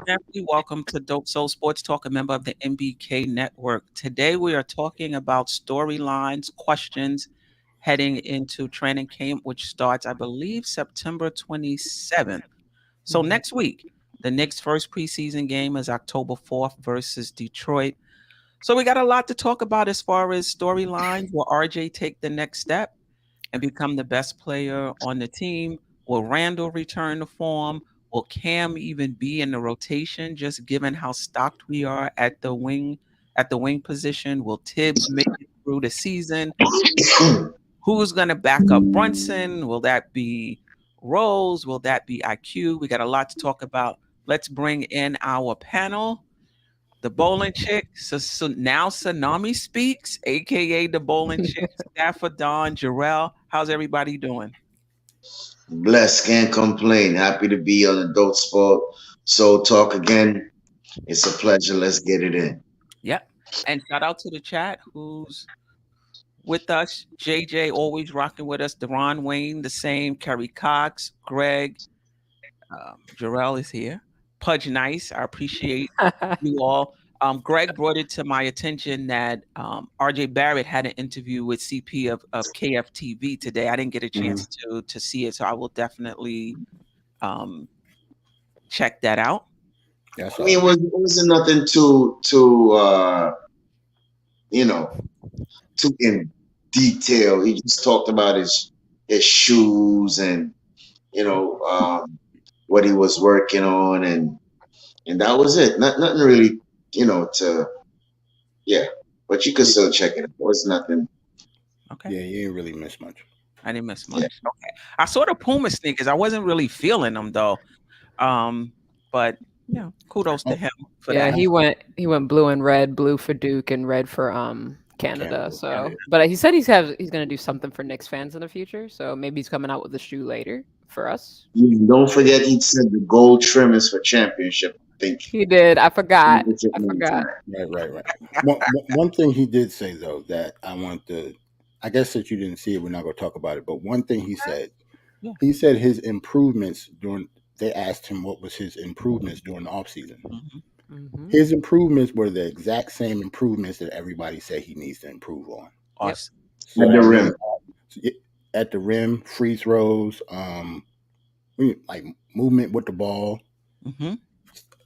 family. Welcome to Dope Soul Sports Talk, a member of the MBK Network. Today we are talking about storylines, questions heading into training camp, which starts, I believe, September 27th. So next week, the Knicks' first preseason game is October 4th versus Detroit. So we got a lot to talk about as far as storylines. Will RJ take the next step and become the best player on the team? Will Randle return to form? Will Cam even be in the rotation, just given how stocked we are at the wing position? Will Thibbs make it through the season? Who's going to back up Brunson? Will that be Rose? Will that be IQ? We got a lot to talk about. Let's bring in our panel. The bowling chick. So now Tsunami speaks, aka the bowling chick. Stafford, Don, Jarrell. How's everybody doing? Blessed, can't complain. Happy to be on the Dope Sport Soul Talk again. It's a pleasure. Let's get it in. Yep. And shout out to the chat who's with us. JJ always rocking with us. Deron Wayne, the same. Kerry Cox, Greg, Jarrell is here. Pudge Nice. I appreciate you all. Greg brought it to my attention that RJ Barrett had an interview with CP of KFTV today. I didn't get a chance to see it, so I will definitely um, check that out. I mean, it wasn't nothing too you know too in detail. He just talked about his shoes and you know what he was working on and that was it. Nothing really to yeah. But you could still check it. It was nothing. Okay. Yeah, you ain't really miss much. I didn't miss much. Okay. I saw the Puma sneakers. I wasn't really feeling them though. But yeah, kudos to him for Yeah, that. he went blue and red, blue for Duke and red for Canada. Canada, So, Canada. but he said he's gonna do something for Knicks fans in the future. So maybe he's coming out with a shoe later for us. Don't forget he said the gold trim is for championship. I think He did. I forgot. championship I one forgot. time. Right. One thing he did say though that I want to, I guess that you didn't see it, we're not going to talk about it. But one thing Yeah. he said his improvements during. They asked him what was his improvements during the offseason. Mhm. Hmm. His improvements were the exact same improvements that everybody said he needs to improve on. Awesome. At the rim. At the rim, free throws, like movement with the ball, Mm-hmm.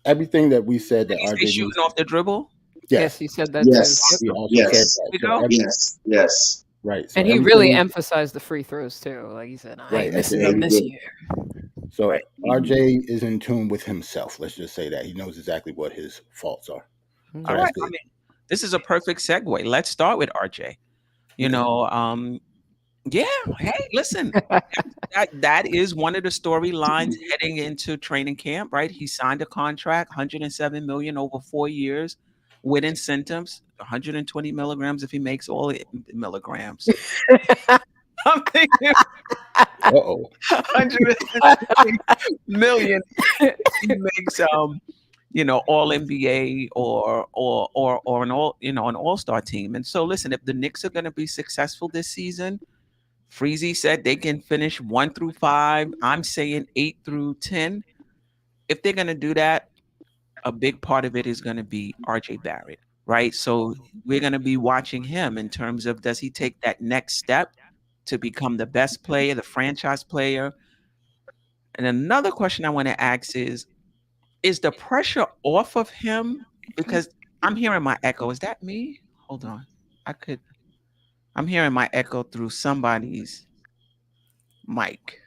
everything that we said that Did he say RJ shooting needs. off the dribble? Yes, he said that Yes. too. He also Yes. said that. There you So go. Yes. right. So And he everything- really emphasized the free throws too. Like he said, I Right, ain't at missing the them end. this year. So Right. RJ is in tune with himself. Let's just say that he knows exactly what his faults are. Mhm. So All that's right. I good. mean, this is a perfect segue. Let's start with RJ. You Okay. know, yeah. Hey, listen, that is one of the storylines heading into training camp, right? He signed a contract, 107 million over 4 years, with incentives, 120 milligrams if he makes all the milligrams. I'm thinking Uh-oh. 120 million if he makes all NBA or an all-star team. And so listen, if the Knicks are going to be successful this season, Freezy said they can finish 1 through 5. I'm saying 8 through 10. If they're going to do that, a big part of it is going to be RJ Barrett, right? So we're going to be watching him in terms of, does he take that next step to become the best player, the franchise player? And another question I want to ask is the pressure off of him? Because I'm hearing my echo. Is that me? Hold on. I'm hearing my echo through somebody's mic.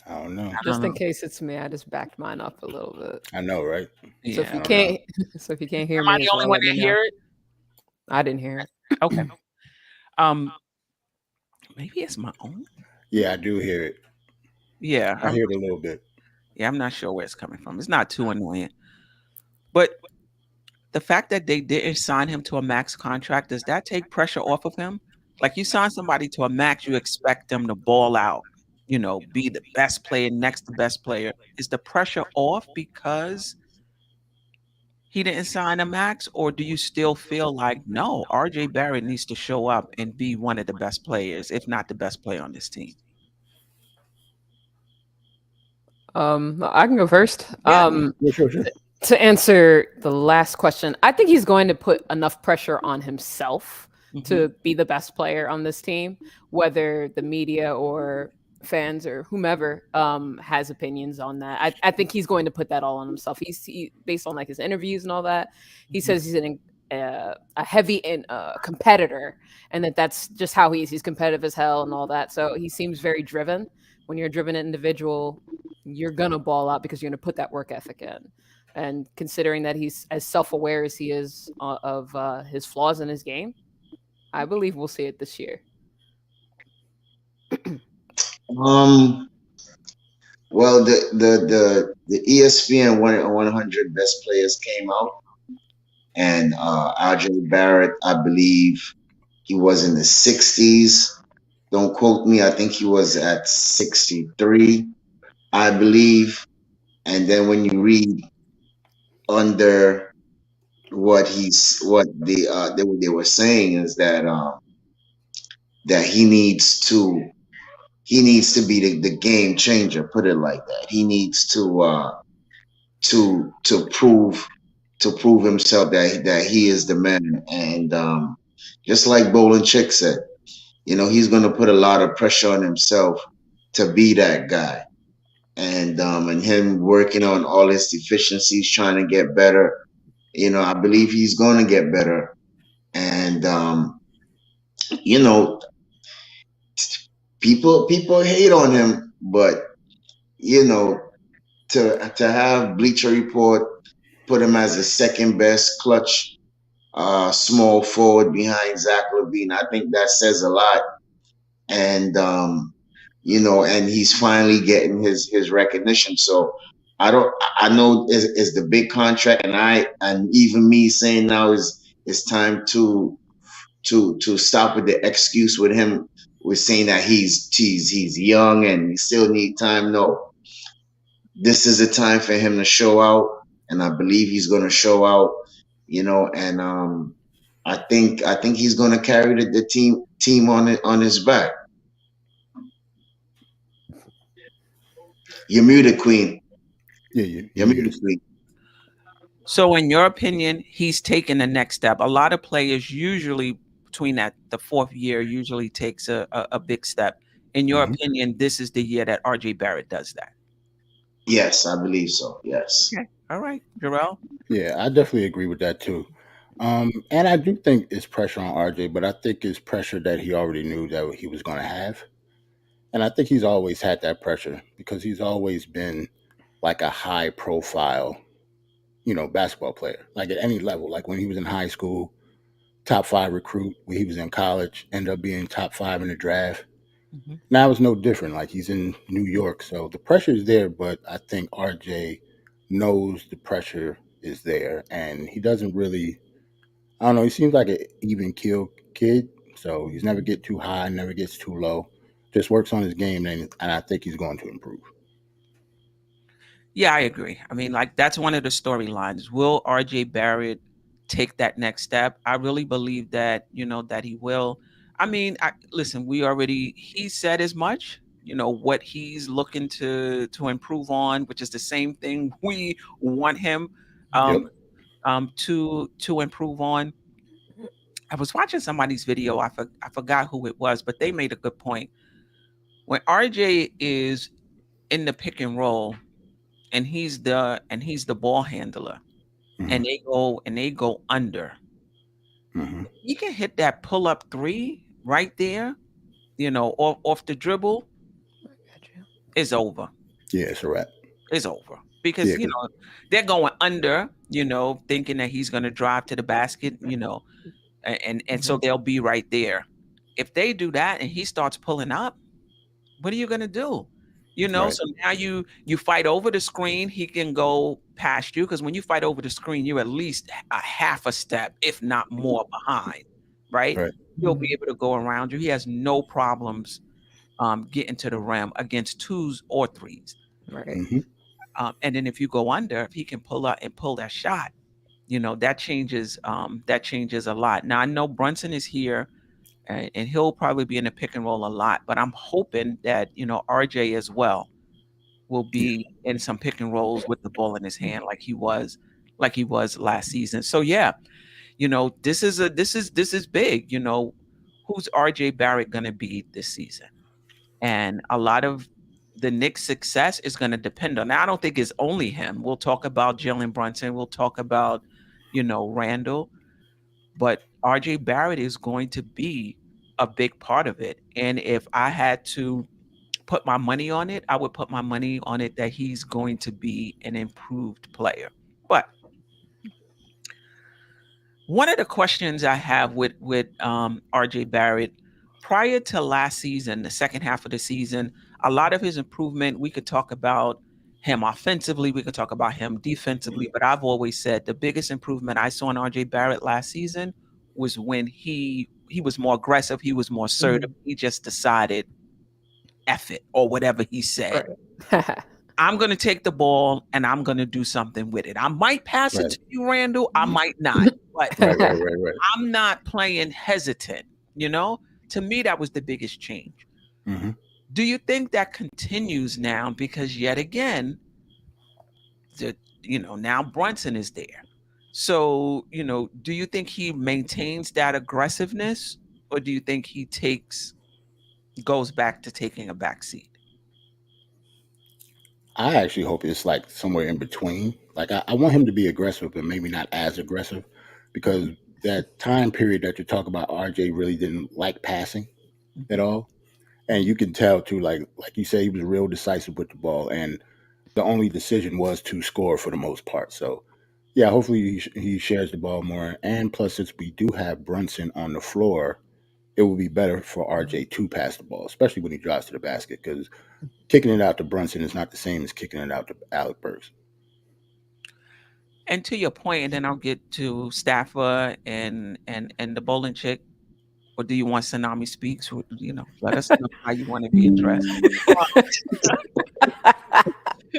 I don't know. I Just don't in know. case it's me, I just backed mine up a little bit. I know, right? So if Yeah. you I don't can't, so if you can't hear Am I me the as only well, one let me that know. hear it? I didn't hear it. Okay. Um, maybe it's my own. Yeah, I do hear it. Yeah, I hear it a little bit. I'm not sure where it's coming from. It's not too annoying, but the fact that they didn't sign him to a max contract, does that take pressure off of him? Like, you sign somebody to a max, you expect them to ball out, be the best player next to best player. Is the pressure off because he didn't sign a max, or do you still feel like, no, RJ Barrett needs to show up and be one of the best players, if not the best player on this team? I can go first. Yeah. Yeah, sure, sure. To answer the last question, I think he's going to put enough pressure on himself Hmm. to be the best player on this team, whether the media or fans or whomever has opinions on that. I think he's going to put that all on himself. Based on like his interviews and all that. He Hmm. says he's a heavy competitor, and that's just how he is. He's competitive as hell and all that. So he seems very driven. When you're a driven individual, you're gonna ball out because you're gonna put that work ethic in. And considering that he's as self-aware as he is of his flaws in his game, I believe we'll see it this year. Um, well, the ESPN 100 best players came out, and RJ Barrett, I believe he was in the 60s. Don't quote me. I think he was at 63, I believe. And then when you read under what they were saying is that that he needs to be the game changer. Put it like that. He needs to prove himself that he is the man. And just like Bolin Chick said, he's going to put a lot of pressure on himself to be that guy. And him working on all his deficiencies, trying to get better. I believe he's going to get better. And you know, people hate on him, but you know, to have Bleacher Report put him as the second best clutch small forward behind Zach Levine, I think that says a lot. And and he's finally getting his recognition. So I know it's the big contract, and even me saying now is time to stop with the excuse with him with saying that he's young and he still need time. No, this is a time for him to show out, and I believe he's going to show out. And I think he's going to carry the team on his back. You're muted, Queen. Yeah, you're You're muted, muted. Queen. So, in your opinion, he's taking the next step. A lot of players usually between that the fourth year usually takes a big step. In your Hmm. opinion, this is the year that RJ Barrett does that. Yes, I believe so. Yes. Okay. All right, Jarrell. Yeah, I definitely agree with that too. And I do think it's pressure on RJ, but I think it's pressure that he already knew that he was going to have. And I think he's always had that pressure because he's always been like a high profile, basketball player, like at any level. Like when he was in high school, top five recruit. When he was in college, ended up being top five in the draft. Hmm. Now it's no different. Like he's in New York, so the pressure is there. But I think RJ knows the pressure is there, and he doesn't really. I don't know. He seems like an even keel kid, so he's never get too high, never gets too low. Just works on his game, and I think he's going to improve. Yeah, I agree. I mean, like that's one of the storylines. Will RJ Barrett take that next step? I really believe that, that he will. I mean, listen, he said as much, what he's looking to improve on, which is the same thing we want him Yep. um to improve on. I was watching somebody's video. I forgot who it was, but they made a good point. When RJ is in the pick and roll and he's the ball handler Hmm. and they go under. Hmm. He can hit that pull up three right there, off the dribble, is over. Yeah, it's a wrap. It's over. Yeah, Because, 'cause- they're going under, thinking that he's gonna drive to the basket, and so they'll be right there. If they do that and he starts pulling up, what are you gonna do? right. So now you fight over the screen, he can go past you because when you fight over the screen, you're at least a half a step, if not more, behind, right? Right. He'll be able to go around you. He has no problems getting to the rim against twos or threes. Right. Hmm. And then if you go under, if he can pull up and pull that shot, that changes a lot. Now I know Brunson is here and he'll probably be in the pick and roll a lot, but I'm hoping that, RJ as well will Yeah. be in some pick and rolls with the ball in his hand like he was last season. So yeah, this is big. Who's RJ Barrett going to be this season? And a lot of the Knicks' success is going to depend on that. I don't think it's only him. We'll talk about Jalen Brunson. We'll talk about, Randall. But RJ Barrett is going to be a big part of it. And if I had to put my money on it, I would put my money on it that he's going to be an improved player. But one of the questions I have with RJ Barrett prior to last season, the second half of the season, a lot of his improvement, we could talk about him offensively, we could talk about him defensively, but I've always said the biggest improvement I saw in RJ Barrett last season was when he was more aggressive, he was more assertive. Mhm. He just decided F it or whatever he said. Right. I'm going to take the ball and I'm going to do something with it. I might pass it Right. to you, Randall. I might not. But Right. Right. Right. Right. I'm not playing hesitant, you know? To me, that was the biggest change. Hmm. Do you think that continues now? Because yet again, now Brunson is there. So, do you think he maintains that aggressiveness or do you think he goes back to taking a back seat? I actually hope it's like somewhere in between. Like I want him to be aggressive, but maybe not as aggressive, because that time period that you talk about, RJ really didn't like passing at Mhm. all, and you can tell too. Like you say, he was real decisive with the ball, and the only decision was to score for the most part. So yeah, hopefully he shares the ball more, and plus since we do have Brunson on the floor, it will be better for RJ to pass the ball, especially when he drives to the basket, because kicking it out to Brunson is not the same as kicking it out to Alec Burks. And to your point, and then I'll get to Staffer and the bowling chick. Or do you want Tsunami Speaks? Let us know how you want to be addressed.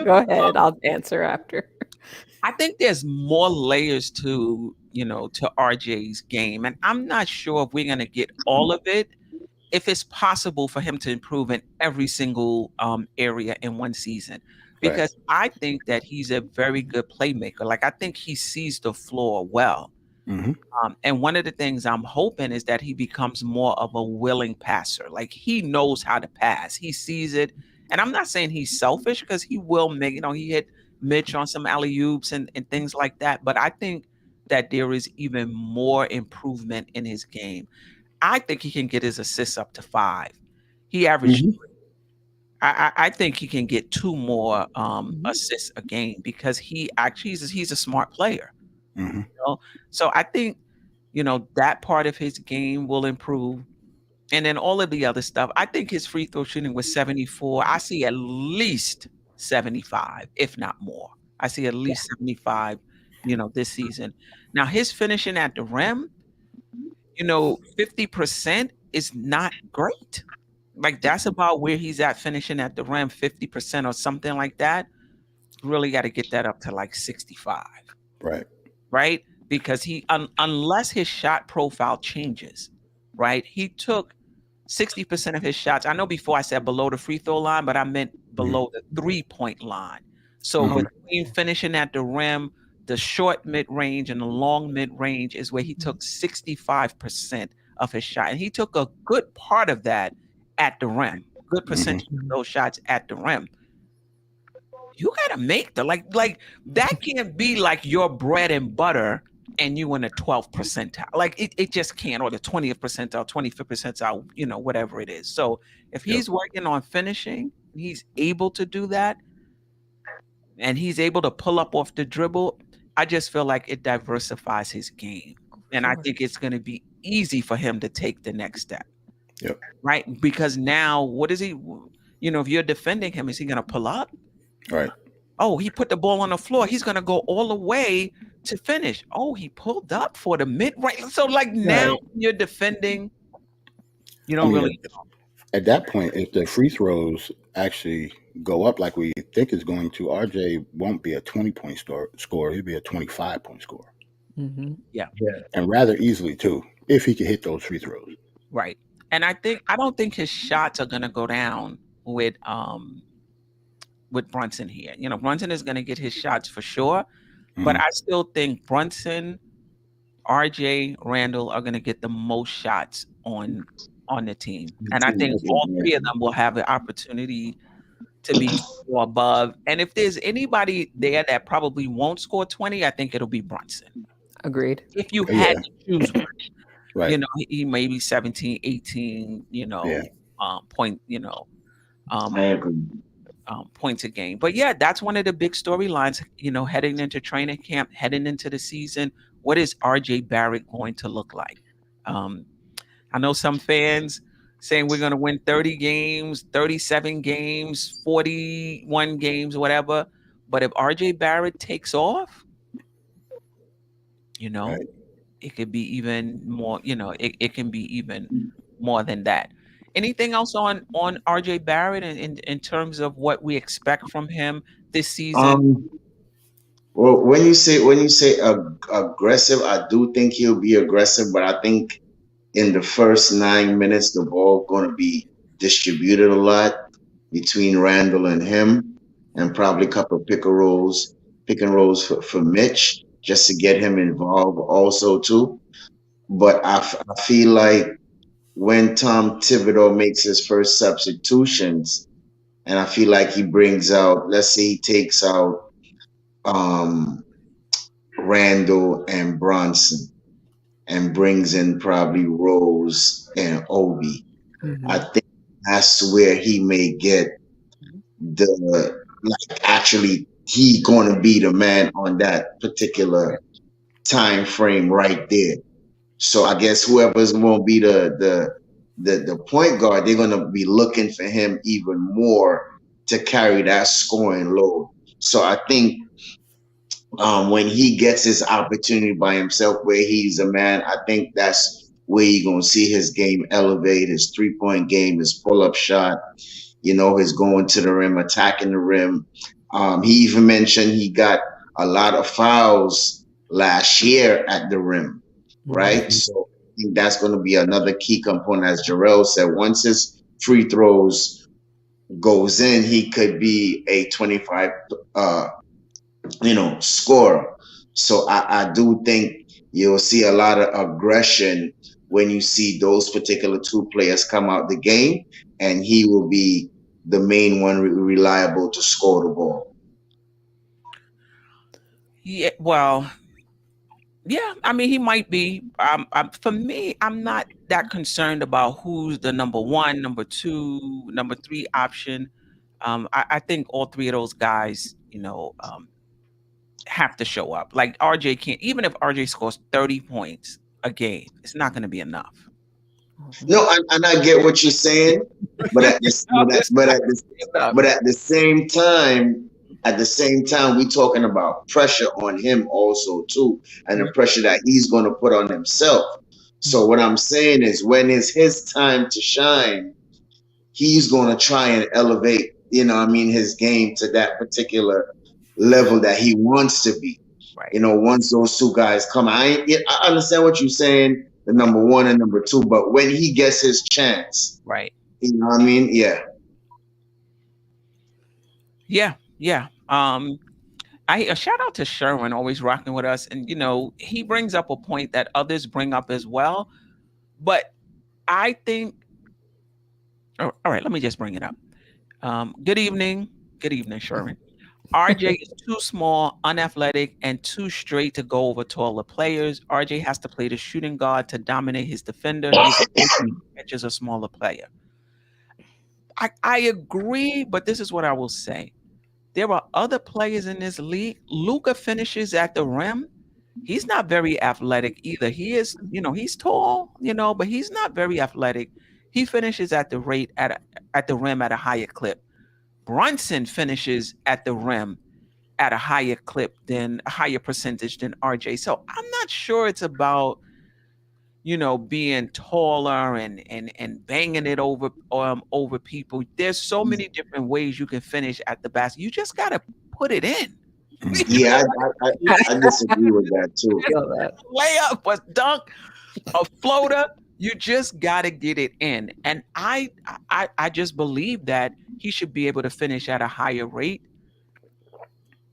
Go ahead. I'll answer after. I think there's more layers to RJ's game, and I'm not sure if we're gonna get all of it. If it's possible for him to improve in every single area in one season, Right. because I think that he's a very good playmaker. Like I think he sees the floor well. Hmm. And one of the things I'm hoping is that he becomes more of a willing passer. Like he knows how to pass. He sees it. And I'm not saying he's selfish because he will make, he hit Mitch on some alley oops and things like that. But I think that there is even more improvement in his game. I think he can get his assists up to 5. He averaged. Hmm. I think he can get 2 more Mhm. assists a game because he actually he's a smart player. Hmm. know? So I think, that part of his game will improve. And then all of the other stuff, I think his free throw shooting was 74. I see at least 75, if not more. I see at Yeah. least 75, this season. Now his finishing at the rim, 50% is not great. Like that's about where he's at finishing at the rim, 50% or something like that. Really got to get that up to like 65. Right. Right? Because unless his shot profile changes, right? He took 60% of his shots. I know before I said below the free throw line, but I meant Hmm. below the 3-point line. So Hmm. between finishing at the rim, the short mid range and the long mid range is where he took 65% of his shot. And he took a good part of that at the rim, good Hmm. percentage of those shots at the rim. You gotta make like that can't be like your bread and butter and you in the 12th percentile. Like it just can't, or the 20th percentile, 25th percentile, whatever it is. So if Yep. he's working on finishing, he's able to do that and he's able to pull up off the dribble. I just feel like it diversifies his game. And I Sure. think it's gonna be easy for him to take the next step, Yep. right? Because now what is he, if you're defending him, is he gonna pull up? Right. Oh, he put the ball on the floor. He's gonna go all the way to finish. Oh, he pulled up for the mid right. So like now Right. you're defending, you I don't mean, really at that point, if the free throws actually go up like we think it's going to, RJ won't be a 20-point scorer. He'll be a 25-point scorer, Mhm. yeah, and rather easily too, if he can hit those free throws. right. And I don't think his shots are gonna go down with Brunson here. Brunson is going to get his shots for sure, but Mhm. I still think Brunson, RJ, Randall are going to get the most shots on the team, and I think all three of them will have the opportunity to be 20 or above. And if there's anybody there that probably won't score 20, I think it'll be Brunson. Agreed. If you had Yeah. to choose one, Right. he may be 17, 18, Yeah. point, I um, agree. points a game. But yeah, that's one of the big storylines, heading into training camp, heading into the season. What is RJ Barrett going to look like? Um, I know some fans saying we're going to win 30 games, 37 games, 41 games, whatever. But if RJ Barrett takes off, you know, Right. it could be even more, it can be even more than that. Anything else on RJ Barrett in terms of what we expect from him this season? Um, well, when you say aggressive, I do think he'll be aggressive, but I think in the first 9 minutes, the ball going to be distributed a lot between Randall and him, and probably a couple of pick and rolls for Mitch, just to get him involved also too. But I feel like when Tom Thibodeau makes his first substitutions, and I feel like he brings out, let's say he takes out um, Randall and Bronson and brings in probably Rose and Obi. I Mhm. think that's where he may get the, like, actually he going to be the man on that particular time frame right there. So I guess whoever's going to be the point guard, they're going to be looking for him even more to carry that scoring load. So I think when he gets his opportunity by himself, where he's a man, I think that's where you're gonna see his game elevate, his 3 point game, his pull up shot, his going to the rim, attacking the rim. He even mentioned he got a lot of fouls last year at the rim, right? Mhm. Mhm. So I think that's going to be another key component, as Jarrell said. Once his free throws goes in, he could be a 25 uh, scorer. So I do think you'll see a lot of aggression when you see those particular two players come out the game, and he will be the main one reliable to score the ball. Yeah, well, yeah, I mean, he might be. For me, I'm not that concerned about who's the number one, number two, number three option. I think all three of those guys, have to show up. Like RJ can't, even if RJ scores 30 points a game, it's not going to be enough. Mhm. No, and I get what you're saying, but at this, It's but not at gonna this, be enough. but at the same time, we talking about pressure on him also too, and the pressure that he's going to put on himself. So what I'm saying is, when it's his time to shine, he's going to try and elevate, his game to that particular level that he wants to be. Right, Once those two guys come, I understand what you're saying, the right, number one and number two, but when he gets his chance, right. you know what I mean? Yeah. Yeah, yeah. I a shout out to Sherwin, always rocking with us, and he brings up a point that others bring up as well. But I think, all right, let me just bring it up. Good evening, Sherwin. RJ is too small, unathletic, and too straight to go over taller players. RJ has to play the shooting guard to dominate his defender. He's catches a smaller player. I agree, but this is what I will say. There are other players in this league. Luca finishes at the rim. He's not very athletic either. He is, he's tall, but he's not very athletic. He finishes at the rate at the rim at a higher clip. Brunson finishes at the rim at a higher clip than a higher percentage than RJ. So I'm not sure it's about being taller and banging it over people. There's so many different ways you can finish at the basket. You just gotta put it in. Mhm. Yeah, I disagree with that too. Feel that. Layup, a dunk, a floater. You just gotta get it in. And I just believe that he should be able to finish at a higher rate,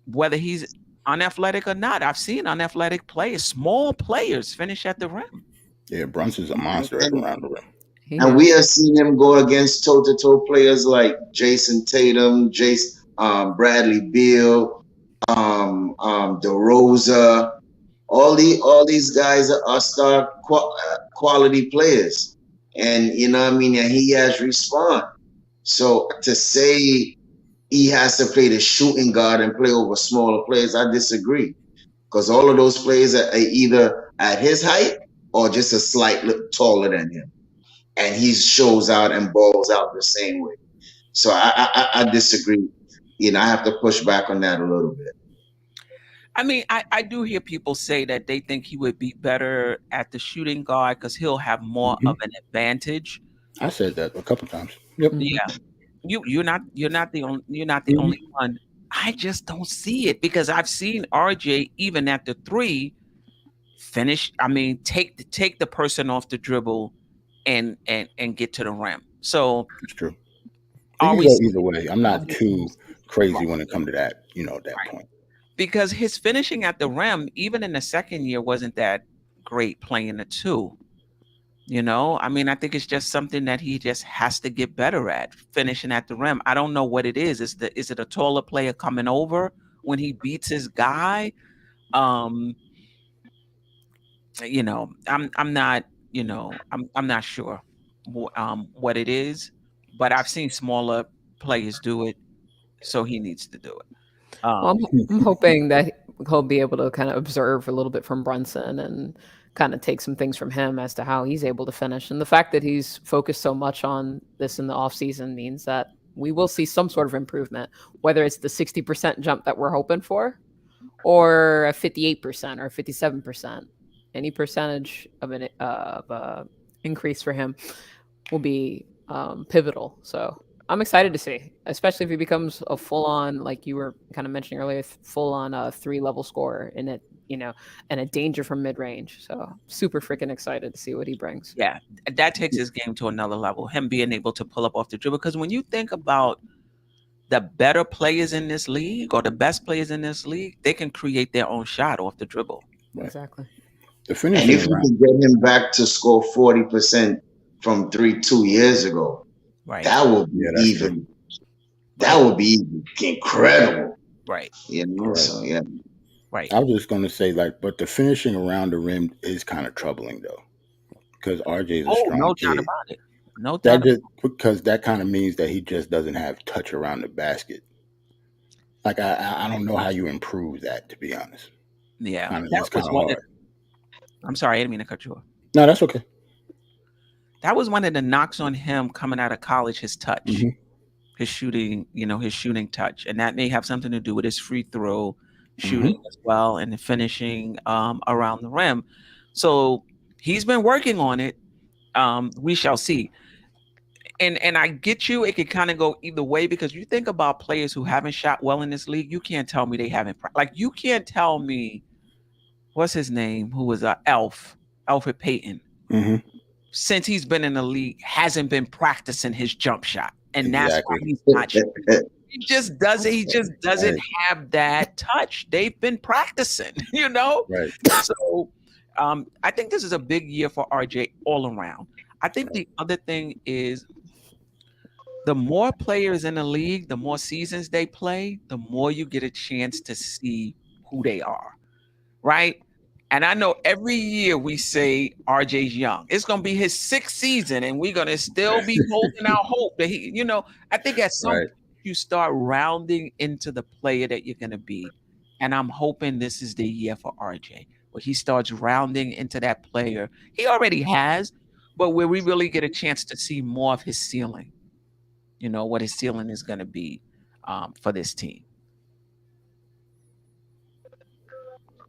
whether he's unathletic or not. I've seen unathletic players, small players, finish at the rim. Yeah, Brunson's a monster And, around the rim. He and we is. have seen him go against toe-to-toe players like Jason Tatum, Bradley Beal, DeRosa. All these guys are quality players, and you know what I mean. And he has respond. So to say he has to play the shooting guard and play over smaller players, I disagree. Because all of those players are either at his height or just a slight taller than him, and he shows out and balls out the same way. So I disagree. You know, I have to push back on that a little bit. I mean, I do hear people say that they think he would be better at the shooting guard because he'll have more of an advantage. I said that a couple times. Yep. Yeah, you're not the only one. I just don't see it because I've seen RJ even at the three finish. I mean, take the person off the dribble and get to the rim. So It's true. It are can we go either way. I'm not too crazy when it comes to that, that Right. point. because his finishing at the rim, even in the second year, wasn't that great playing the two. I mean, I think it's just something that he just has to get better at finishing at the rim. I don't know what it is. Is it a taller player coming over when he beats his guy? Um, I'm not, I'm not sure what it is, but I've seen smaller players do it, so he needs to do it. Well, Um, I'm hoping that he'll be able to kind of observe a little bit from Brunson and kind of take some things from him as to how he's able to finish. And the fact that he's focused so much on this in the offseason means that we will see some sort of improvement, whether it's the 60% jump that we're hoping for or a 58% or 57%. Any percentage of an increase for him will be pivotal. So I'm excited to see, especially if he becomes a full-on, like you were kind of mentioning earlier, full-on 3-level scorer in it, and a danger from mid-range. So super freaking excited to see what he brings. yeah, that takes his game to another level. Him being able to pull up off the dribble, because when you think about the better players in this league or the best players in this league, they can create their own shot off the dribble. Right. Exactly. The And finishing if you around. can get him back to score 40% from 3 2 years ago, Right. that would be Yeah, that's true. even. That would be incredible. Right. Right. So yeah. Right. I was just going to say, but the finishing around the rim is kind of troubling, though, because RJ is a Oh, strong no doubt kid. about it. No doubt. That just because that kind of means that he just doesn't have touch around the basket. Like I don't know how you improve that, to be honest. Yeah, It's that kind was of one. hard. I'm sorry, I didn't mean to cut you off. No, that's okay. That was one of the knocks on him coming out of college. His touch, Mhm. his shooting, his shooting touch, and that may have something to do with his free throw shooting as well, and the finishing around the rim. So he's been working on it. We shall see. And I get you. It could kind of go either way because you think about players who haven't shot well in this league. You can't tell me they haven't. Like you can't tell me what's his name, who was Alfred Payton. hmm Since he's been in the league, hasn't been practicing his jump shot, and that's why Exactly. he's not shooting. He just doesn't. He just doesn't have that touch. They've been practicing, Right. So, I think this is a big year for RJ all around. I think the other thing is the more players in the league, the more seasons they play, the more you get a chance to see who they are, right? And I know every year we say RJ's young. It's going to be his 6th season, and we're going to still be holding out hope that I think at some Right. point you start rounding into the player that you're going to be. And I'm hoping this is the year for RJ, where he starts rounding into that player. He already has, but where we really get a chance to see more of his ceiling, what his ceiling is going to be for this team.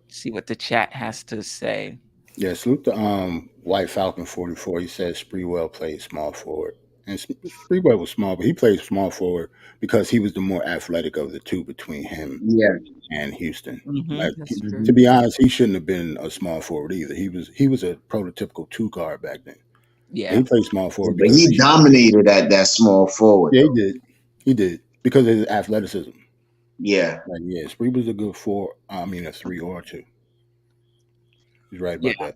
See what the chat has to say. Yeah, salute the White Falcon 44. He says Spreewell played small forward. And Spreewell was small, but he played small forward because he was the more athletic of the two between him Yeah. and Houston. Mhm. Like, That's true. to be honest, he shouldn't have been a small forward either. He was a prototypical 2 guard back then. Yeah. He played small forward But because he dominated at that small forward. yeah, he did. He did because of his athleticism. Yeah. Like, yeah, Spree was a good four. I mean, a three or two. He's right Yeah, about that.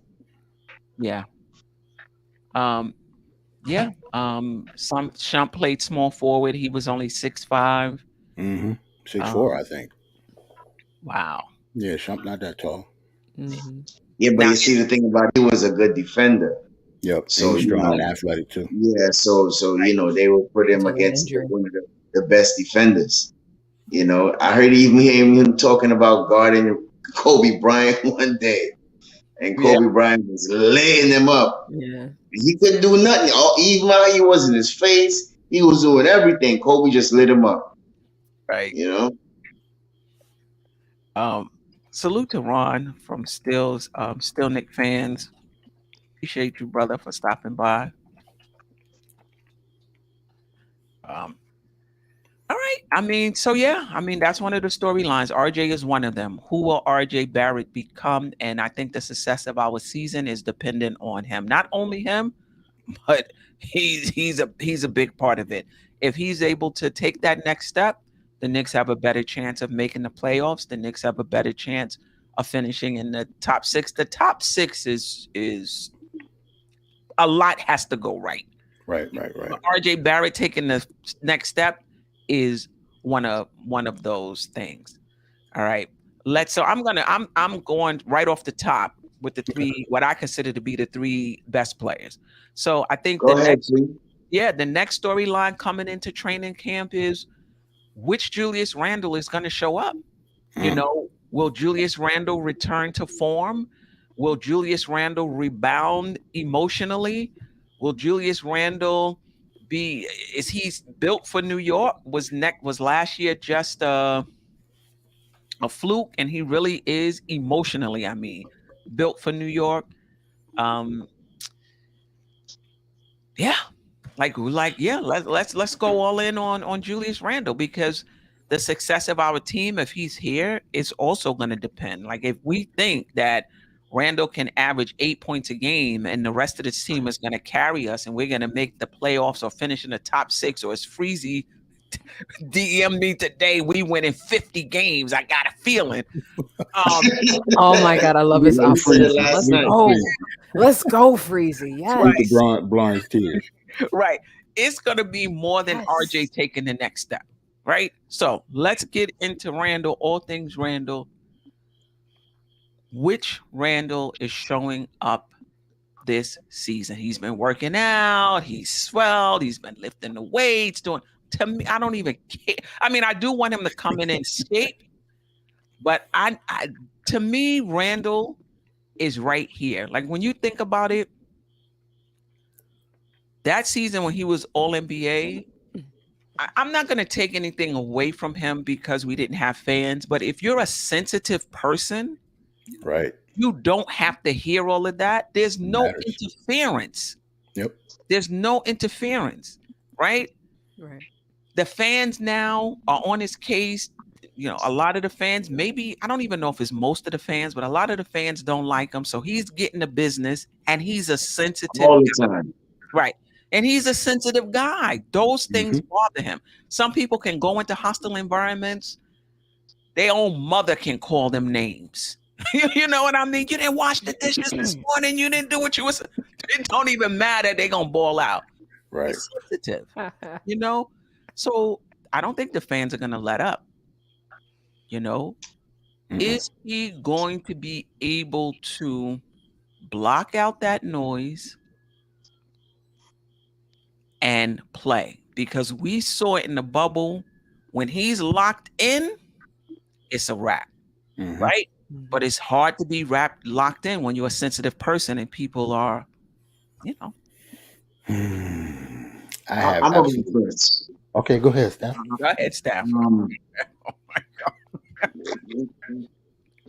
yeah. Um, yeah. Some Shump played small forward. He was only 6'5". 6'4", Um, I think. wow. Yeah, Shump not that tall. Hmm. Yeah, but Now, you see the thing about he was a good defender. Yep, and So he's strong right, and athletic too. yeah, so right. they will put him Until the against injury. one of the best defenders. I heard even him talking about guarding Kobe Bryant one day, and Yeah, Kobe Bryant was laying him up. Yeah. He couldn't do nothing. Even how he was in his face, he was doing everything. Kobe just lit him up. right. You know. Um, Salute to Ron from Still Nick fans. Appreciate you, brother, for stopping by. Um, all right. I mean, so yeah, I mean, that's one of the storylines. RJ is one of them. Who will RJ Barrett become? And I think the success of our season is dependent on him. Not only him, but he's a big part of it. If he's able to take that next step, the Knicks have a better chance of making the playoffs. The Knicks have a better chance of finishing in the top six. The top six is a lot has to go right. Right. But RJ Barrett taking the next step is one of those things. All right. So I'm going right off the top with the Okay. three what I consider to be the three best players. So I think Go ahead, please. the next storyline coming into training camp is which Julius Randle is going to show up. Mm, Will Julius Randle return to form? Will Julius Randle rebound emotionally? Will Julius Randle be is he built for New York? Was last year just a fluke and he really is emotionally, I mean, built for New York? Um yeah, yeah, let's go all in on Julius Randle because the success of our team, if he's here, is also going to depend. Like if we think that Randle can average 8 points a game and the rest of the team is going to carry us and we're going to make the playoffs or finish in the top six, or as Freezy DM me today, we win in 50 games. I got a feeling. Um, Oh my God, I love his Leave You the said it optimism. freezy. last Let's Leave night. the go. freezy. Let's go, Freezy. Leave right, the Yes. Blinds tears. right. It's going to be more than RJ Yes. taking the next step. Right. So let's get into Randle, all things Randle. Which Randle is showing up this season? He's been working out, he's swelled, he's been lifting the weights, doing to me, I don't even care. I mean, I do want him to come in shape, but I to me, Randle is right here. Like when you think about it, that season when he was all NBA, I'm not going to take anything away from him because we didn't have fans. But if you're a sensitive person, Right. you don't have to hear all of that. There's It no matters. interference. Yep. There's no interference, right? Right. The fans now are on his case. A lot of the fans, maybe, I don't even know if it's most of the fans, but a lot of the fans don't like him. So he's getting the business and he's a sensitive, All the time. right? And he's a sensitive guy. Those things Hmm. bother him. Some people can go into hostile environments. Their own mother can call them names. You know what I mean? You didn't wash the dishes this morning. You didn't do what you was. It don't even matter. They're going to ball out. Right. He's sensitive, you know? So I don't think the fans are going to let up, you know? Mm-mm. Is he going to be able to block out that noise and play? Because we saw it in the bubble. When he's locked in, it's a wrap, Hmm. right? But it's hard to be locked in when you're a sensitive person and people are, you know. I have I'm gonna be absolutely. first. Okay, go ahead, Steph. Go ahead, Stafford. Um,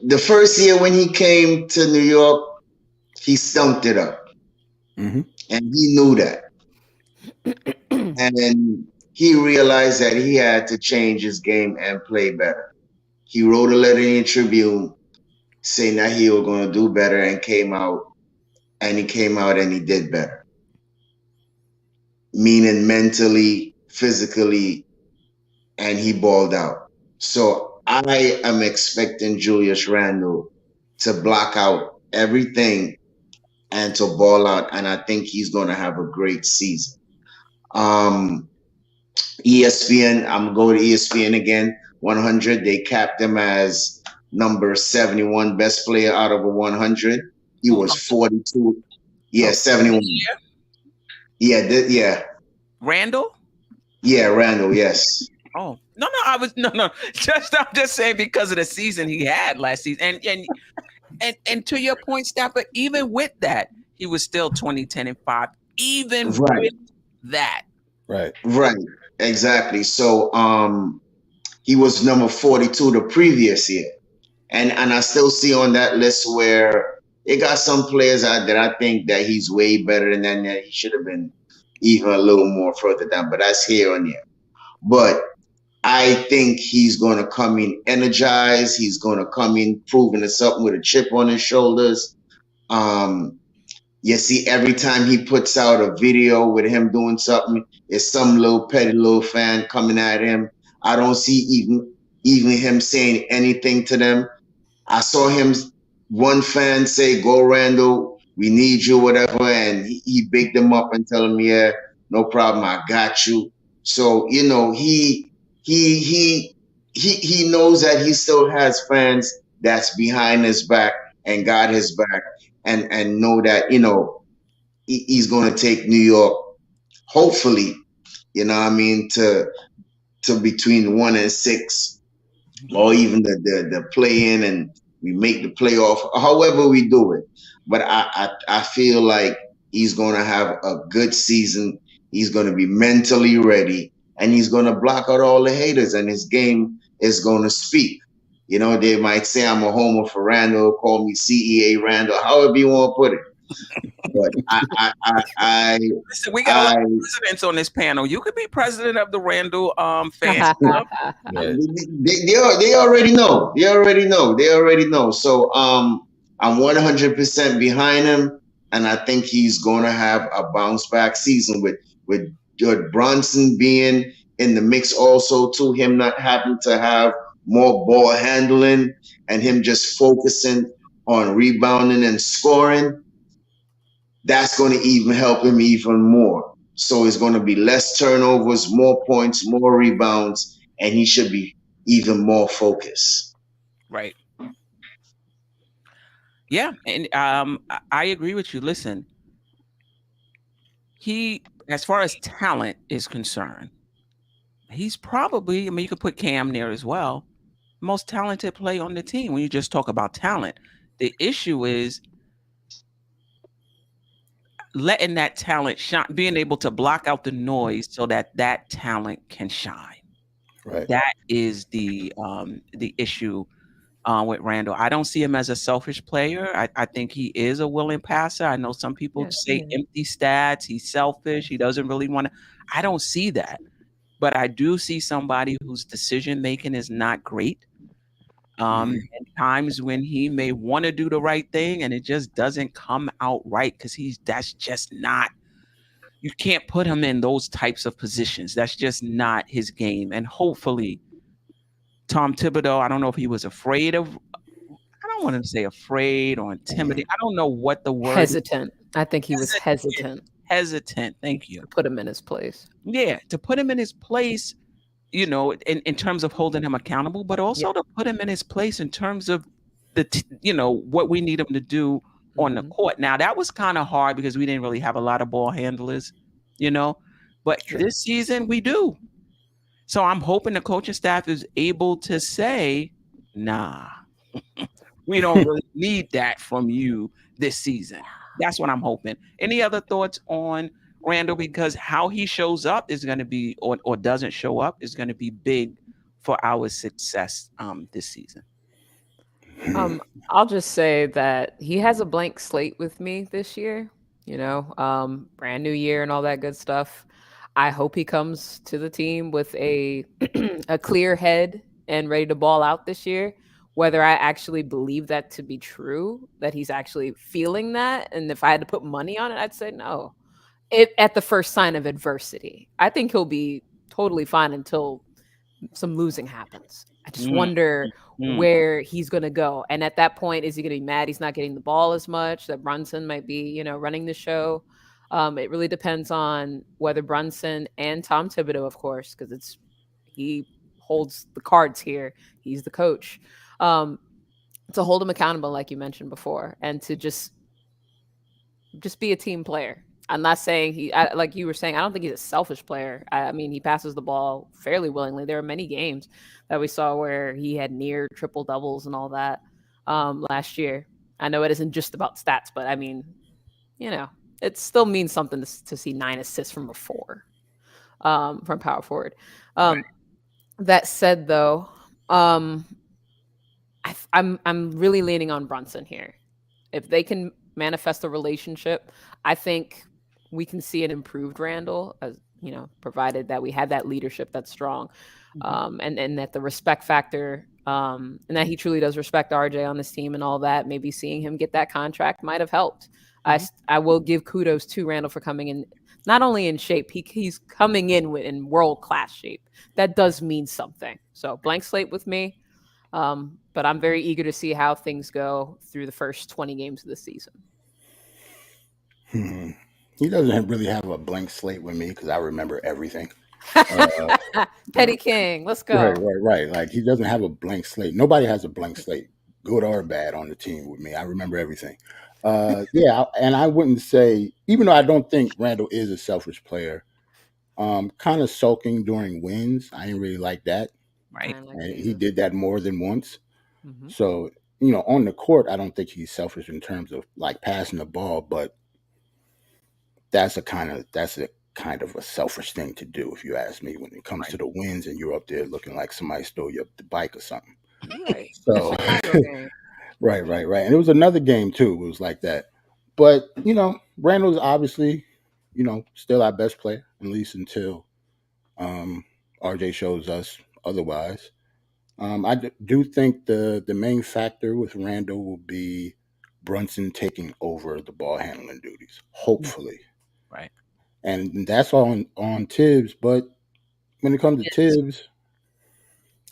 the first year when he came to New York, he stumped it up, Hmm. and he knew that. And he realized that he had to change his game and play better. He wrote a letter in the Tribune saying that he was going to do better, and he came out and he did better. Meaning mentally, physically, and he balled out. So I am expecting Julius Randle to block out everything and to ball out, and I think he's going to have a great season. Um, ESPN, I'm going to ESPN again. 100, they capped him as number 71 best player out of a 100. He Who? was 42. Yeah, Oh, 71. Yeah, yeah, Randall? yeah. Randall, yes. Oh, no, I was no. I'm just saying because of the season he had last season, and to your point, Stafford. Even with that, he was still 20, 10, and 5. Even Right, with that, Right. right, exactly. So, he was number 42 the previous year, and I still see on that list where it got some players out that I think that he's way better than that. He should have been even a little more further down, but that's here and there. But I think he's going to come in energized. He's going to come in proving to something with a chip on his shoulders. Um, you see, every time he puts out a video with him doing something, it's some little petty little fan coming at him. I don't see even him saying anything to them. I saw him, one fan say, "Go Randall, we need you," whatever, and he bigged him up and tell him, "Yeah, no problem, I got you." So he he he knows that he still has fans that's behind his back and got his back, and know that he's going to take New York, hopefully, what I mean, to between 1 and 6, or even the play in, and we make the playoff, however we do it. But I feel like he's going to have a good season. He's going to be mentally ready, and he's going to block out all the haters, and his game is going to speak. They might say I'm a homer for Randall, call me CEA Randall, however you want to put it. But listen, we got a lot I of presidents on this panel. You could be president of the Randall fans club. Right. they already know. They already know. They already know. So I'm 100% behind him, and I think he's going to have a bounce back season with Brunson being in the mix also too. Him not having to have more ball handling and him just focusing on rebounding and scoring. That's going to even help him even more. So it's going to be less turnovers, more points, more rebounds, and he should be even more focused. Right. Yeah, and I agree with you. Listen, he, as far as talent is concerned, he's probably. I mean, you could put Cam there as well. Most talented player on the team. When you just talk about talent, the issue is letting that talent shine, being able to block out the noise so that that talent can shine. Right. That is the issue with Randall. I don't see him as a selfish player. I think he is a willing passer. I know some people Yes, say yeah. empty stats. He's selfish. He doesn't really want to. I don't see that, but I do see somebody whose decision making is not great. And times when he may want to do the right thing and it just doesn't come out right because that's just not. You can't put him in those types of positions. That's just not his game. And hopefully, Tom Thibodeau, I don't know if he was afraid of, I don't want to say afraid or intimidated. I don't know what the word is. Hesitant. I think he was hesitant Hesitant. Thank you. to put him in his place. Yeah, to put him in his place, in terms of holding him accountable, but also to put him in his place in terms of what we need him to do on the court. Now, that was kind of hard because we didn't really have a lot of ball handlers, but True. this season we do. So I'm hoping the coaching staff is able to say, nah, we don't really need that from you this season. That's what I'm hoping. Any other thoughts on Randall? Because how he shows up is going to be, or doesn't show up, is going to be big for our success this season. I'll just say that he has a blank slate with me this year. Brand new year and all that good stuff. I hope he comes to the team with a a clear head and ready to ball out this year. Whether I actually believe that to be true, that he's actually feeling that, and if I had to put money on it, I'd say no. At the first sign of adversity, I think he'll be totally fine until some losing happens. I just Mm, wonder mm, where he's going to go. And at that point, is he going to be mad he's not getting the ball as much? That Brunson might be, running the show. It really depends on whether Brunson and Tom Thibodeau, of course, because he holds the cards here. He's the coach. Um, to hold him accountable, like you mentioned before, and to just be a team player. I'm not saying like you were saying, I don't think he's a selfish player. I mean, he passes the ball fairly willingly. There are many games that we saw where he had near triple doubles and all that last year. I know it isn't just about stats, but I mean, it still means something to see 9 assists from a four from power forward. right. That said, though, I'm really leaning on Brunson here. If they can manifest a relationship, I think we can see an improved Randall, as provided that we have that leadership that's strong, Mhm. and that the respect factor, and that he truly does respect RJ on this team and all that. Maybe seeing him get that contract might have helped. Mhm. I will give kudos to Randall for coming in not only in shape, he's coming in world class shape. That does mean something. So blank slate with me. But I'm very eager to see how things go through the first 20 games of the season. Hmm. He doesn't really have a blank slate with me because I remember everything. Uh, Petty King, let's right, go. right, right. Like he doesn't have a blank slate. Nobody has a blank slate, good or bad, on the team with me. I remember everything. Yeah, and I wouldn't say, even though I don't think Randall is a selfish player, kind of sulking during wins. I didn't really like that. I Right. didn't like And that he either. did that more than once. Hmm. So, on the court, I don't think he's selfish in terms of like passing the ball, but that's a kind of a selfish thing to do, if you ask me, when it comes to Right. the wins and you're up there looking like somebody stole your the bike or something. Right. The So Chicago game. right, right, right. And it was another game too. It was like that. But, Randall's obviously, still our best player, at least until um RJ shows us otherwise. I do think the main factor with Randall will be Brunson taking over the ball handling duties, Mm, hopefully. right. And that's on Tibbs. But when it comes to Yes. Tibbs,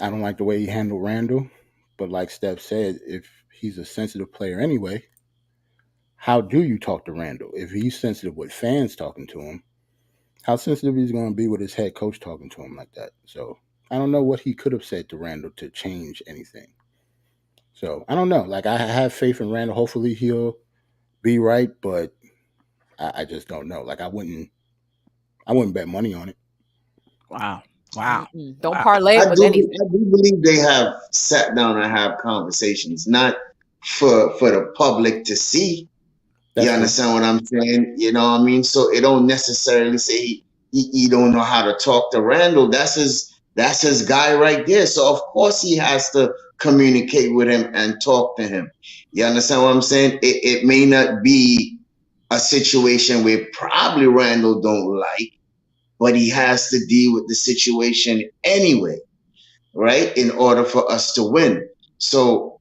I don't like the way he handled Randall. But like Steph said, if he's a sensitive player anyway, how do you talk to Randall? If he's sensitive with fans talking to him, how sensitive he's going to be with his head coach talking to him like that? So I don't know what he could have said to Randall to change anything. So I don't know. Like I have faith in Randall. Hopefully he'll be right, but I just don't know. Like I wouldn't bet money on it. Wow. Wow. Mm-mm. Don't Wow. parlay I it with anything. do believe they have sat down and have conversations, not for the public to see. You That's true. understand what I'm saying? You know what I mean? So it don't necessarily say he don't know how to talk to Randall. That's his guy right there. So of course he has to communicate with him and talk to him. You understand what I'm saying? It may not be a situation where probably Randall don't like, but he has to deal with the situation anyway, right? In order for us to win. So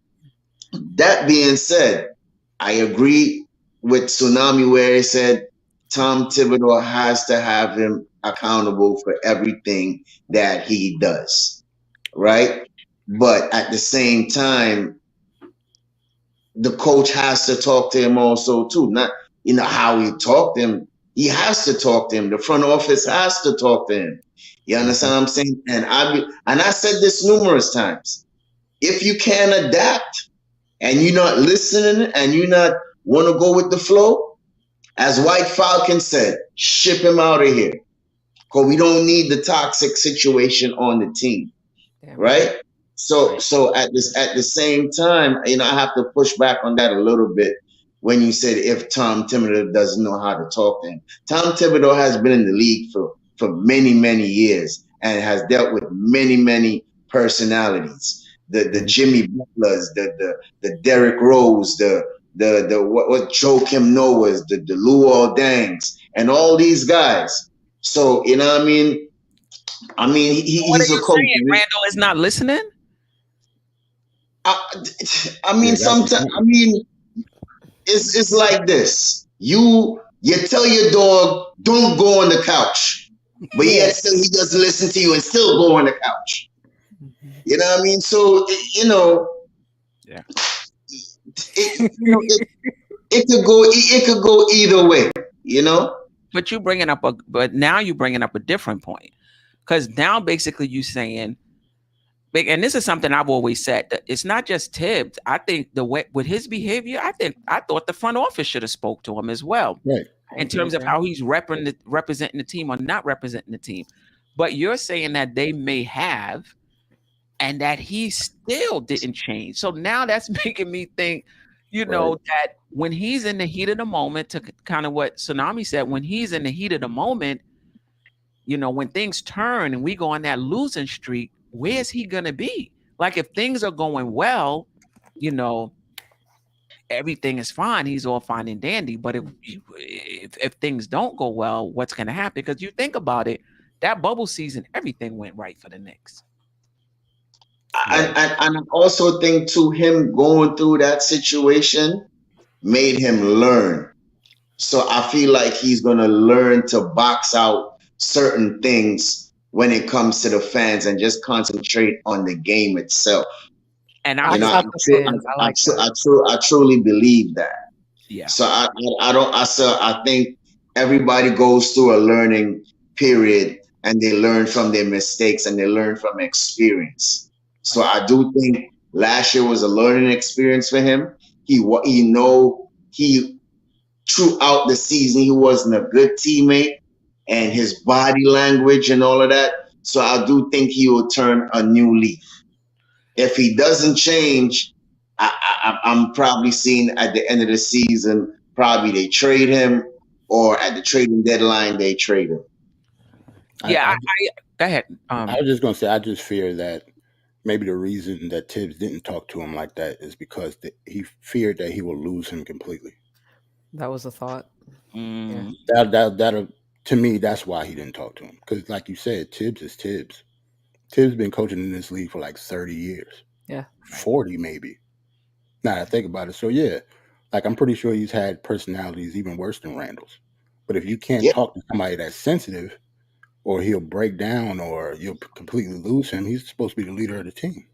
that being said, I agree with Tsunami where he said Tom Thibodeau has to have him accountable for everything that he does, right? But at the same time, the coach has to talk to him also too. Not how he talked to him. He has to talk to him. The front office has to talk to him. You understand Mhm. what I'm saying? And I said this numerous times. If you can't adapt and you're not listening and you not want to go with the flow, as White Falcon said, ship him out of here. Because we don't need the toxic situation on the team, Damn right. right? So Right. so at the same time, I have to push back on that a little bit when you said if Tom Thibodeau doesn't know how to talk to him. Tom Thibodeau has been in the league for many years and has dealt with many personalities. The Mhm. Jimmy Butlers, the Derrick Rose, the what Joakim Noahs, the Luol Dangs, and all these guys. So what I mean. So what are He's a you coach. saying? Randall is not listening? I, I Yeah, mean, that's the sometimes, point. it's like this. You tell your dog don't go on the couch, but Yeah. yet still he doesn't listen to you and still go on the couch. You know what I mean? So you know, Yeah. it it could go either way. You know? But now you're bringing up a different point because now basically you saying, and this is something I've always said that it's not just Tibbs. I think the way with his behavior, I thought the front office should have spoke to him as well Right. in terms of how he's representing the team or not representing the team. But you're saying that they may have, and that he still didn't change. So now that's making me think, Right. that when he's in the heat of the moment, to kind of what Tsunami said, when he's in the heat of the moment, when things turn and we go on that losing streak, where's he gonna be? Like if things are going well, you know, everything is fine. He's all fine and dandy. But if things don't go well, what's gonna happen? Because you think about it, that bubble season, everything went right for the Knicks. And I also think too, him going through that situation made him learn. So I feel like he's gonna learn to box out certain things when it comes to the fans and just concentrate on the game itself. And You know, I Box out the fans. I like that. I truly believe that. yeah. So I don't I think everybody goes through a learning period and they learn from their mistakes and they learn from experience. So I do think last year was a learning experience for him. He throughout the season he wasn't a good teammate and his body language and all of that. So I do think he will turn a new leaf. If he doesn't change, I'm probably seeing at the end of the season, probably they trade him, or at the trading deadline they trade him. Yeah, I, go ahead. I was just gonna say, I just fear that maybe the reason that Tibbs didn't talk to him like that is because he feared that he will lose him completely. That was a thought. Yeah. That to me, that's why he didn't talk to him. Because, like you said, Tibbs is Tibbs. Tibbs been coaching in this league for like 30 years, Yeah. 40 maybe. Now that I think about it, so yeah, like I'm pretty sure he's had personalities even worse than Randall's. But if you can't Yeah, talk to somebody that's sensitive, or he'll break down, or you'll completely lose him, he's supposed to be the leader of the team.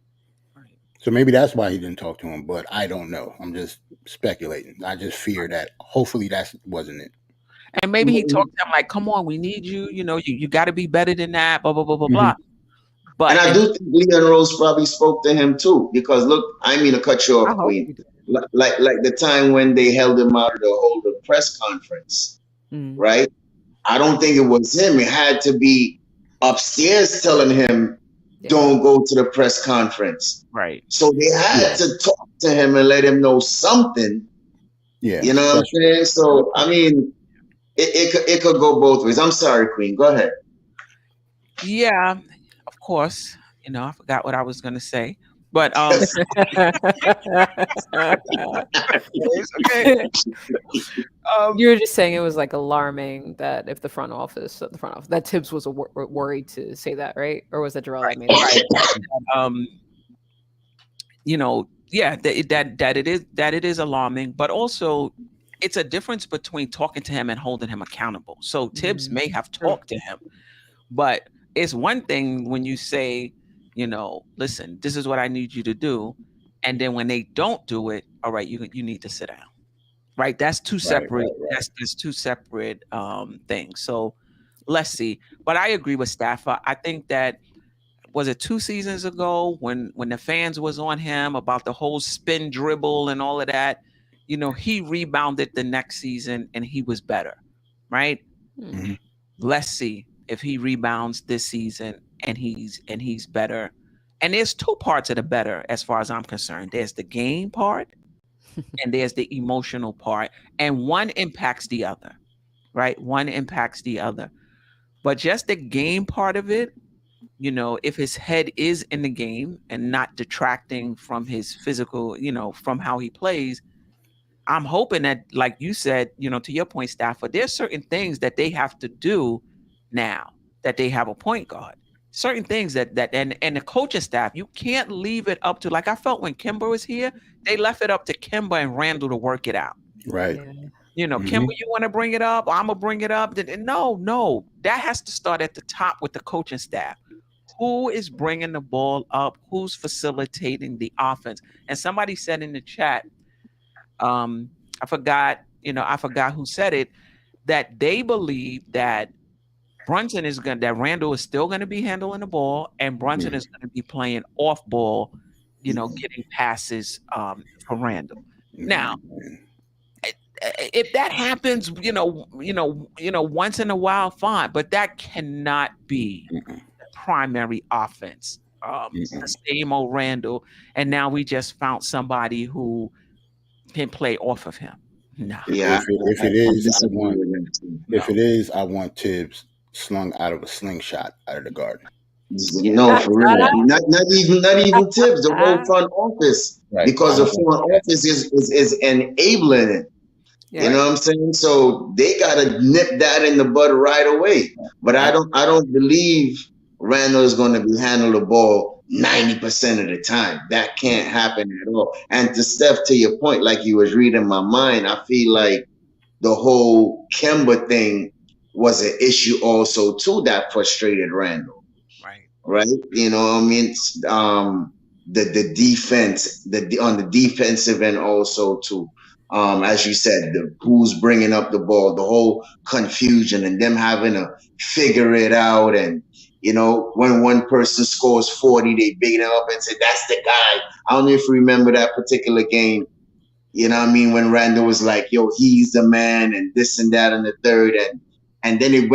Right. So maybe that's why he didn't talk to him, but I don't know. I'm just speculating. I just fear that hopefully that wasn't it. And maybe he talked to them like, "Come on, we need you. You got to be better than that." Blah blah blah blah blah. Hmm. and But I do think Leon Rose probably spoke to him too, because look, I mean to cut you I off, hope Queen. you did. Like the time when they held him out to hold a press conference, Mm. right? I don't think it was him. It had to be upstairs telling him, Yeah. don't go to the press conference. right. So they had Yeah, to talk to him and let him know something. yeah, You know what I'm especially. saying? So, I mean, it could go both ways. I'm sorry, Queen. Go ahead. Yeah, of course. I forgot what I was gonna say, but it's okay. Um, You were just saying it was like alarming that if that Tibbs was worried to say that, right? Or was that Jarrell that made it? right. Yeah, that it is alarming, but also it's a difference between talking to him and holding him accountable. So Tibbs may have True. talked to him, but it's one thing when you say, listen, this is what I need you to do, and then when they don't do it, all right, you need to sit down. Right? That's two Right, separate. right, right. That's two separate things. So let's see. But I agree with Stafford. I think that was it 2 seasons ago when the fans was on him about the whole spin dribble and all of that. He rebounded the next season and he was better. Right? Hmm. Hmm. Let's see if he rebounds this season and he's better. And there's two parts of the better as far as I'm concerned. There's the game part and there's the emotional part, and one impacts the other, right? One impacts the other. But just the game part of it, if his head is in the game and not detracting from his physical, from how he plays, I'm hoping that, like you said, to your point, Stafford, there's certain things that they have to do now that they have a point guard. Certain things and the coaching staff, you can't leave it up to, like I felt when Kimber was here, they left it up to Kimber and Randall to work it out. Right. Yeah. Hmm. Kimber, you want to bring it up? I'm gonna bring it up. No, that has to start at the top with the coaching staff. who is bringing the ball up, who's facilitating the offense. And somebody said in the chat, um, I forgot who said it, that they believe that that Randle is still going to be handling the ball, and Brunson is going to be playing off ball, getting passes for Randle. Now, if that happens, once in a while, fine, but that cannot be the primary offense. The same old Randle, and now we just found somebody who can play off of him. No. Yeah, If it I is, disagree with him too. if it is, I want Thibbs slung out of a slingshot out of the garden. No, for real. Not even Tibbs, the whole front office, Right. because the front office is enabling it. Yeah. You know what I'm saying? So they gotta nip that in the bud right away. But I don't believe Randall is gonna be handling the ball 90% of the time. That can't happen at all. And to Steph, to your point, like you was reading my mind, I feel like the whole Kemba thing was an issue also too that frustrated Randall. Right? You know what I mean? The defense, on the defensive end also too. As you said, who's bringing up the ball, the whole confusion, and them having to figure it out. And when one person scores 40, they big it up and say that's the guy. I don't know if you remember that particular game. You know what I mean? When Randall was like, "Yo, he's the man," and this and that and the third, and then it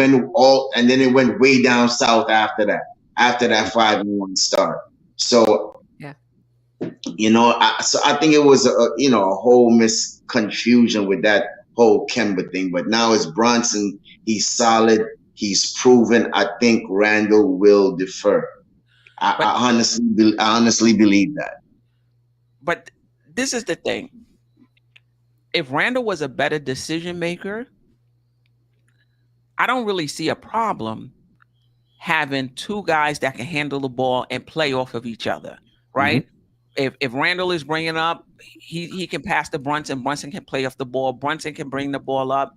went way down south after that. After that 5-1 start. So, yeah, so I think it was a whole misconfusion with that whole Kemba thing. But now it's Brunson. He's solid. He's proven. I think Randall will defer. I honestly believe that. But this is the thing. If Randall was a better decision maker, I don't really see a problem having two guys that can handle the ball and play off of each other, right? If Randall is bringing up, he can pass to Brunson. Brunson can play off the ball. Brunson can bring the ball up,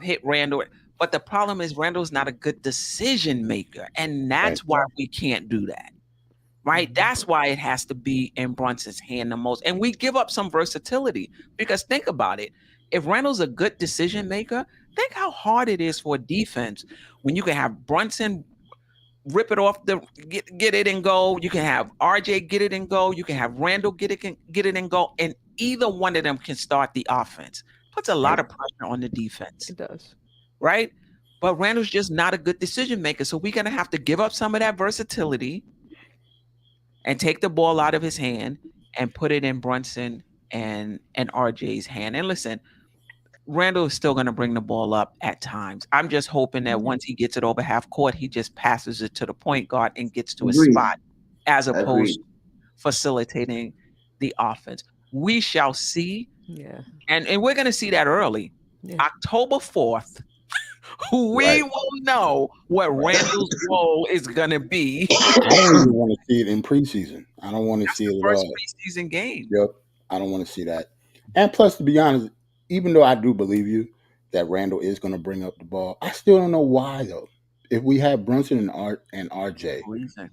hit Randall. But the problem is Randall's not a good decision maker, and that's why we can't do that, right? That's why it has to be in Brunson's hand the most. And we give up some versatility, because think about it. If Randall's a good decision maker, think how hard it is for a defense when you can have Brunson rip it off get it and go. You can have RJ get it and go. You can have Randall get it and go. And either one of them can start the offense. Puts a lot of pressure on the defense. It does. Right? But Randall's just not a good decision maker. So we're going to have to give up some of that versatility and take the ball out of his hand and put it in Brunson and RJ's hand. And listen, Randall is still going to bring the ball up at times. I'm just hoping that once he gets it over half court, he just passes it to the point guard and gets to his spot, as opposed to facilitating the offense. We shall see. Yeah. And we're going to see that early. Yeah. October 4th, we will know what Randall's role is going to be. I don't even want to see it in preseason. I don't want to see it at all. First preseason game. Yep. I don't want to see that. And plus, to be honest, even though I do believe you that Randall is going to bring up the ball, I still don't know why, though. If we have Brunson and RJ,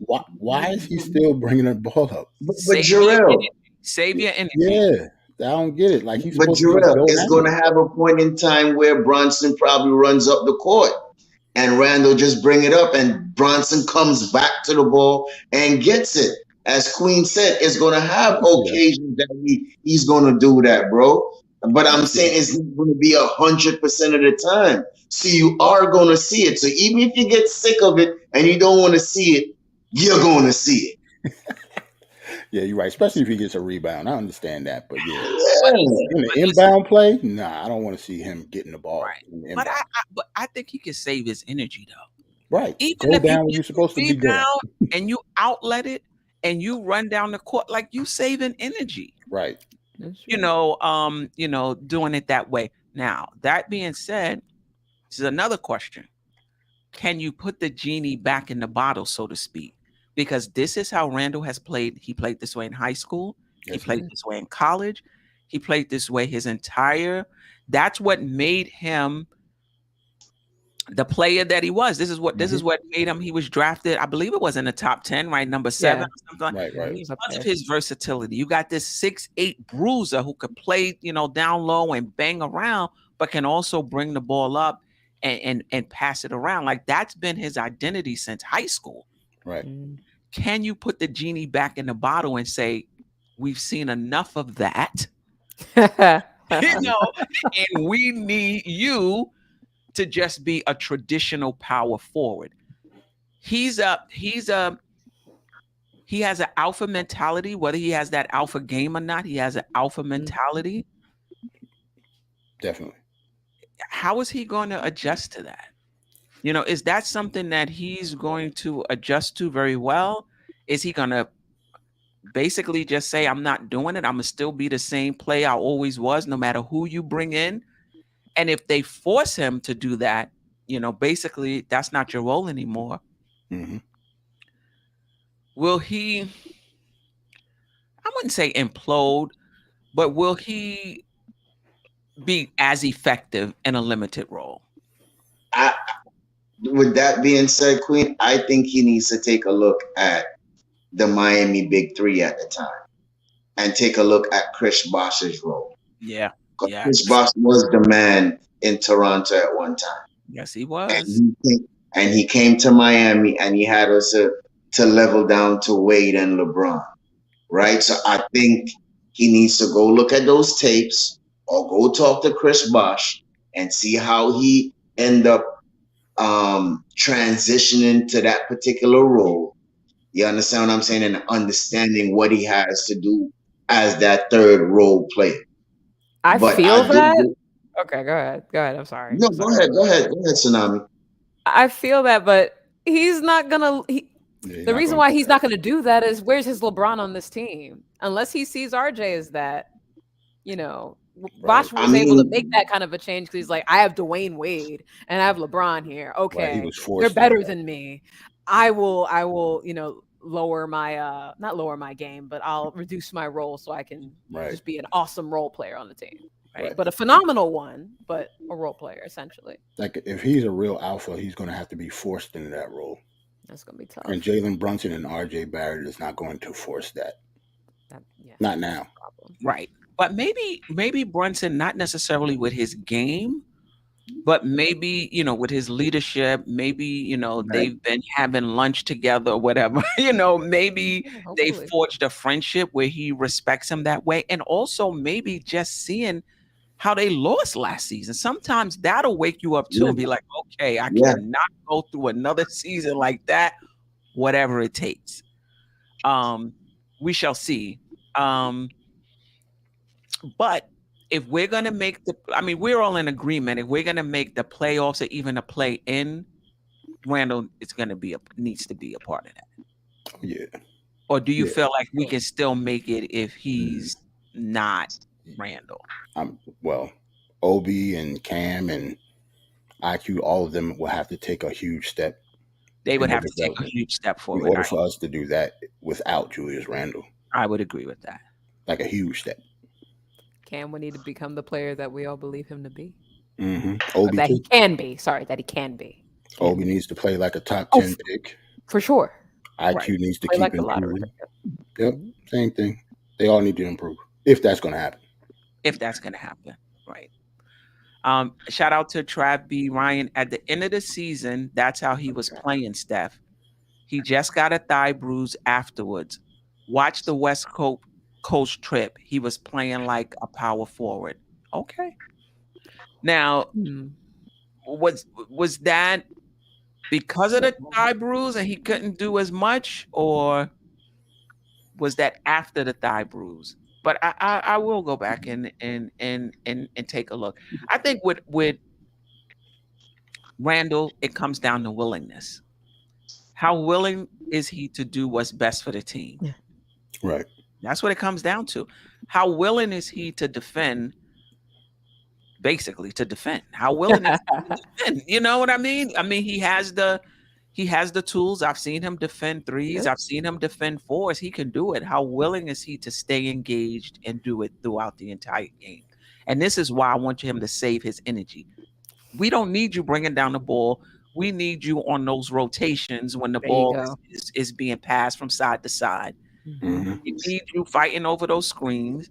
why is he still bringing the ball up? But Jarrell, Savior energy. Yeah, I don't get it. Like he's but Jarrell is going to have a point in time where Brunson probably runs up the court, and Randall just bring it up, and Brunson comes back to the ball and gets it. As Queen said, it's going to have occasions that he's going to do that, bro. But I'm saying it's not going to be 100% of the time. So you are going to see it. So even if you get sick of it and you don't want to see it, you're going to see it. Yeah, you're right. Especially if he gets a rebound. I understand that. But yeah. In the inbound play, nah, I don't want to see him getting the ball. Right. But I think he can save his energy, though. Right. Even go if down when you're supposed to be going. And you outlet it and you run down the court, like you saving energy. Right. Doing it that way. Now, that being said, this is another question. Can you put the genie back in the bottle, so to speak? Because this is how Randall has played. He played this way in high school. He played this way in college. He played this way his entire. That's what made him the player that he was. This is Hmm. what made him. He was drafted, I believe it was in the top 10, right? Number 7 Yeah, or something like Right, yeah, right. he was up because of there. his versatility. You got this 6'8" bruiser who could play, down low and bang around, but can also bring the ball up and pass it around. Like that's been his identity since high school. Right. Mm. Can you put the genie back in the bottle and say, we've seen enough of that, you Hmm. know, and we need you to just be a traditional power forward. He has an alpha mentality, whether he has that alpha game or not, he has an alpha Mm. mentality. Definitely. How is he going to adjust to that? Is that something that he's going to adjust to very well? Is he going to basically just say, I'm not doing it? I'm going to still be the same player I always was, no matter who you bring in. And if they force him to do that, basically that's not your role anymore. Hmm. Will he, I wouldn't say implode, but will he be as effective in a limited role? I, with that being said, Queen, I think he needs to take a look at the Miami Big Three at the time and take a look at Chris Bosh's role. Yeah. 'Cause Yeah. Chris Bosh was the man in Toronto at one time. Yes, he And was. he came to Miami and he had us to level down to Wade and LeBron. Right? So I think he needs to go look at those tapes or go talk to Chris Bosh and see how he end up transitioning to that particular role. You understand what I'm saying? And understanding what he has to do as that third role player. I But feel I that. do. Okay, go ahead. Go ahead. I'm sorry. No, Sorry. go ahead, Tsunami. I feel that, but he's not gonna. Yeah, he's The not reason going to why do he's that. not gonna do that is where's his LeBron on this team? Unless he sees RJ as that, Right. Bosh I was able to make mean, that kind of a change because he's like, I have Dwayne Wade and I have LeBron here. Right. He Okay, was they're forced into better that. than me. I will, lower my not lower my game, but I'll reduce my role so I can Right. just be an awesome role player on the team. Right. Right. But a phenomenal one, but a role player essentially. Like if he's a real alpha, he's going to have to be forced into that role. That's gonna be And tough. Jalen Brunson and RJ Barrett is not going to force that. Yeah, Not that's now. the problem. Right. But maybe Brunson, not necessarily with his game, but maybe, with his leadership, maybe, right? they've been having lunch together or whatever. Maybe Yeah, they hopefully. forged a friendship where he respects him that way. And also maybe just seeing how they lost last season. Sometimes that'll wake you up too Yeah, and be like, okay, I yeah. cannot go through another season like that, whatever it takes. Um, we shall see. Um, but if we're gonna make we're all in agreement. If we're gonna make the playoffs or even a play in, Randall is gonna needs to be a part of that. Oh, yeah. Or do you Yeah. feel like we can still make it if Mm. he's not Randall? Well, Obi and Cam and IQ, all of them will have to take a huge step They in would their have to take a development huge step in forward. order for us to do that without Julius Randle. I would agree with that. Like a huge step. Cam would need to become the player that we all believe him to be. Or Obi that he too. can be. Sorry, that he can be. Obi needs to play like a top Oh, 10 pick. for sure. Right. IQ needs to Play keep like the lottery. improving. Yep, Mhm. same thing. They all need to improve if that's going to happen. If that's gonna happen. Right. Shout out to Trav B. Ryan. At the end of the season, that's how he was playing, Steph. He just got a thigh bruise afterwards. Watch the West Coast trip. He was playing like a power forward. Okay. Now, Hmm. was that because of the thigh bruise and he couldn't do as much, or was that after the thigh bruise? But I will go back and take a look. I think with Randall, it comes down to willingness. How willing is he to do what's best for the team? Yeah. Right. That's what it comes down to. How willing is he to defend? Basically, to defend. How willing is he to defend? You know what I mean? I mean, he has the tools. I've seen him defend threes. Yeah. I've seen him defend fours. He can do it. How willing is he to stay engaged and do it throughout the entire game? And this is why I want him to save his energy. We don't need you bringing down the ball. We need you on those rotations when the There you ball go. is being passed from side to side. Mhm. Hmm. We need you fighting over those screens,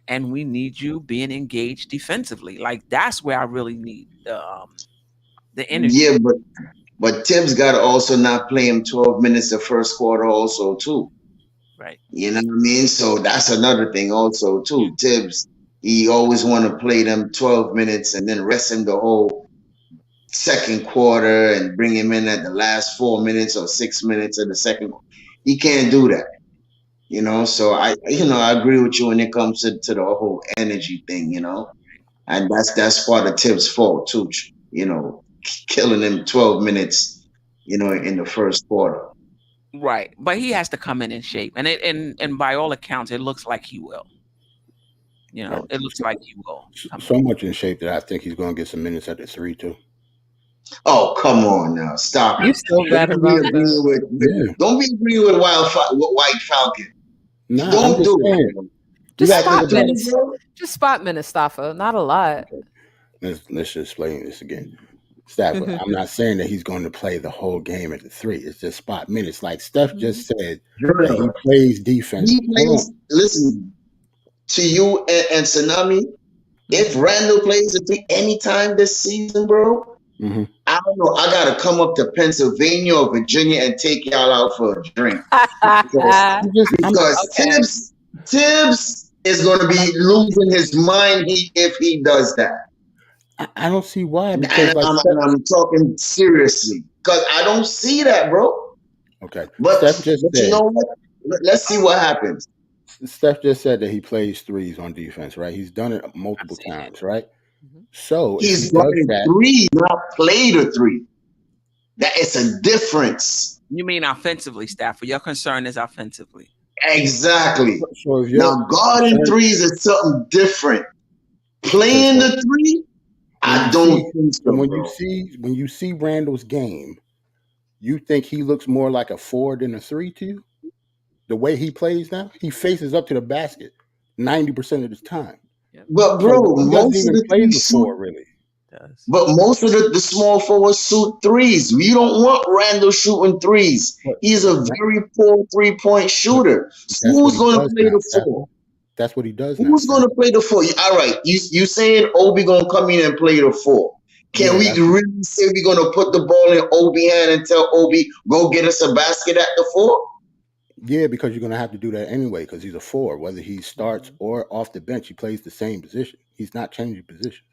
and we need you being engaged defensively. Like that's where I really need the energy. Yeah, but Tibbs got to also not play him 12 minutes the first quarter also too. Right. You know what I mean? So that's another thing also too. Tibbs, he always want to play them 12 minutes and then rest him the whole second quarter and bring him in at the last 4 minutes or 6 minutes of the second. He can't do that. So I agree with you when it comes to the whole energy thing, and that's part of Tibbs' fault too, killing him 12 minutes, in the first quarter. Right. But he has to come in shape. And by all accounts, it looks like he will. Right. It looks like he will come in. So much in shape that I think he's going to get some minutes at the three too. Oh, come on now, stop You it! so bad Don't be about agreeing that. Yeah. don't be agreeing with White Falcon. Nah, I'm Don't just do it, saying. bro. You Just got to think After spot about it. three, minutes. bro. Just spot minutes, Staffa. Not a lot. Okay. Let's just explain this again. Stafford, I'm not saying that he's going to play the whole game at the three. It's just spot minutes. Like Steph just said that he Drill. plays defense. He Hold on. plays. Listen to you and Tsunami. If Mhm. Randall plays the three anytime this season, bro, Hmm. I don't know. I gotta come up to Pennsylvania or Virginia and take y'all out for a drink because I'm Okay. Tibbs is gonna be losing his mind if he does that. I don't see why And because like Steph, I'm talking seriously because I don't see that, bro. okay, But Steph just but you said know what? Let's see what happens. Steph just said that he plays threes on defense, right? He's done it I've multiple seen it. times, right? Mhm. So if he He's does guarding that, three, not play the three. That is a difference. You mean offensively, Stafford? Your concern is offensively. Exactly. so if you're Now guarding concerned, threes is something different. okay, Playing so the three, when I you don't see think so so, bro. when you see Randall's game, you think he looks more like a four than a three to you? The way he plays now, he faces up to the basket 90% of the time. Yep. But So bro, he doesn't most of even the play three the suit four really. Does. but most of the small forwards shoot threes. You don't want Randall shooting threes. But He's a very poor 3-point but shooter. So that's what who's he gonna does play now, the Stafford. four? That's what he does now, Who's gonna Stafford. play the four? All right, you saying Obi gonna come in and play the four? Can Yeah, we that's really say we're gonna put the ball in Obi hand and tell Obi go get us a basket at the four? yeah, because you're gonna have to do that anyway, because he's a four. Whether he starts Mhm. or off the bench, he plays the same position. He's not changing position.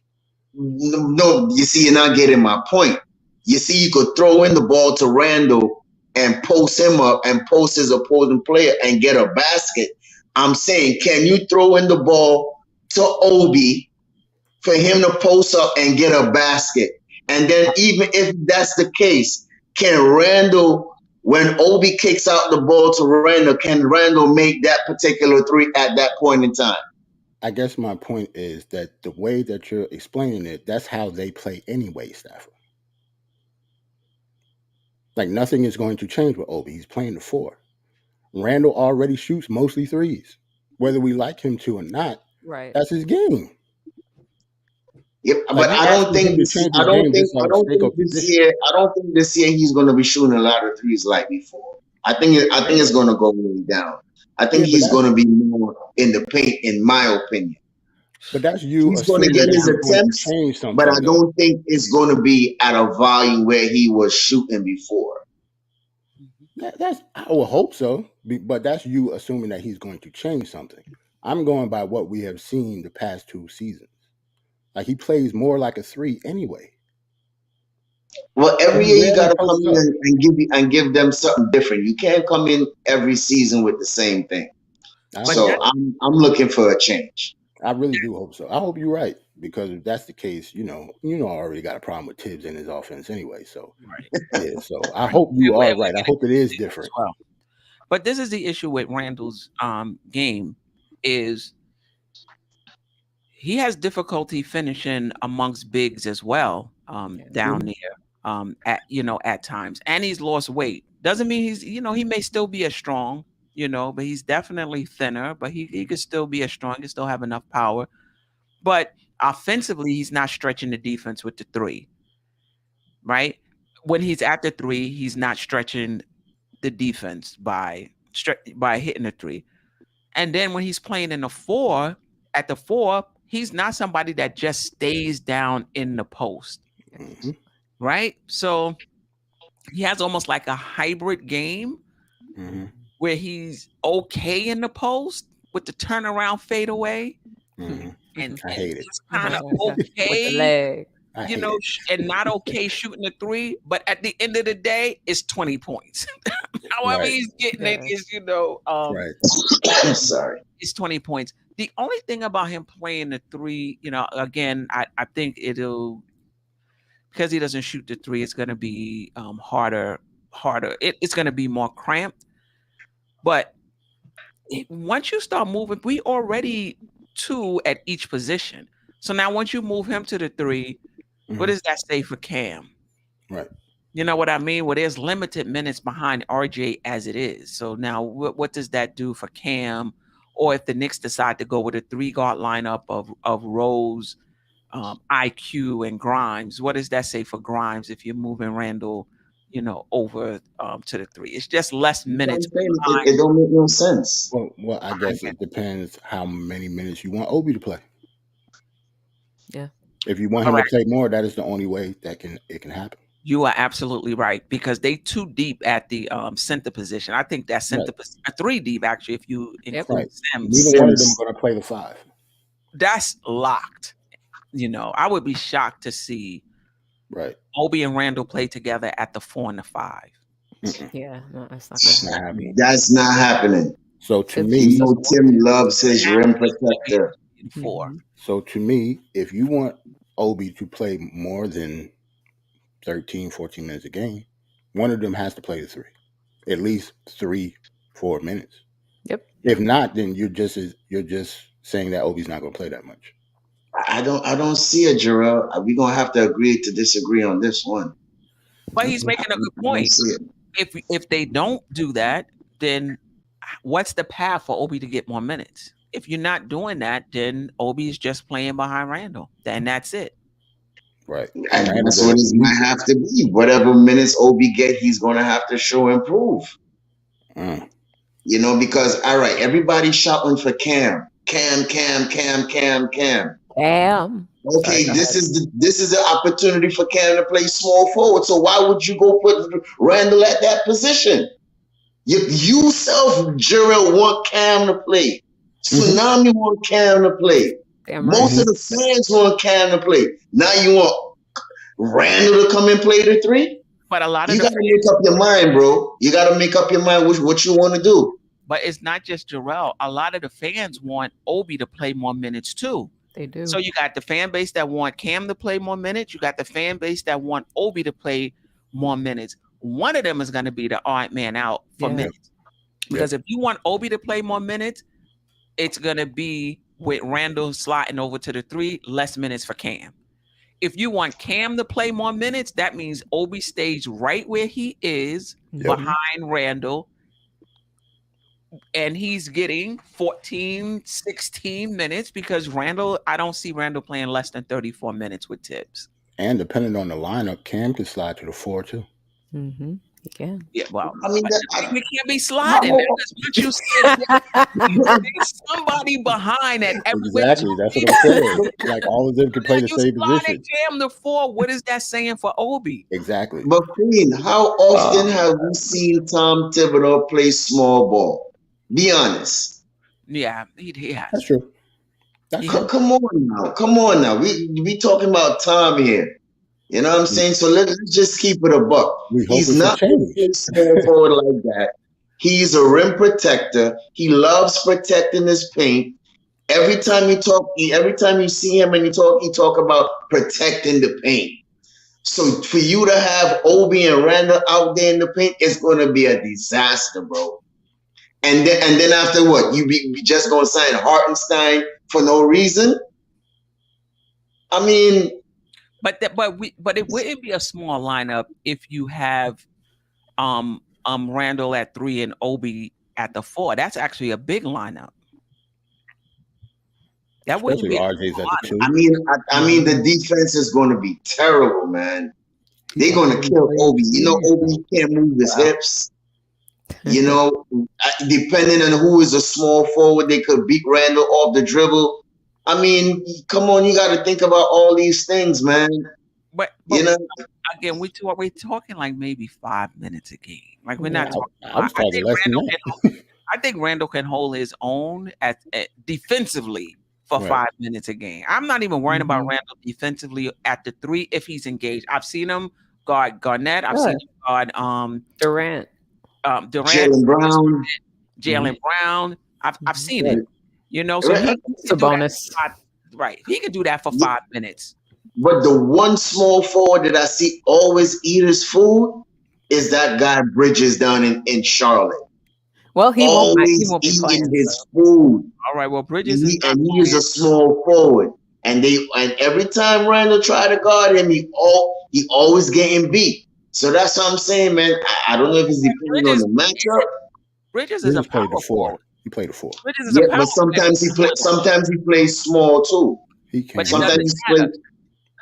No, no, you see, you're not getting my point. You see, you could throw in the ball to Randall and post him up and post his opposing player and get a basket. I'm saying, can you throw in the ball to Obi for him to post up and get a basket? And then, even if that's the case, can Randall, when Obi kicks out the ball to Randall, can Randall make that particular three at that point in time? I guess my point is that the way that you're explaining it, that's how they play anyway, Stafford. Like nothing is going to change with Obi. He's playing the four. Randall already shoots mostly threes. Whether we like him to or not, Right. that's his game. Yep, Like but you asking him to change his game just out I of don't sake think of this position. year he's going to be shooting a lot of threes like before. I think it's Really? going to go way down. I think Yeah, he's going to be more in the paint, in my opinion. but that's you He's going to assuming get that his he's going to attempts, change but I something though. don't think it's going to be at a volume where he was shooting before. Mhm. That's I would hope so, but that's you assuming that he's going to change something. I'm going by what we have seen the past two seasons. Like he plays more like a three anyway. Well, He every year you got rarely to come posts in up. and give them something different. You can't come in every season with the same thing. I But hope So that so. I'm looking for a change. I really do hope so. I hope you're right because if that's the case, I already got a problem with Tibbs in his offense anyway. So right, yeah, so I right. hope you And are we right. I get hope it into is Steve as different. well. But this is the issue with Randall's game is he has difficulty finishing amongst bigs as well Yeah. down Mhm. there at times, and he's lost weight. Doesn't mean he may still be as strong, but he's definitely thinner. But he could still be as strong. He could still have enough power. But offensively, he's not stretching the defense with the three. right? When he's at the three, he's not stretching the defense by hitting the three. And then when he's playing in the four, at the four, he's not somebody that just stays down in the post, Mm-hmm. right? So he has almost like a hybrid game Mm-hmm. where he's okay in the post with the turnaround fadeaway, Mm-hmm. and I hate it. he's kind of With the okay, leg. I hate it. and not okay shooting the three. But at the end of the day, it's 20 points. However Right. he's getting it Yeah. is, Right. Sorry. it's 20 points. The only thing about him playing the three, again, I think it'll, because he doesn't shoot the three, it's going to be harder. It's going to be more cramped. But once you start moving, we already two at each position. So now once you move him to the three, what Mhm. does that say for Cam? Right. You know what I mean? Well, there's limited minutes behind RJ as it is. So now what does that do for Cam? Or if the Knicks decide to go with a 3 guard lineup of Rose, IQ, and Grimes, what does that say for Grimes if you're moving Randle, over to the three? It's just less You know what I'm minutes saying? behind. It don't make no sense. Well, I guess it depends how many minutes you want Obi to play. Yeah. If you want him Correct. to play more, that is the only way that it can happen. You are absolutely right, because they too deep at the center position. I think that center three deep actually, if you include Right. Sims, Neither one of them Sims. are going to play the five. that's locked. I would be shocked to see Right. Obi and Randall play together at the 4 and the 5. Mm-mm. Yeah. No, that's not That's gonna not happen. happening. That's not happening. So to Tibbs me, You just know, doesn't want Tim to. loves his They have rim to play protector. in 4. Mhm. so to me, if you want Obi to play more than 13, 14 minutes a game, one of them has to play the three, at least 3-4 minutes. Yep. If not, then you're just saying that Obi's not going to play that much. I don't see it, Jarrell. We're gonna have to agree to disagree on this one. But he's making a good I don't point. see it. If they don't do that, then what's the path for Obi to get more minutes? If you're not doing that, then Obi is just playing behind Randall. Then that's it. Right. And Randall that's what doesn't it might need have to be. Whatever minutes Obi get, he's gonna have to show and prove. Mm. Because all right, everybody's shouting for Cam. Cam. Damn. Okay, Sorry, go this ahead. is the opportunity for Cam to play small forward. So why would you go put Randall at that position? You self, Jarrell, want Cam to play. Tsunami want Cam to play. Damn right. Most of the fans want Cam to play. Now you want Randall to come and play the three? But a lot of You the got to make up your mind, bro. You got to make up your mind what you want to do. But it's not just Jarrell. A lot of the fans want Obi to play more minutes too. They do. So you got the fan base that want Cam to play more minutes. You got the fan base that want Obi to play more minutes. One of them is going to be the odd man out for Yeah. minutes. Because if you want Obi to play more minutes, it's going to be with Randall sliding over to the three, less minutes for Cam. If you want Cam to play more minutes, that means Obi stays right where he is behind Randall. And he's getting 14, 16 minutes because Randall, I don't see Randall playing less than 34 minutes with Thibbs. And depending on the lineup, Cam can slide to the 4 too. Mm-hmm. You can. Yeah, well, I mean, we can't be sliding. Because once you said there's somebody behind at every Exactly. That's what I'm saying. Like all of them can play the same position. Cam to 4. What is that saying for Obi? Exactly. But Queen, how often have we seen Tom Thibodeau play small ball? Be honest. Yeah, he has. That's true. That's true. Come on now. We talking about Tom here. You know what I'm saying? So let's just keep it a buck. He's not going to play small forward like that. He's a rim protector. He loves protecting his paint. Every time you see him and you talk about protecting the paint. So for you to have Obi and Randall out there in the paint, it's going to be a disaster, bro. And then after what? You be just going to sign Hartenstein for no reason? I mean, but it wouldn't be a small lineup if you have Randall at 3 and Obi at the 4. That's actually a big lineup. That wouldn't be RJ's at the 2. I mean the defense is going to be terrible, man. They're He gonna only kill played Obi. You know, 2 years Obi though. can't move his Wow. hips. You know, depending on who is a small forward, they could beat Randall off the dribble. I mean, come on, you got to think about all these things, man. But You know, again, we're talking like maybe 5 minutes a game. Like we're not Yeah, talking a I lot. was talking less than that. I think Randall can hold his own at defensively for Right. 5 minutes a game. I'm not even worrying about Hmm. Randall defensively at the three if he's engaged. I've seen him guard Garnett. I've Yeah, seen him guard Durant. Durant, Jalen Brown. Hmm. Jalen Brown. I've Mhm. seen it. Right. So Right. he can do that Sabonis. for right. He can do that for 5 minutes. But the one small forward that I see always eat his food is that guy Bridges down in Charlotte. Well, he Always won't be eating playing. his So food. All right. Well, And Bridges is he not and he is playing. a small forward. And every time Randall try to guard him, he always getting beat. So that's what I'm saying, man. I don't know if it's depending on Bridges the matchup. Bridges is a Bridges played the power 4. forward. He played the 4. Bridges is a Yeah, power but player with point. sometimes he plays small too. He But can. it Sometimes doesn't Yeah. he matter. plays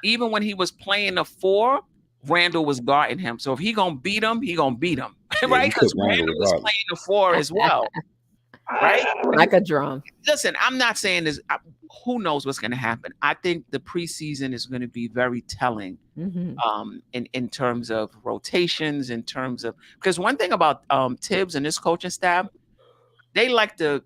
Even when he was playing the four, Randall was guarding him. So if he gonna beat him, he gonna beat him, Yeah, right? you Because took Randall Randall was regardless. playing the four as well, right? like a drum. Listen, I'm not saying this. Who knows what's going to happen? I think the preseason is going to be very telling, Hmm. in terms of rotations, in terms of because one thing about Tibbs and this coaching staff, they like to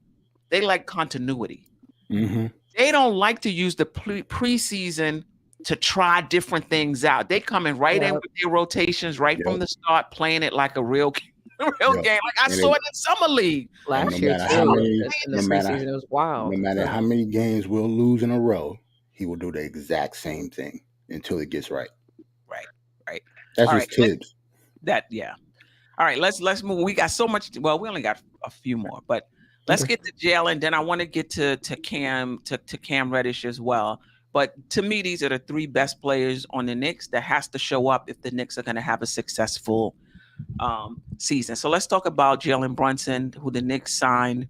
they like continuity. Hmm. They don't like to use the preseason to try different things out. They come in right in Yeah, with their rotations right from Yep. the start, playing it like a real real Yep. game. Like I And saw it, it in summer league. and no last year matter how too. many, Playing In the no this matter, preseason, it was no wild. matter how So many games we'll lose in a row, he will do the exact same thing until it gets right. right, right. That's All right, just Tibbs. yeah. All right, let's move. We got so much. Well, we only got a few more, but let's okay. get to Jalen. Then I want to get to Cam to Cam Reddish as well. But to me, these are the three best players on the Knicks that has to show up if the Knicks are going to have a successful season. So let's talk about Jalen Brunson, who the Knicks signed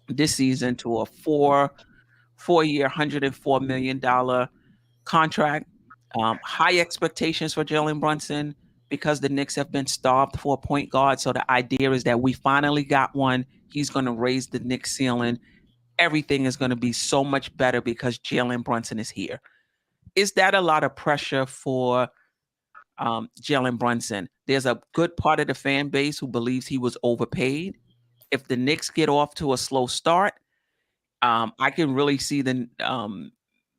this season to a four-year, $104 million contract. High expectations for Jalen Brunson because the Knicks have been starved for a point guard. So the idea is that we finally got one. He's going to raise the Knicks ceiling. Everything is going to be so much better because Jalen Brunson is here. Is that a lot of pressure for Jalen Brunson? There's a good part of the fan base who believes he was overpaid. If the Knicks get off to a slow start, I can really see the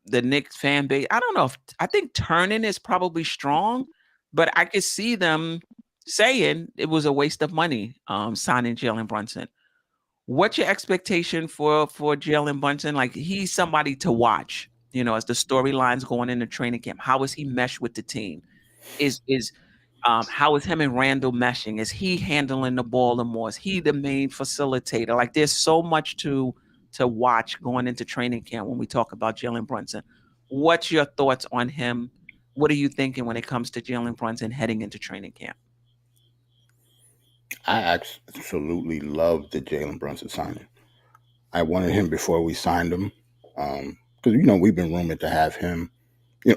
Knicks fan base. I don't know if I think turning is probably strong, but I could see them saying it was a waste of money signing Jalen Brunson. What's your expectation for Jalen Brunson? Like he's somebody to watch, as the storylines going into training camp. How is he mesh with the team? Is how is him and Randall meshing? Is he handling the ball the more? Is he the main facilitator? Like there's so much to watch going into training camp when we talk about Jalen Brunson. What's your thoughts on him? What are you thinking when it comes to Jalen Brunson heading into training camp? I absolutely love the Jalen Brunson signing. I wanted him before we signed him, because we've been rumored to have him,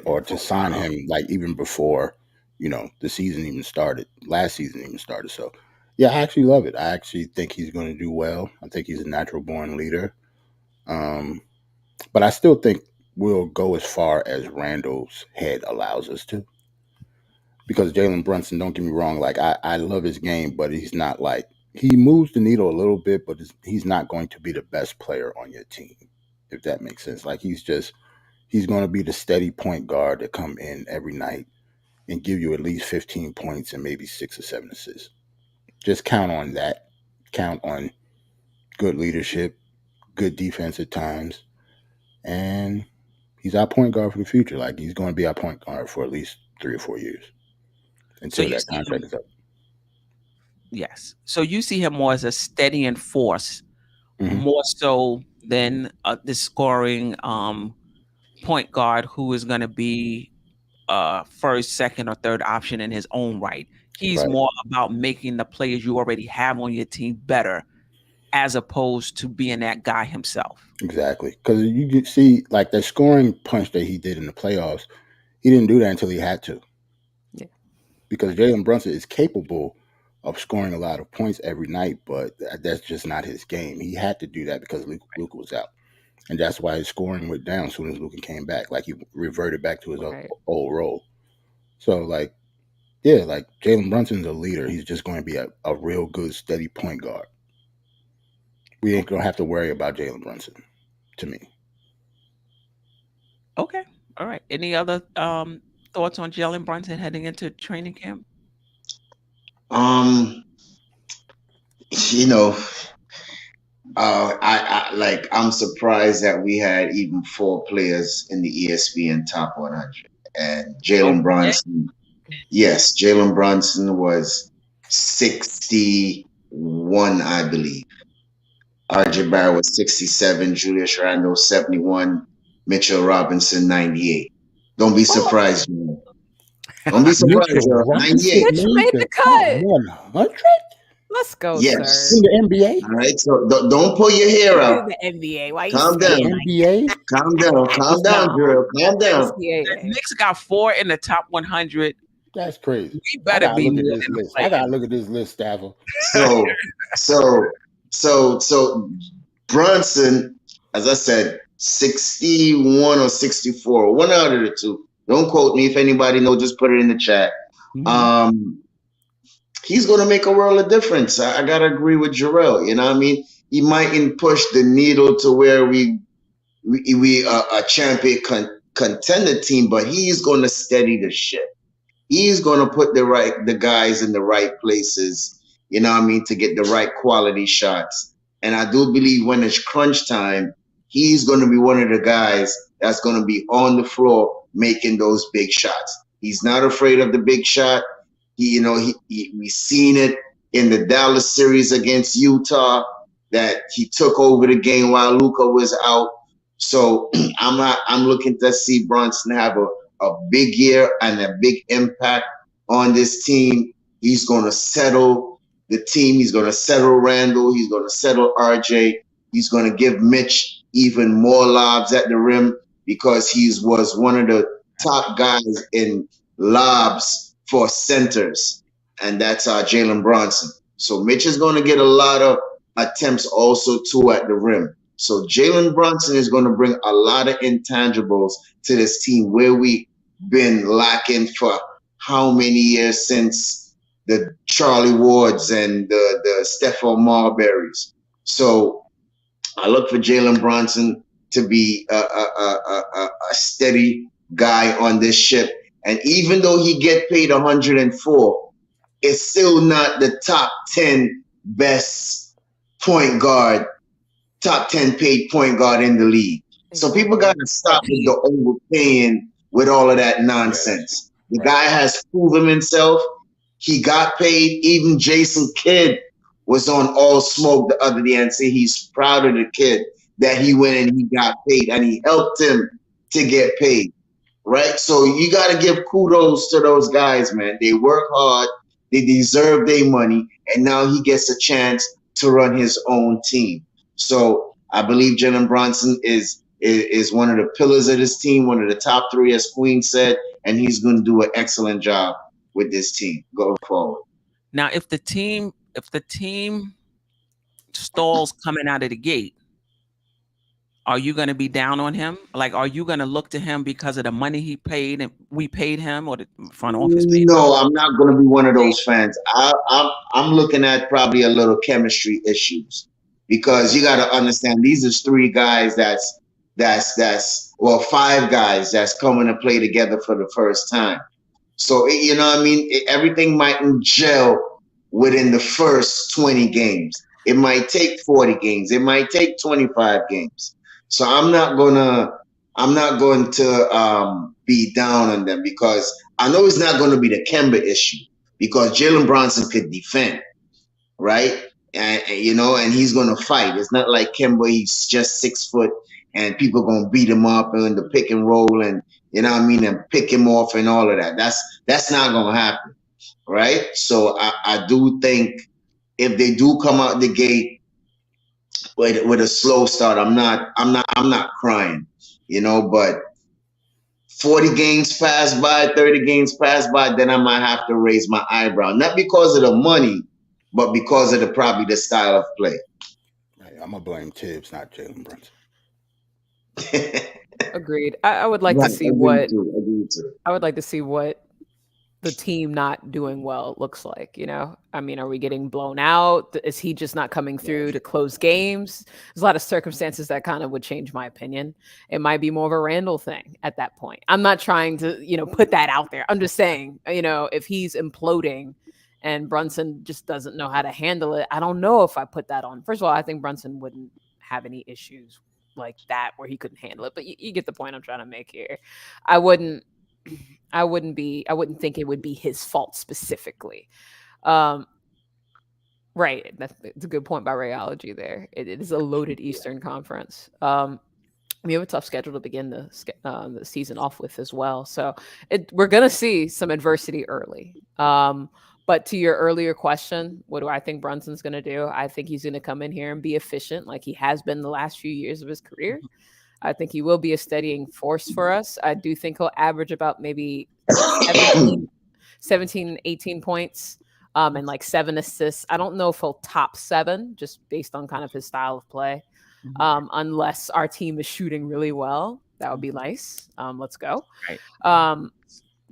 or to sign him like even before, the season even started, last season even started. So, yeah, I actually love it. I actually think he's going to do well. I think he's a natural born leader. Um, but I still think we'll go as far as Randall's head allows us to. Because Jalen Brunson, don't get me wrong, like I love his game, but he's not like he moves the needle a little bit, but he's not going to be the best player on your team, if that makes sense. Like he's going to be the steady point guard that come in every night and give you at least 15 points and maybe 6 or 7 assists. Just count on that. Count on good leadership, good defense at times, and he's our point guard for the future. Like he's going to be our point guard for at least 3 or 4 years So until you that see him, contract is up. yes. So you see him more as a steadying force, Hmm. more so than the scoring point guard who is going to be first, second, or third option in his own right. He's Right. more about making the players you already have on your team better, as opposed to being that guy himself. Exactly. Because you can see, like, that scoring punch that he did in the playoffs, he didn't do that until he had to. because Jalen Brunson is capable of scoring a lot of points every night, but that's just not his game. He had to do that because Luka was out, and that's why his scoring went down as soon as Luka came back. Like he reverted back to his Right. old role. So like, yeah, like Jalen Brunson's a leader. He's just going to be a real good, steady point guard. We ain't gonna have to worry about Jalen Brunson. To me, Okay. All right. Any other thoughts on Jalen Brunson heading into training camp? Um, you know, I'm surprised that we had even four players in the ESPN top 100, and Jalen Okay. Brunson. Yes, Jalen Brunson was 61, I believe. RJ Barrett was 67, Julius Randle 71, Mitchell Robinson 98. Don't be Oh, surprised, Joe. Don't be surprised, Mitchell Joe. Robinson 98. Mitch made made the the top cut. 100 Let's go, Yes. sir. in the NBA. All right. So don't pull your hair out. The NBA. Why you Calm The saying down. like NBA. Calm down. Calm It's down, not. Drew. Calm down. The NCAA? Knicks got 4 in the top 100. That's crazy. We I better gotta be look at more this than the list. I gotta players. look at this list, Stafford. So, so, so Brunson, as I said, 61 or 64, one out of the two. Don't quote me. If anybody knows, just put it in the chat. Mhm. Um, he's going to make a world of difference. I got to agree with Jarrell. You know what I mean? He mightn't push the needle to where we a champion contender team, but he's going to steady the ship. He's going to put the guys in the right places, you know what I mean, to get the right quality shots. And I do believe when it's crunch time, he's going to be one of the guys that's going to be on the floor making those big shots. He's not afraid of the big shot. We seen it in the Dallas series against Utah that he took over the game while Luka was out. So I'm looking to see Brunson have a big year and a big impact on this team. He's going to settle the team. He's going to settle Randall. He's going to settle RJ. He's going to give Mitch even more lobs at the rim because he was one of the top guys in lobs for centers, and that's Jalen Brunson. So Mitch is going to get a lot of attempts also too at the rim. So Jalen Brunson is going to bring a lot of intangibles to this team where we been lacking for how many years since the Charlie Wards and the Stephon Marburys. So I look for Jalen Brunson to be a steady guy on this ship. And even though he get paid 104, it's still not the top 10 best point guard, top 10 paid point guard in the league. So people got Exactly. to stop with the overpaying with all of that Yes. nonsense. The Right. guy has proven himself. He got paid. Even Jason Kidd was on All Smoke the other day and say he's proud of the kid that he went and he got paid and he helped him to get paid. Right? So you got to give kudos to those guys, man. They work hard. They deserve their money. And now he gets a chance to run his own team. So I believe Jalen Brunson is one of the pillars of this team, one of the top three, as Queen said, and he's going to do an excellent job with this team going forward. Now, if the team stalls coming out of the gate, are you going to be down on him? Like, are you going to look to him because of the money he paid and we paid him, or the front office paid him? No, I'm not going to be one of those fans. I'm looking at probably a little chemistry issues because you got to understand these are three guys that's well, five guys that's coming to play together for the first time. So you know what I mean. Everything mightn't gel within the first 20 games. It might take 40 games. It might take 25 games. So I'm not going to be down on them because I know it's not going to be the Kemba issue because Jalen Brunson could defend, right? And he's going to fight. It's not like Kemba, he's just 6 foot and people going to beat him up in the pick and roll and, you know what I mean, and pick him off and all of that. That's not going to happen, right? So I do think if they do come out the gate with a slow start, I'm not crying, but 40 games pass by, 30 games pass by, then I might have to raise my eyebrow. Not because of the money, but because of probably the style of play. Right, I'm gonna blame Tibbs, not Jalen Brunson. Agreed. I would like to Right, see agree what too. Agree too. I would like to see what the team not doing well looks like, I mean, are we getting blown out? Is he just not coming through to close games? There's a lot of circumstances that kind of would change my opinion. It might be more of a Randall thing at that point. I'm not trying to, put that out there. I'm just saying, if he's imploding and Brunson just doesn't know how to handle it, I don't know if I put that on. First of all, I think Brunson wouldn't have any issues like that where he couldn't handle it, but you get the point I'm trying to make here. I wouldn't think it would be his fault specifically. Right. That's a good point by Rayology there. It is a loaded Eastern Conference. We have a tough schedule to begin the season off with as well. So we're going to see some adversity early. But to your earlier question, what do I think Brunson's going to do? I think he's going to come in here and be efficient like he has been the last few years of his career. I think he will be a steadying force for us. I do think he'll average about maybe 17, 18 points and like 7 assists. I don't know if he'll top 7 just based on kind of his style of play, unless our team is shooting really well. That would be nice. Let's go. Right.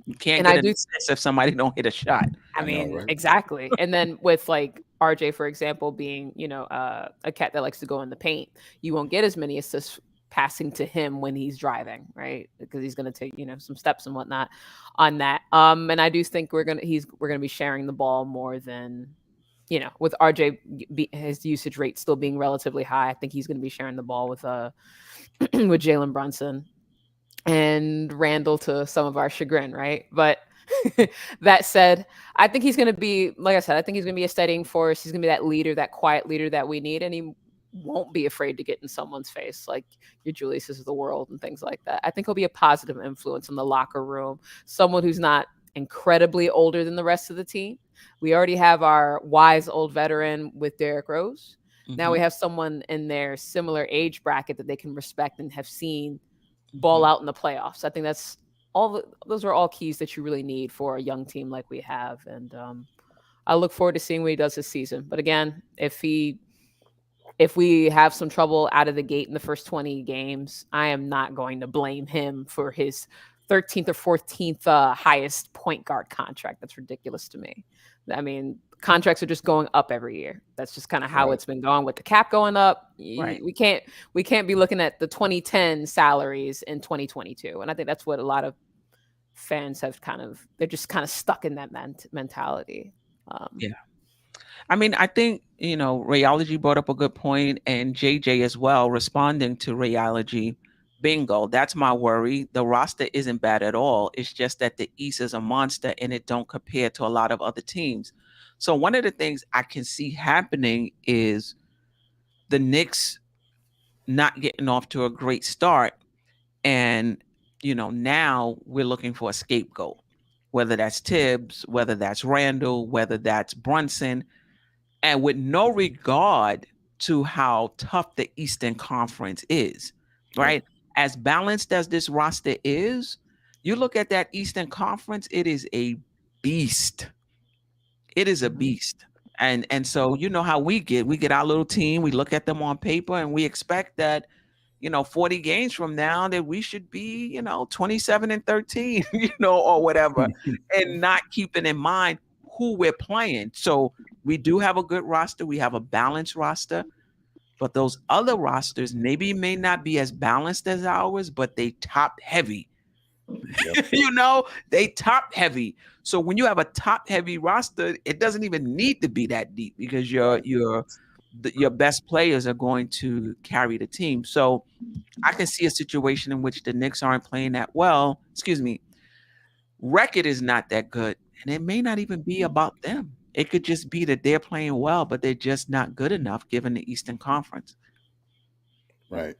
You can't get an assist if somebody don't hit a shot. I mean, right? Exactly. And then with like RJ, for example, being, a cat that likes to go in the paint, you won't get as many assists passing to him when he's driving, right? Because he's going to take, some steps and whatnot on that. And I do think we're going to be sharing the ball more than, with RJ, his usage rate still being relatively high. I think he's going to be sharing the ball with with Jalen Brunson and Randle to some of our chagrin, right? But that said, I think he's going to be, like I said, I think he's going to be a steadying force. He's going to be that leader, that quiet leader that we need. And he won't be afraid to get in someone's face, like your Julius's of the world and things like that. I think he'll be a positive influence in the locker room, someone who's not incredibly older than the rest of the team. We already have our wise old veteran with Derrick Rose. Now we have someone in their similar age bracket that they can respect and have seen ball out in the playoffs. I think that's those are all keys that you really need for a young team like we have. And I look forward to seeing what he does this season. But again, if we have some trouble out of the gate in the first 20 games, I am not going to blame him for his 13th or 14th highest point guard contract. That's ridiculous to me. I mean, contracts are just going up every year. That's just kind of how it's been going with the cap going up. Right. We can't be looking at the 2010 salaries in 2022. And I think that's what a lot of fans have they're just kind of stuck in that mentality. Yeah. I mean, I think, Rayology brought up a good point, and JJ as well, responding to Rayology. Bingo. That's my worry. The roster isn't bad at all. It's just that the East is a monster and it don't compare to a lot of other teams. So one of the things I can see happening is the Knicks not getting off to a great start. And, now we're looking for a scapegoat, whether that's Thibbs, whether that's Randle, whether that's Brunson. And with no regard to how tough the Eastern Conference is, right? As balanced as this roster is, you look at that Eastern Conference, it is a beast. It is a beast. And so you know how we get our little team, we look at them on paper and we expect that, 40 games from now that we should be, 27-13, or whatever, and not keeping in mind who we're playing. So we do have a good roster. We have a balanced roster, but those other rosters may not be as balanced as ours, but they top heavy. Yep. They top heavy. So when you have a top heavy roster, it doesn't even need to be that deep because your best players are going to carry the team. So I can see a situation in which the Knicks aren't playing that well. Record is not that good, and it may not even be about them. It could just be that they're playing well, but they're just not good enough given the Eastern Conference. Right.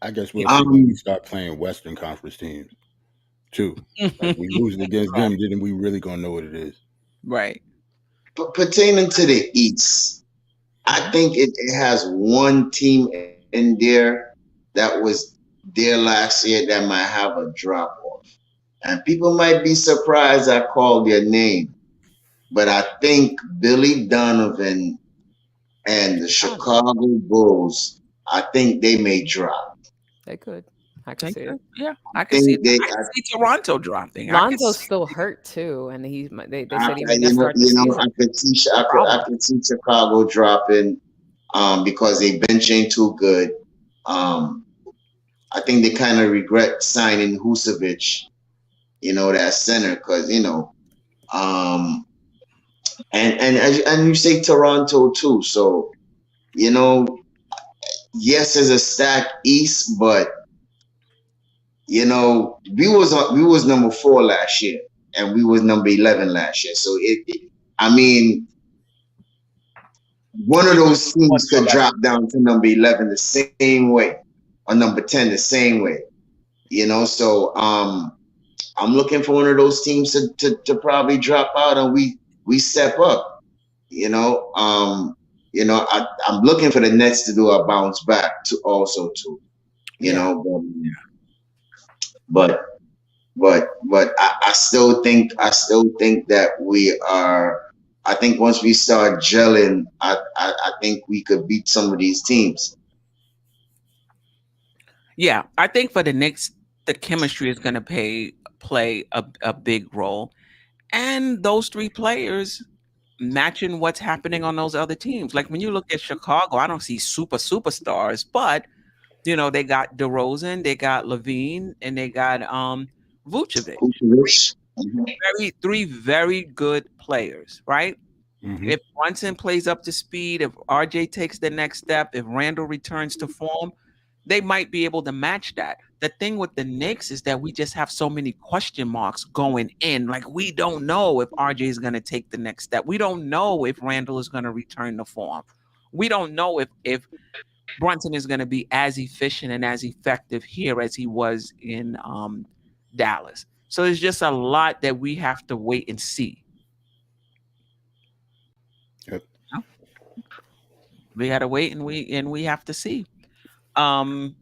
I guess we'll see when we start playing Western Conference teams too. Like we lose against them, then we really gonna know what it is. Right. But pertaining to the East, I think it has one team in there that was there last year that might have a drop off. And people might be surprised I called their name, but I think Billy Donovan and the Donovan. Chicago Bulls, I think they may drop. They could. I could They see could, it. yeah, I can see Think that. they, I can see Toronto dropping. I can Lonzo's see. still hurt too, and they I, said he may not start the you know, season. It's a I problem. could see Chicago dropping, because they bench ain't too good. Um, I think they kind of regret signing Husovic, that center, because um, and you say Toronto too. So you know, yes, there's a stack East, but we was number 4 last year, and we was number 11 last year. So I mean, one of We those want teams to could go back. drop down to number 11 the same way, or number 10 the same way. So I'm looking for one of those teams to probably drop out, and we step up. I'm looking for the Nets to do a bounce back to also too. You Yeah, know, but but I still think that we are. I think once we start gelling, I think we could beat some of these teams. yeah. I think for the Knicks, the chemistry is going to play a big role, and those three players matching what's happening on those other teams. Like when you look at Chicago, I don't see superstars, but they got DeRozan, they got Levine, and they got Vucevic. Kukovic. Mhm. Three very good players, right? Hmm. If Brunson plays up to speed, if RJ takes the next step, if Randall returns to form, they might be able to match that. The thing with the Knicks is that we just have so many question marks going in. Like we don't know if RJ is going to take the next step. We don't know if Randall is going to return to form. We don't know if Brunson is going to be as efficient and as effective here as he was in Dallas. So there's just a lot that we have to wait and see. Yep. We got to wait and we have to see. Um,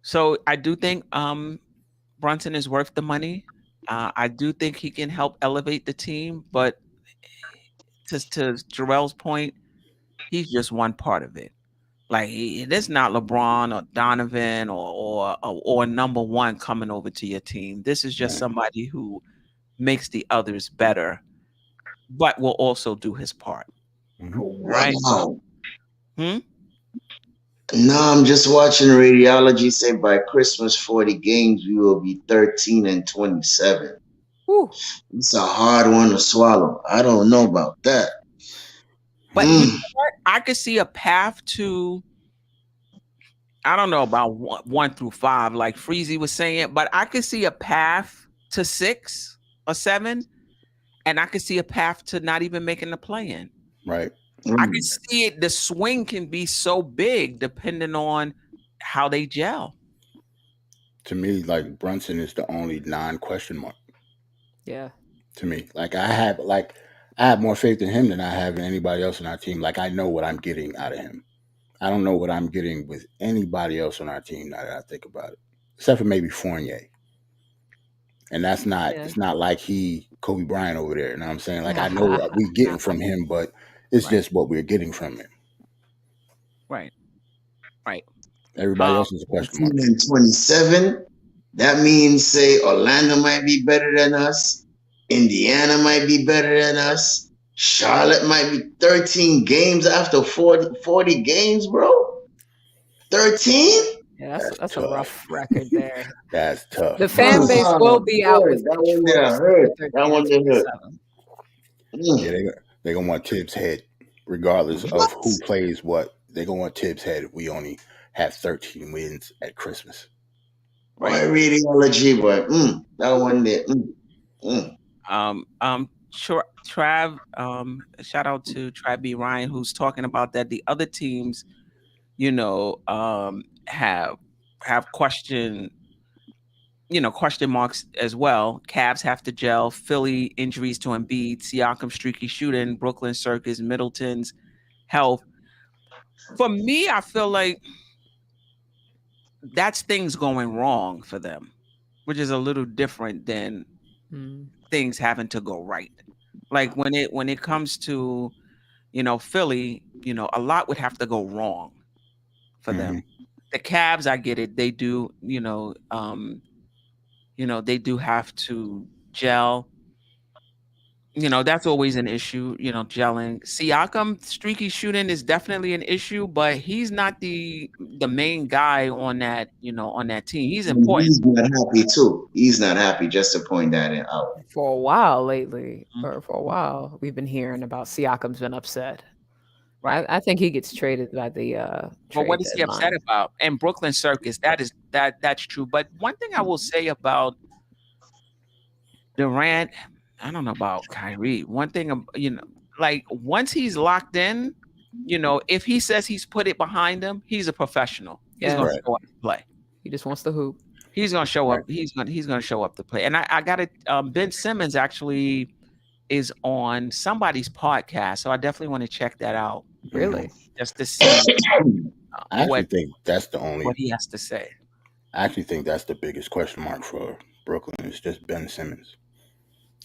so I do think Brunson is worth the money. I do think he can help elevate the team, but to Jarrell's point, he's just one part of it. Like it's not LeBron or Donovan or number one coming over to your team. This is just Right. somebody who makes the others better, but will also do his part. Hmm. Right? Wow. Hmm? No, I'm just watching radiology say by Christmas 40 games we will be 13-27. Whew. It's a hard one to swallow. I don't know about that. But you Mm. know what? I could see a path to. I don't know about one through five, like Freezy was saying, but I could see a path to 6 or 7, and I could see a path to not even making the play-in. Right. I can Mm. see it. The swing can be so big depending on how they gel. To me, like Brunson is the only non-question mark. Yeah. To me, I have more faith in him than I have in anybody else on our team. Like I know what I'm getting out of him. I don't know what I'm getting with anybody else on our team now that I think about it, except for maybe Fournier. And that's not. Yeah. It's not like he Kobe Bryant over there. You know what I'm saying? Like I know what we getting from him, but it's Right, just what we're getting from him. right, right. Everybody Um, else is a question mark. 13-27. That means say Orlando might be better than us. Indiana might be better than us. Charlotte might be 13 games after 40 games, bro. 13? Yeah, That's that's a tough. rough record there. That's The tough. fan base will be out Boy, with that one there pitchforks for hurt. That 13 and one there hurt. 27. Yeah, Mm. they gonna want Tibbs' head, regardless of What? who plays what. They gonna want Tibbs' head if we only have 13 wins at Christmas. Boy, right. radiology, boy. That one there. Mm. Trav, shout out to Trav B. Ryan, who's talking about that the other teams, have question marks as well. Cavs have to gel. Philly injuries to Embiid, Siakam streaky shooting, Brooklyn Circus, Middleton's health. For me, I feel like that's things going wrong for them, which is a little different than Mm. things having to go right. Like when it comes to, Philly, a lot would have to go wrong for Hmm. them. The Cavs, I get it. They do, they do have to gel. That's always an issue, gelling. Siakam streaky shooting is definitely an issue, but he's not the main guy on that team. He's And important. he's not happy too. He's not happy. Just to point that out. For a while lately, Mhm. or for a while, we've been hearing about Siakam's been upset. Right. I think he gets traded by the But what trade is he upset deadline. about? And Brooklyn Circus, that's true. But one thing I will say about Durant, I don't know about Kyrie. One thing, like once he's locked in, if he says he's put it behind him, he's a professional. He's gonna Yes, Right. show up to play. he just wants to hoop. He's gonna show up. Right. He's gonna show up to play. And I got it. Ben Simmons actually is on somebody's podcast, so I definitely want to check that out Hmm. Really? just to see I actually what think that's the only. he has to say. I actually think that's the biggest question mark for Brooklyn is just Ben Simmons.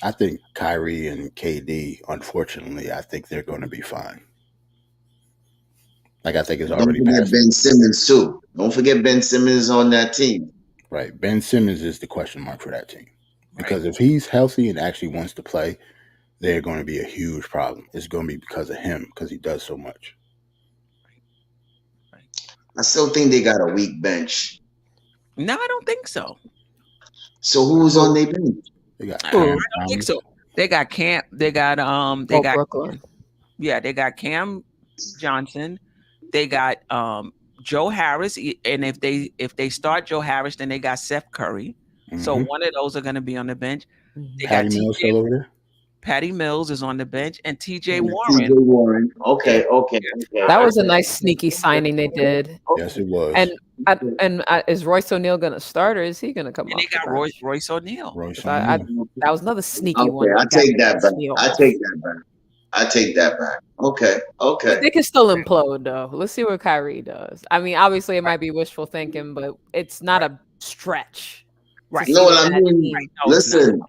I think Kyrie and KD, unfortunately, I think they're going to be fine. Like I think it's Don't already forget past. Ben Simmons too. Don't forget Ben Simmons on that team. Right. Ben Simmons is the question mark for that team. Right. Because if he's healthy and actually wants to play, they're going to be a huge problem. It's going to be because of him because he does so much. Right. I still think they got a weak bench. No, I don't think so. So who's on their bench? They got I Cam don't think Thomas. so. They got Cam. They got Oh, Brooklyn. yeah. They got Cam Johnson. They got Joe Harris. And if they start Joe Harris, then they got Seth Curry. So Mhm. one of those are going to be on the bench. Mhm. They got Patty Mills still over there. Patty Mills is on the bench, and T.J. TJ Warren. Warren. Yeah. Okay. That was a nice sneaky signing they did. Yes, it was. And is Royce O'Neal going to start, or is he going to come And off they got the bench? Royce O'Neal. Royce 'Cause I, O'Neal. that was another sneaky Okay, one. I They got take that back. O'Neal I off. take that back. I take that back. Okay. But they can still implode, though. Let's see what Kyrie does. I mean, obviously, it might be wishful thinking, but it's not a stretch. Right. To You know see what I that mean? team. No, it's not. Listen,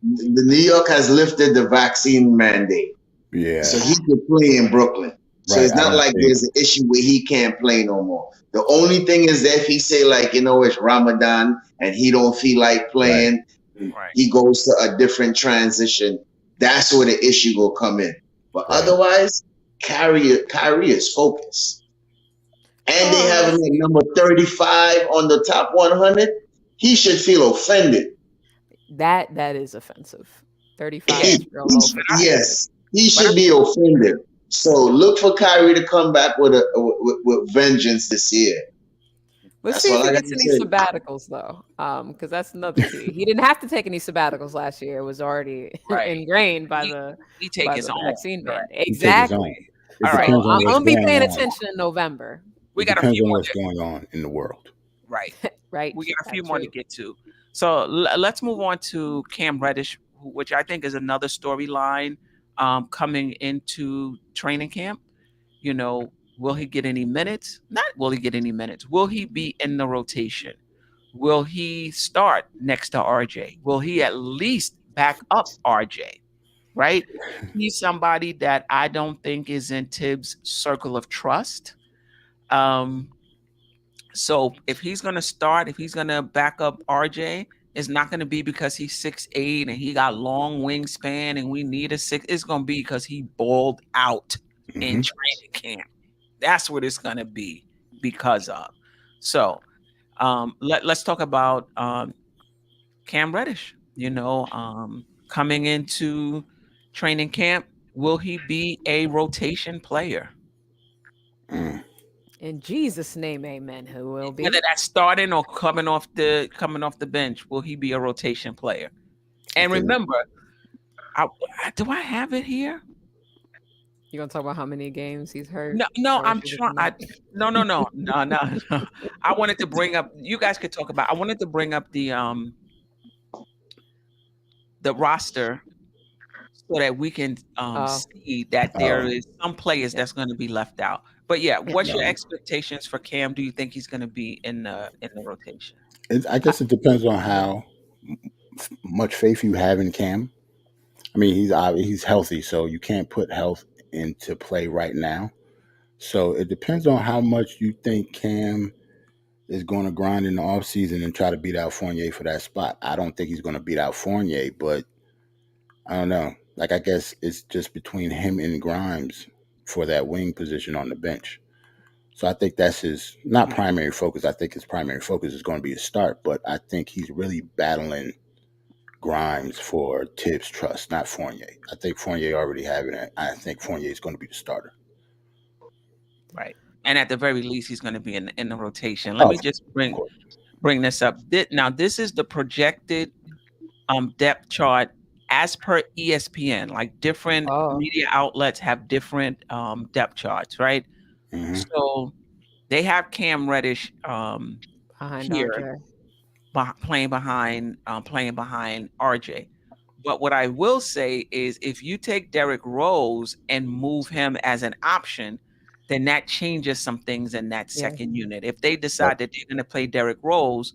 the New York has lifted the vaccine mandate, Yeah. so he can play in Brooklyn. So Right, it's I not don't like think- there's an issue where he can't play no more. The only thing is that if he say like, it's Ramadan and he don't feel like playing, Right. he goes to a different transition. That's where the issue will come in. But Right. otherwise, Kyrie is focused. And they have him at number 35 on the top 100. He should feel offended. That is offensive. 35 is real low. for Kyrie. Yes, he should be offended. So look for Kyrie to come back with vengeance this year. Let's That's see if all he I gets gotta any say. sabbaticals though, because that's another key. He didn't have to take any sabbaticals last year; it was already Right. ingrained by the He take his own. vaccine Right. mandate. He take his own. Exactly. It All right. depends on I'm what's gonna be going paying on. attention in November. We It got a depends few on more. what's going on in the world. Right. Right. We got a few That's more to true. get to. So let's move on to Cam Reddish, which I think is another storyline coming into training camp. Will he get any minutes? Not will he get any minutes. Will he be in the rotation? Will he start next to RJ? Will he at least back up RJ? Right? He's somebody that I don't think is in Tibbs' circle of trust. So if he's gonna start, if he's gonna back up RJ, it's not gonna be because he's 6'8" and he got long wingspan and we need a 6. It's gonna be because he balled out in Mhm. training camp. That's what it's gonna be because of. So let's talk about Cam Reddish. Coming into training camp, will he be a rotation player? Mm. In Jesus' name, amen. Who will be? Whether that's starting or coming off the bench, will he be a rotation player? And I think- remember, do I have it here? You gonna talk about how many games he's hurt? No, Or I'm is it trying. not? No. I wanted to bring up. You guys could talk about. I wanted to bring up the roster so that we can see that there is some players that's going to be left out. But yeah, what's your No, expectations for Cam? Do you think he's going to be in the rotation? I guess it depends on how much faith you have in Cam. I mean, he's healthy, so you can't put health into play right now. So it depends on how much you think Cam is going to grind in the offseason and try to beat out Fournier for that spot. I don't think he's going to beat out Fournier, but I don't know. Like, I guess it's just between him and Grimes for that wing position on the bench. So I think that's his not primary focus. I think his primary focus is going to be his start, but I think he's really battling Grimes for Tibbs' trust, not Fournier. I think Fournier already having it. I think Fournier is going to be the starter. Right. And at the very least, he's going to be in the rotation. Let Oh, me just of course. bring this up. Now, this is the projected depth chart as per ESPN. Like different Oh, media outlets have different depth charts, right? Hmm. So they have Cam Reddish behind here RJ. playing behind RJ. But what I will say is if you take Derrick Rose and move him as an option, then that changes some things in that Yeah. second unit. If they Yep. decide that they're going to play Derrick Rose,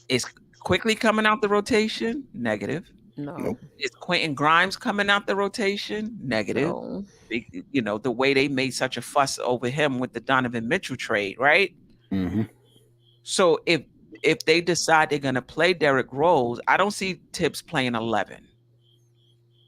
is quickly coming out the rotation? Negative. No. Nope. Is Quentin Grimes coming out the rotation? Negative. No. The way they made such a fuss over him with the Donovan Mitchell trade, right? Hmm. So if they decide they're going to play Derrick Rose, I don't see Tibbs playing 11,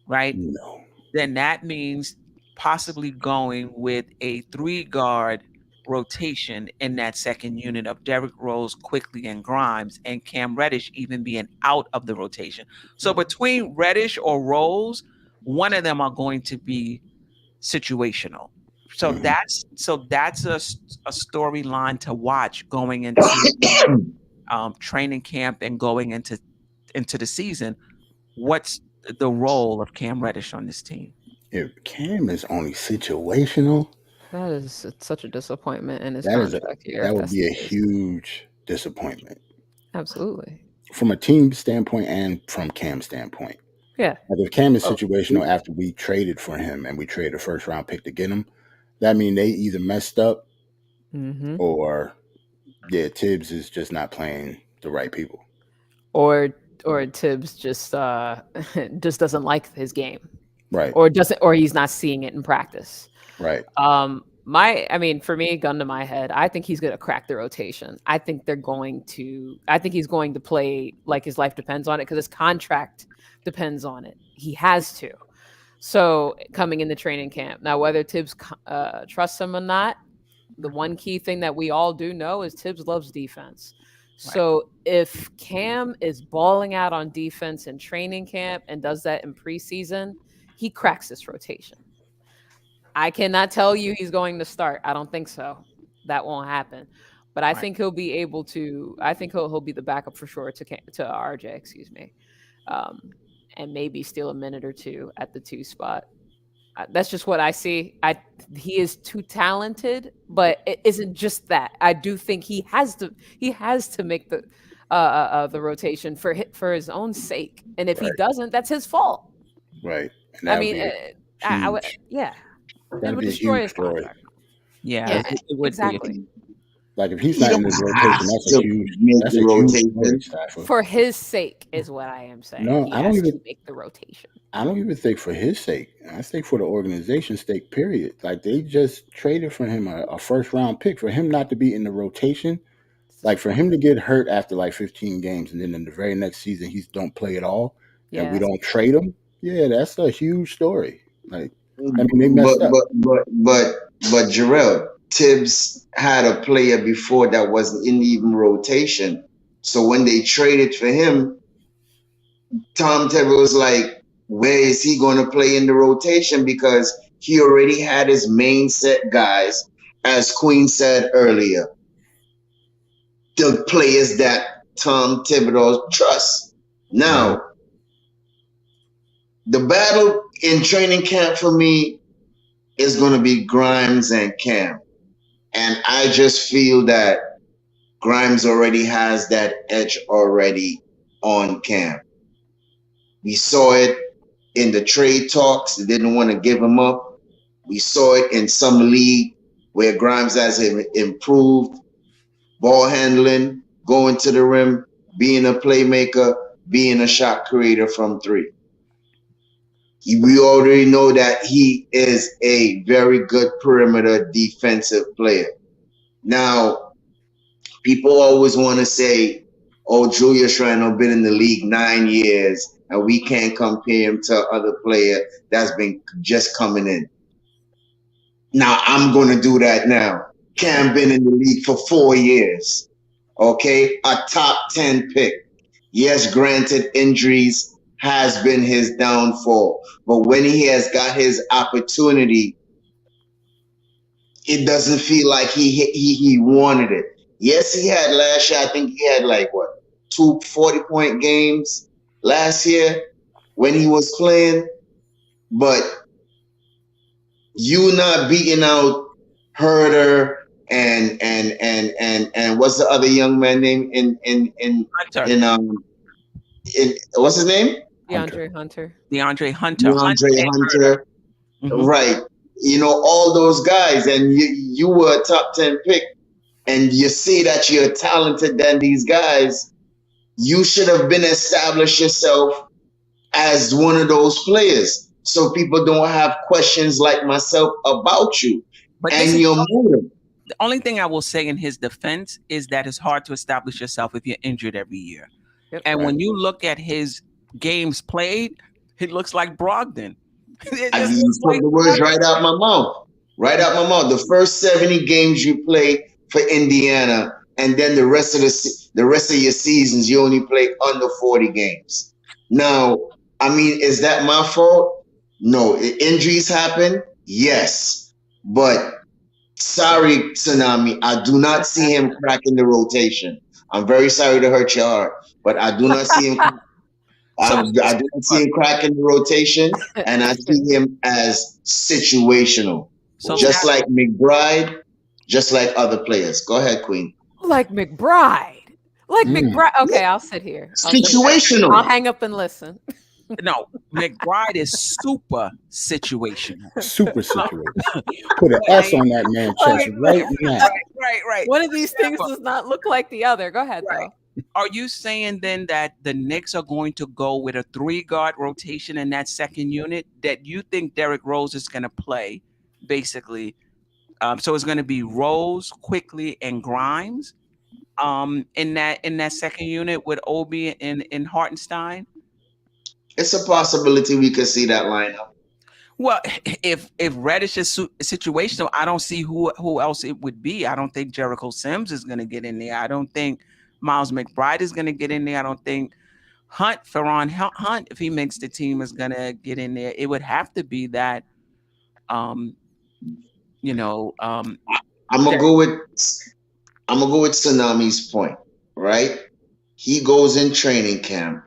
right? No. Then that means possibly going with a 3 guard rotation in that second unit of Derrick Rose, Quickly, and Grimes, and Cam Reddish even being out of the rotation. So between Reddish or Rose, one of them are going to be situational. So Hmm. that's a storyline to watch going into training camp and going into the season. What's the role of Cam Reddish on this team? If Cam is only situational, It's such a disappointment in his that is a contract year that if would that's be the a case. huge disappointment Absolutely. from a team standpoint and from Cam's standpoint. Yeah. Like if Cam is Oh. situational after we traded for him and we traded a first round pick to get him, that means they either messed up Mm-hmm. or yeah, Tibbs is just not playing the right people. Or Tibbs just doesn't like his game, Right, or he's not seeing it in practice. right. I mean, for me, gun to my head, I think he's going to crack the rotation. I think he's going to play like his life depends on it because his contract depends on it. He has to. So coming into training camp now, whether Tibbs trusts him or not, the one key thing that we all do know is Tibbs loves defense. Right. So if Cam is balling out on defense in training camp and does that in preseason, he cracks this rotation. I cannot tell you he's going to start. I don't think so. That won't happen. But I Right. think he'll be able to. I think he'll be the backup for sure to RJ. Excuse me, um, and maybe steal a minute or two at the 2 spot. That's just what I see. He is too talented, but it isn't just that. I do think he has to make the rotation for his own sake. And if he Right. doesn't, that's his fault. Right. And I that would mean, be I would, huge. yeah, it That'd would be a destroy huge his story. contract. Yeah, Yeah, it would exactly. be. Like if he's He not in don't the have rotation, to make that's the a huge story, rotation. Stafford. For his sake, is what I am saying. No, He has to make the rotation. I don't even think for his sake. I think for the organization's sake, period. Like they just traded for him a first round pick for him not to be in the rotation. Like for him to get hurt after like 15 games and then in the very next season he don't play at all and we Yeah, don't trade him. Yeah, that's a huge story. Like I mean they But messed up. but Jarrell, Tibbs had a player before that wasn't in even rotation. So when they traded for him, Tom Thibbs was like, where is he going to play in the rotation? Because he already had his main set guys, as Queen said earlier, the players that Tom Thibodeau trusts. Now, the battle in training camp for me is going to be Grimes and Cam. And I just feel that Grimes already has that edge already on Cam. We saw it in the trade talks. They didn't want to give him up. We saw it in some league where Grimes has improved ball handling, going to the rim, being a playmaker, being a shot creator from three. We already know that he is a very good perimeter defensive player. Now, people always want to say, oh, Julius Randle been in the league 9 years and we can't compare him to other player that's been just coming in. Now, I'm going to do that now. Cam been in the league for 4 years. Okay? A top 10 pick. Yes, granted, injuries has been his downfall. But when he has got his opportunity, it doesn't feel like he wanted it. Yes, he had last year. I think he had like what 2 40-point games last year when he was playing. But you not beating out Herder and what's the other young man name Hunter. in what's his name? DeAndre Hunter. DeAndre Hunter. DeAndre Hunter. Mhm. Right. You know, all those guys, and you were a top 10 pick, and you say that you're talented than these guys, you should have been established yourself as one of those players. So people don't have questions like myself about you But and your motive. the only thing I will say in his defense is that it's hard to establish yourself if you're injured every year. Yep. And Right. when you look at his games played, it looks like Brogdon. It I just mean, you looks took like the words Brogdon. right out my mouth. Right out my mouth. The first 70 games you play for Indiana, and then the rest of your seasons you only play under 40 games. Now, I mean, is that my fault? No. Injuries happen, yes, but sorry, Tsunami, I do not see him cracking the rotation. I'm very sorry to hurt your heart, but I do not see him. So- I do not see him cracking the rotation, and I see him as situational, So just that- like McBride, just like other players. Go ahead, Queen. Like McBride. Like McBride. Okay, I'll sit here. I'll sit here. I'll Situational. hang up and listen. no, McBride is super situational. Super situation. Put an S on that man's chest right now. Right. One of these things does not look like the other. Go ahead, Right. though. Are you saying then that the Knicks are going to go with a 3-guard rotation in that second unit? That you think Derrick Rose is going to play, basically? So it's going to be Rose, Quickly, and Grimes. In that second unit with Obi and Hartenstein. It's a possibility we could see that lineup. Well, if Reddish is situational, I don't see who else it would be. I don't think Jericho Sims is going to get in there. I don't think Miles McBride is going to get in there. I don't think Ferron Hunt, if he makes the team, is going to get in there. It would have to be that, I'm gonna go with Tsunami's point, right? He goes in training camp.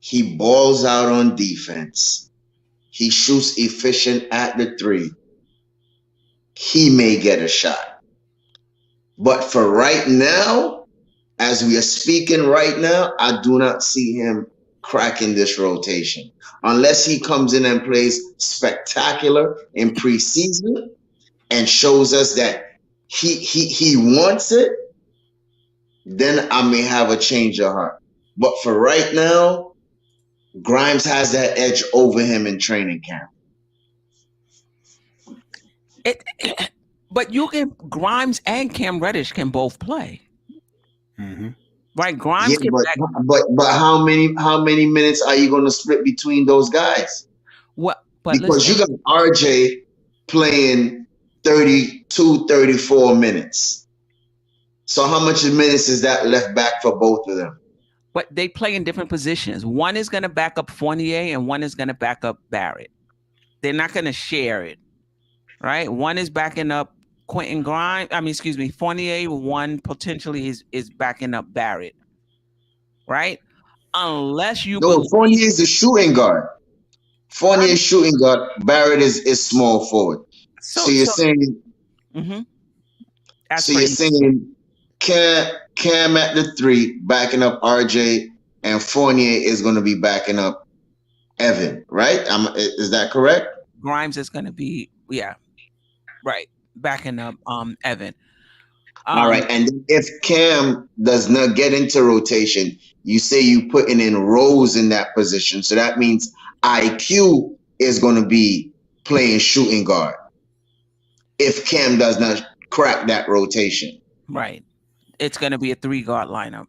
He balls out on defense. He shoots efficient at the 3. He may get a shot. But for right now, as we are speaking right now, I do not see him cracking this rotation. Unless he comes in and plays spectacular in preseason and shows us that he wants it, then I may have a change of heart. But for right now, Grimes has that edge over him in training camp. But Grimes and Cam Reddish can both play, Mm-hmm. right? Grimes Yeah, can but how many minutes are you going to split between those guys? What? But Because listen, you got RJ playing 32, 34 minutes. So how much minutes is that left back for both of them? but they play in different positions. One is going to back up Fournier, and one is going to back up Barrett. They're not going to share it, right? One is backing up Fournier. One potentially is backing up Barrett, right? Unless you No, Fournier is the shooting guard. Fournier is shooting guard. Barrett is small forward. So you're saying Mhm. you're saying Cam at the 3 backing up RJ, and Fournier is going to be backing up Evan, right? Is that correct? Grimes is going to be, yeah, right. backing up Evan. All right. And if Cam does not get into rotation, you say you putting in Rose in that position. So that means IQ is going to be playing shooting guard if Cam does not crack that rotation. Right. It's going to be a 3-guard lineup.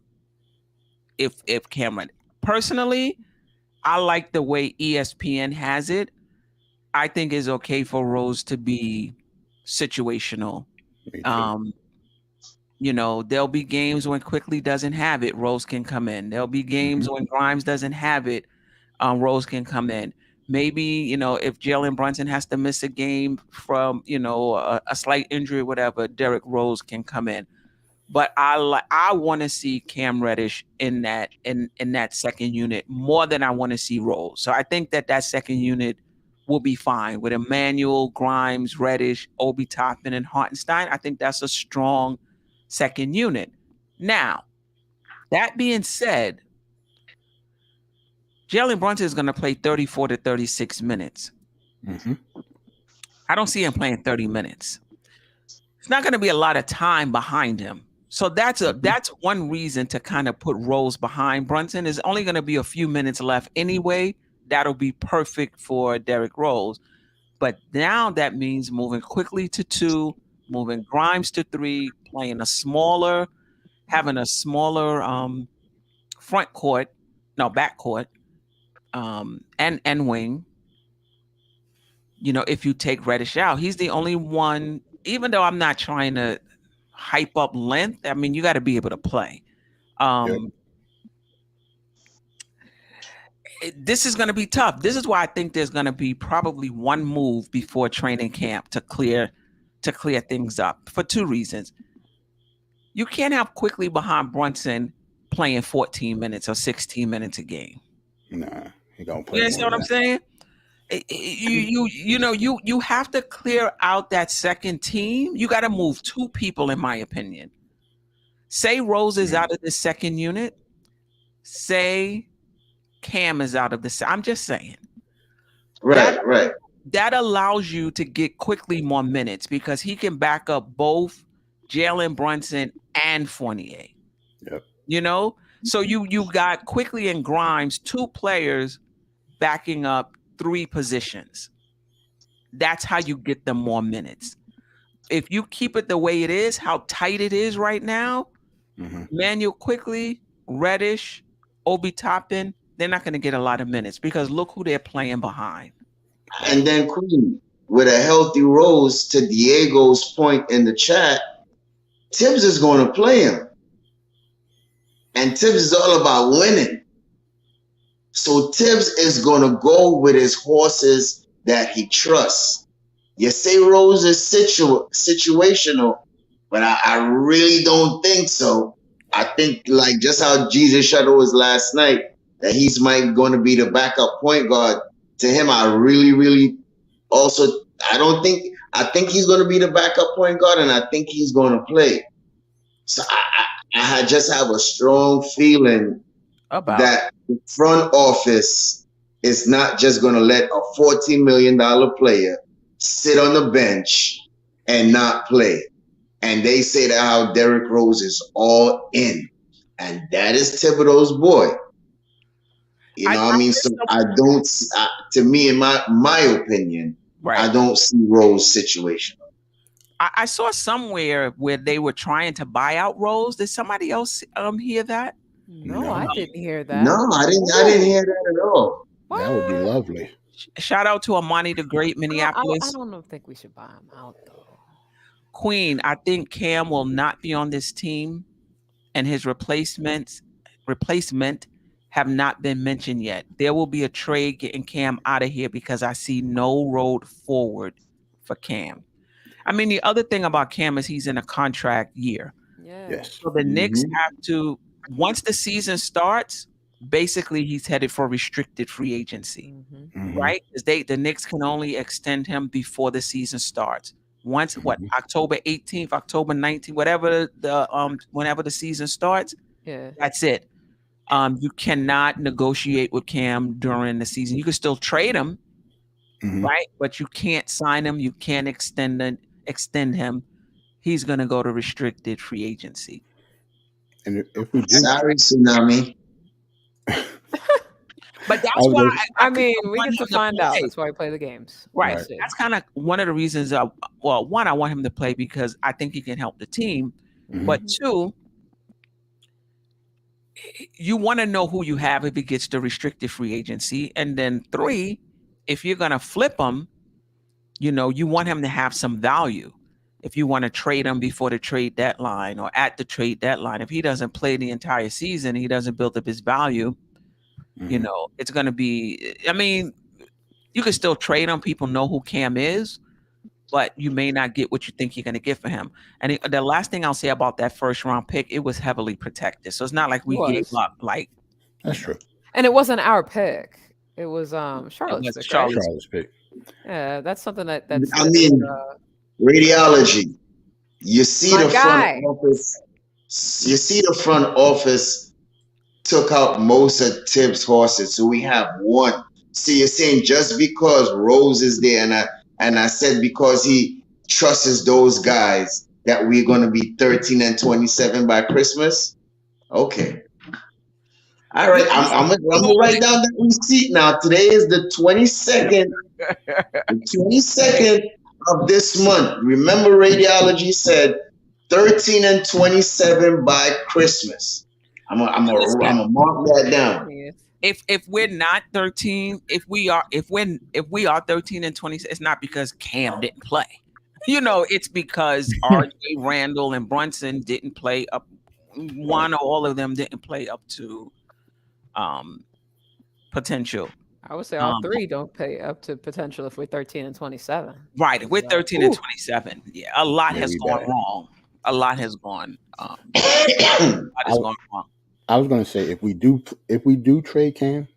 If Cameron, personally, I like the way ESPN has it. I think it's okay for Rose to be situational. There'll be games when Quickly doesn't have it, Rose can come in. There'll be games when Grimes doesn't have it, Rose can come in. Maybe, if Jalen Brunson has to miss a game from, a slight injury or whatever, Derrick Rose can come in. But I want to see Cam Reddish in that second unit more than I want to see Rose. So I think that second unit will be fine with Emmanuel, Grimes, Reddish, Obi Toppin, and Hartenstein. I think that's a strong second unit. Now, that being said, Jalen Brunson is going to play 34 to 36 minutes. I don't see him playing 30 minutes. It's not going to be a lot of time behind him. So that's one reason to kind of put Rose behind Brunson. Is only going to be a few minutes left anyway. That'll be perfect for Derrick Rose. But now that means moving Quickly to 2, moving Grimes to 3, having a smaller back court, and wing. If you take Reddish out, he's the only one. Even though I'm not trying to hype up length, I mean, you got to be able to play. This is going to be tough. This is why I think there's going to be probably one move before training camp to clear things up for 2 reasons. You can't have Quickly behind Brunson playing 14 minutes or 16 minutes a game. Nah, he don't play. You understand what I'm saying? You have to clear out that second team. You got to move 2 people, in my opinion. Say Rose is out of the second unit. Say Cam is out of the. I'm just saying. Right. That allows you to get Quickly more minutes because he can back up both Jalen Brunson and Fournier. Yep. So you got Quickly and Grimes, 2 players backing up 3 positions. That's how you get them more minutes. If you keep it the way it is, how tight it is right now, Manuel Quickly, Reddish, Obi Toppin, they're not going to get a lot of minutes because look who they're playing behind. And then Queen, with a healthy Rose, to Diego's point in the chat, Thibbs is going to play him. And Thibbs is all about winning. So Thibbs is going to go with his horses that he trusts. You say Rose is situational, but I really don't think so. I think like just how Jesus Shuttle was last night, that he's going to be the backup point guard. To him, I really, really also, I think he's going to be the backup point guard, and I think he's going to play. So I just have a strong feeling that the front office is not just going to let a $14 million player sit on the bench and not play. And they say that how Derrick Rose is all in. And that is Thibodeau's boy. You know what I mean? So I don't, to me, in my opinion, I don't see Rose situational. I saw somewhere where they were trying to buy out Rose. Did somebody else hear that? No, I didn't hear that. No, I didn't hear that at all. What? That would be lovely. Shout out to Amani the Great, Minneapolis. I don't think we should buy him out though. Queen, I think Cam will not be on this team, and his replacement have not been mentioned yet. There will be a trade getting Cam out of here because I see no road forward for Cam. I mean, the other thing about Cam is he's in a contract year. Yeah. Yes. So the Knicks have to, once the season starts, basically he's headed for restricted free agency, right? Because the Knicks can only extend him before the season starts. Once October 18th, October 19th, whatever whenever the season starts, that's it. You cannot negotiate with Cam during the season. You can still trade him, right? But you can't sign him. You can't extend extend him, he's going to go to restricted free agency. And if we do, Sorry, Tsunami. But I that's was why gonna, I I mean, we want get to him to find out. play. That's why we play the games. Right. We'll right. see. That's kind of one of the reasons. Well, one, I want him to play because I think he can help the team. But Mhm. two, you want to know who you have if he gets to restricted free agency. And then three, if you're going to flip him, you want him to have some value. If you want to trade him before the trade deadline or at the trade deadline, if he doesn't play the entire season, he doesn't build up his value, Mhm. it's going to be, I mean, you can still trade him. People know who Cam is, but you may not get what you think you're going to get for him. And the last thing I'll say about that first round pick, it was heavily protected. So it's not like It we gave was. up, like, That's you know, true. And it wasn't our pick. It was it Charlotte's was pick, right? Charlotte's. Charlotte's pick. Yeah, that's something I mean, radiology. You see my the front guy. office. You see the front office took out most of Tibbs' horses, so we have one. See, you're saying just because Rose is there, and I said because he trusts those guys that we're gonna be 13-27 by Christmas. Okay, all right. I'm gonna write down that receipt now. Today is the 22nd. The 22nd of this month. Remember, radiology said 13-27 by Christmas. I'm gonna mark that down. If we're not 13, if we are 13-20, it's not because Cam didn't play. It's because RJ Randall and Brunson didn't play up. One or all of them didn't play up to um potential. I would say all Um, three don't pay up to potential if we're 13-27. right. If we're 13 and Ooh, 27, yeah, a lot Yeah, has we gone bad. wrong. A lot has gone a lot I, has gone wrong. I was gonna say if we do trade Cam,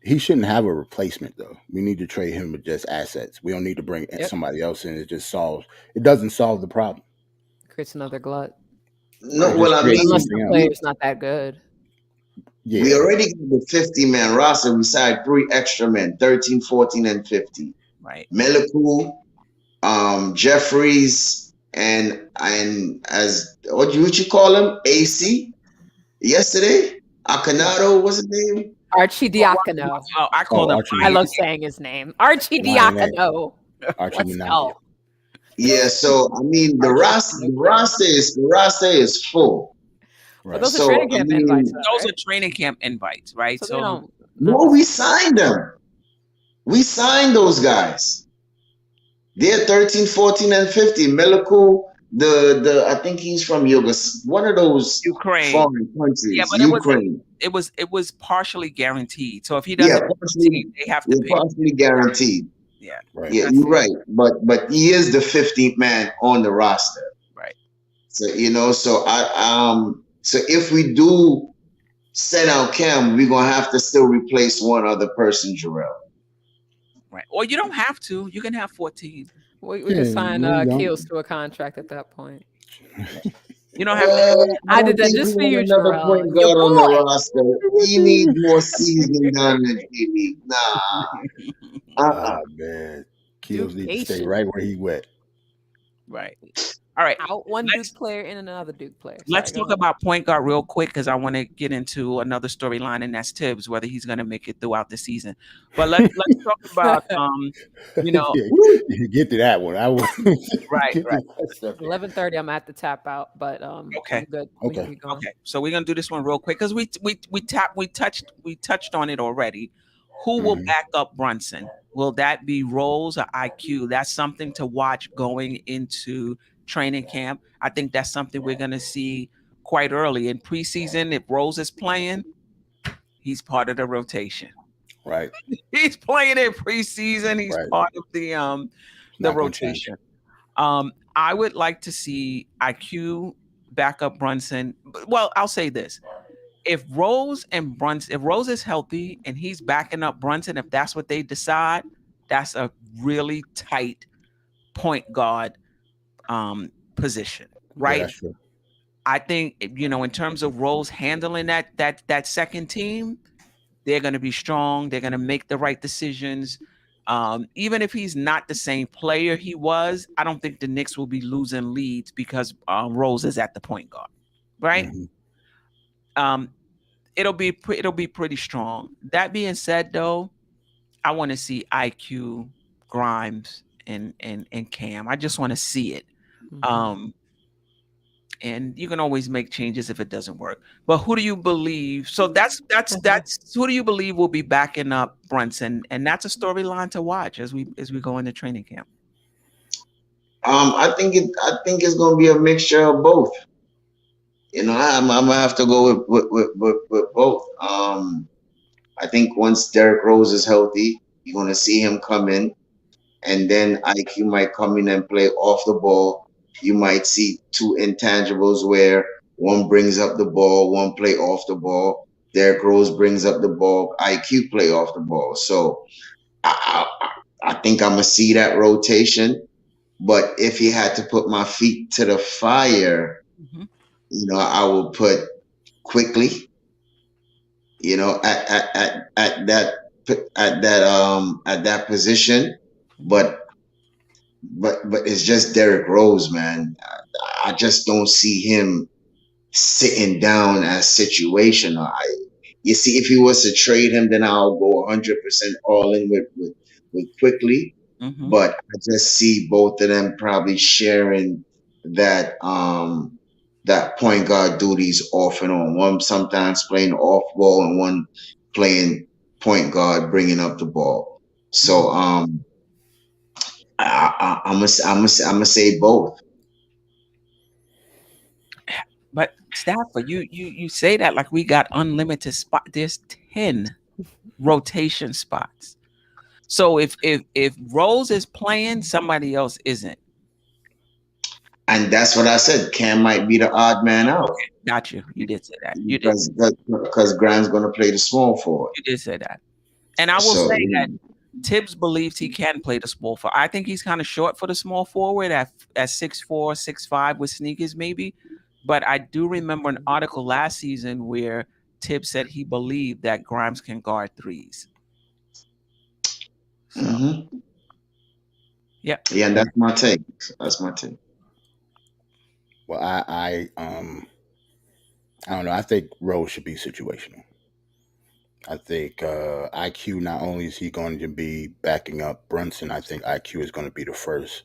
he shouldn't have a replacement though. We need to trade him with just assets. We don't need to bring yep. somebody else in. It doesn't solve the problem. Creates another glut. No, It well, just I creates Unless mean, the something else. player's not that good. we Yeah. already got the 50-man roster. We signed 3 extra men, 13, 14, and 15. Right. Meliku, Jeffries, and as what you call him, AC yesterday. Akanado, what's his name? Archie Diacono. Oh, I call Oh, them. Archie. I love saying his name. Archie Lion Diacono. Archie Let's Minaki. go. Yeah, so I mean the Archie roster Diacono. the roster is full. But Right. those are So training I camp invites, mean, though, Those right? are training camp invites, right? So they So don't. Not no, the we same. signed them. We signed those guys. They're 13, 14, and 15. Meliku, the I think he's from one of those Ukraine. foreign Yeah, countries, but it was Ukraine. partially guaranteed. So if he Yeah, doesn't make the partially, team, they have to yeah, pay. partially guaranteed. Yeah, Right. Yeah, I you're see. right. But he is the 15th man on the roster. Right. So so if we do send out Cam, we're gonna have to still replace one other person, Jarrell. Right. Or you don't have to. You can have 14. We Yeah, could sign you don't. Keels to a contract at that point. You don't have to. I I did don't that think we just for you, want another Jarrell. point Your guard on the boy. roster. He needs more season done than he. Nah. Ah man, Keels Duke need to stay Nation. right where he went. Right. All right. Out one Let's Duke player in another Duke player. let's Sorry, go talk ahead. about point guard real quick because I want to get into another storyline, and that's Tibbs, whether he's going to make it throughout the season. But let's talk about you know, Yeah, you get to that one. I will right, get right. to that stuff. 11:30. I'm at the tap out, but Okay. I'm good. We can Okay. keep going. Okay, so we're gonna do this one real quick because we touched on it already. Who will Mhm. back up Brunson? Will that be Rose or IQ? That's something to watch going into training camp. I think that's something we're gonna see quite early in preseason. If Rose is playing, he's part of the rotation. Right. He's playing in preseason. He's Right. part of the Not gonna change. rotation. I would like to see IQ back up Brunson. Well, I'll say this. If Rose is healthy and he's backing up Brunson, if that's what they decide, that's a really tight point guard position, Yeah, right? that's true. I think in terms of Rose handling that second team, they're going to be strong. They're going to make the right decisions. Even if he's not the same player he was, I don't think the Knicks will be losing leads because Rose is at the point guard, right? Hmm. Um, it'll be pretty strong. That being said, though, I want to see IQ, Grimes, and Cam. I just want to see it. Mhm. Um, and you can always make changes if it doesn't work. But who do you believe? So that's who do you believe will be backing up Brunson? And that's a storyline to watch as we go into training camp. I think it's gonna be a mixture of both. I'm gonna have to go with both. I think once Derrick Rose is healthy, you're gonna see him come in, and then IQ might come in and play off the ball. You might see two intangibles where one brings up the ball, one play off the ball. Derrick Rose brings up the ball, IQ play off the ball. So I think I'm gonna see that rotation. But if you had to put my feet to the fire, Hmm. I would put quickly, at that position. Hmm. But but it's just Derrick Rose, man. I just don't see him sitting down as situational. You see, if he was to trade him, then I'll go 100% all in with quickly. Hmm. But I just see both of them probably sharing that point guard duties off and on. One sometimes playing off ball and one playing point guard, bringing up the ball. So Hmm. I'm gonna say both. But Stafford, you say that like we got unlimited spot. There's 10 rotation spots. So if Rose is playing, somebody else isn't. And that's what I said. Cam might be the odd man out Okay, got you. You did say that. because Graham's going to play the small forward. You did say that. And I will So say that Tibbs believes he can play the small forward. I think he's kind of short for the small forward at 6'4", 6'5" with sneakers maybe. But I do remember an article last season where Tibbs said he believed that Grimes can guard threes. So hmm yeah. yeah, and that's my take. That's my take. Well, I don't know. I think Rose should be situational. I think IQ, not only is he going to be backing up Brunson, I think IQ is going to be the first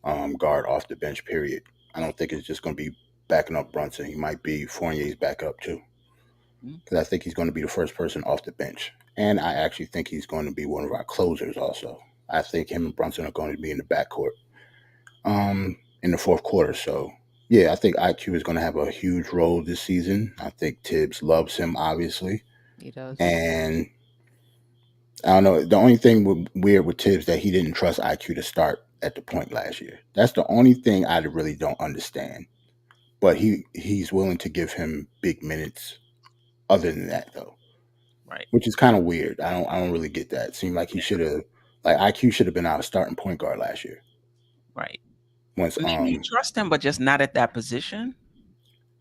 guard off the bench. Period. I don't think it's just going to be backing up Brunson. He might be Fournier's backup too, Mm, because I think he's going to be the first person off the bench, and I actually think he's going to be one of our closers. Also, I think him and Brunson are going to be in the backcourt in the fourth quarter. So yeah, I think IQ is going to have a huge role this season. I think Tibbs loves him, obviously, He does. and I don't know. The only thing weird with Tibbs that he didn't trust IQ to start at the point last year. That's the only thing I really don't understand. But he's willing to give him big minutes. Other than that, though, right. which is kind of weird. I don't really get that. It seemed like he should have, like IQ should have been our starting point guard last year. Right. Once Maybe you trust him, but just not at that position.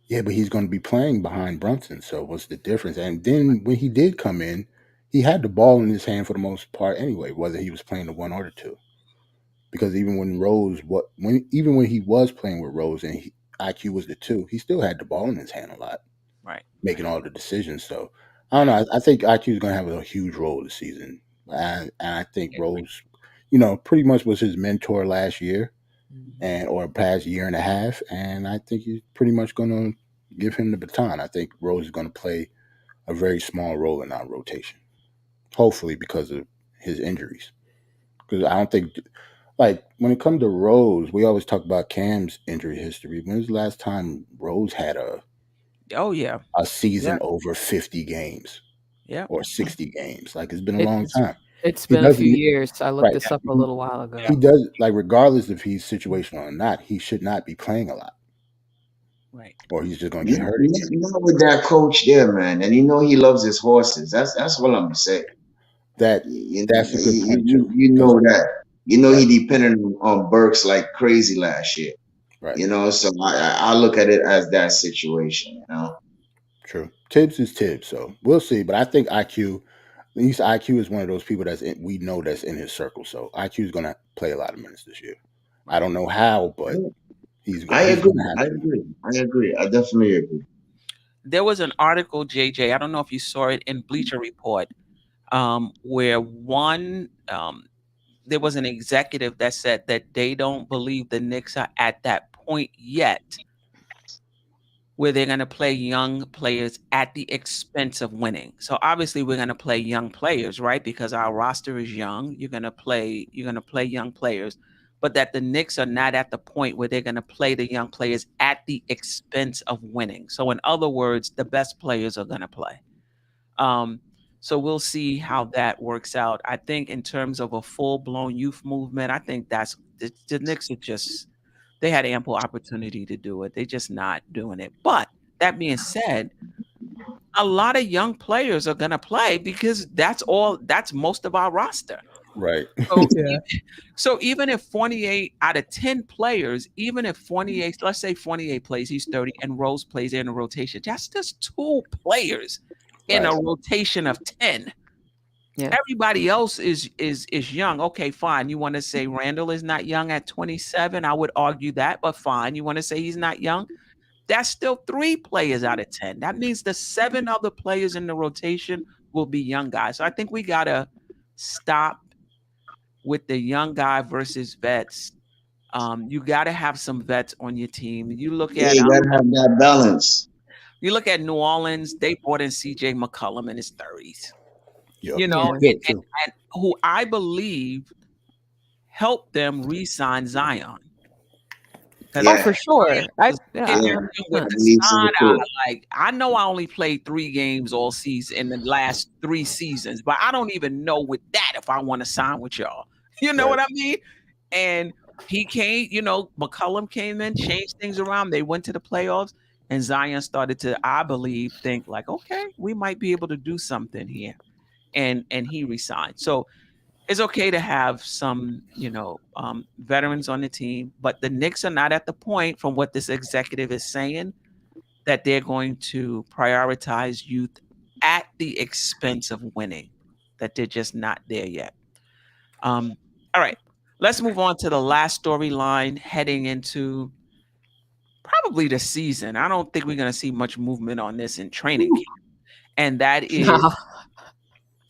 Yeah, but he's going to be playing behind Brunson. So what's the difference? And then when he did come in, he had the ball in his hand for the most part anyway, whether he was playing the one or the two. Because even when even when he was playing with Rose and IQ was the two, he still had the ball in his hand a lot, Right. making Right. all the decisions. So I don't know. I think IQ is going to have a huge role this season, and I think I agree. Rose, pretty much was his mentor last year Mhm. and or past year and a half, and I think he's pretty much going to give him the baton. I think Rose is going to play a very small role in our rotation, hopefully because of his injuries. Because I don't think, like, when it comes to Rose, we always talk about Cam's injury history. When was the last time Rose had Oh yeah. a Yeah. season over 50 games Yeah. or 60 games? Like, it's been a long It's time. it's He been a few doesn't, years. I looked right. this up a little while ago. He does, like, regardless if he's situational or not, he should not be playing a lot, Right. or he's just going to get hurt again. With that coach there, man, and he loves his horses. That's what I'm gonna say. That that's a good point too, You because know that. right, He depended on Burks like crazy last year. right, So I look at it as that situation. true. Tibbs is Tibbs, so we'll see. But I think IQ. At least IQ is one of those people we know that's in his circle. So IQ is going to play a lot of minutes this year. I Right. don't know how, but I he's going agree. to have I to. agree. I agree. I definitely agree. There was an article, JJ. I don't know if you saw it in Bleacher Report, where there was an executive that said that they don't believe the Knicks are at that point yet where they're going to play young players at the expense of winning. So obviously we're going to play young players, right? Because our roster is young. You're going to play young players, but that the Knicks are not at the point where they're going to play the young players at the expense of winning. So in other words, the best players are going to play. Um, so we'll see how that works out. I think in terms of a full-blown youth movement, I think that's the Knicks are just they had ample opportunity to do it. They're just not doing it. But that being said, a lot of young players are gonna play because that's most of our roster. Right. So Yeah. so even if 28 out of 10 players, even if 28, let's say 28 plays, he's 30, and Rose plays in a rotation, that's just two players in a Right. rotation of 10. Yeah. Everybody else is young. Okay, fine. You want to say Randall is not young at 27? I would argue that, but fine. You want to say he's not young? That's still three players out of 10. That means the seven other players in the rotation will be young guys. So I think we gotta stop with the young guy versus vets. You got to have some vets on your team. Yeah, you gotta have that balance. You look at New Orleans. They brought in C.J. McCollum in his 30s. Yep. You know, He's Yeah. good too. and who I believe helped them re-sign Zion because Oh, Yeah, for Zion sure. I was yeah, hitting yeah. them with I 100%. the believe so side too. eye. Like I know I only played 3 games all season in the last 3 seasons, but I don't even know with that if I want to sign with y'all. You know Right. what I mean? And he came, McCollum came in, changed things around. They went to the playoffs, and Zion started to, I believe, think like, okay, we might be able to do something here. And he resigned. So it's okay to have some, veterans on the team, but the Knicks are not at the point, from what this executive is saying, that they're going to prioritize youth at the expense of winning. That they're just not there yet. Um, all right, let's move on to the last storyline heading into probably the season. I don't think we're going to see much movement on this in training camp, and that is, No.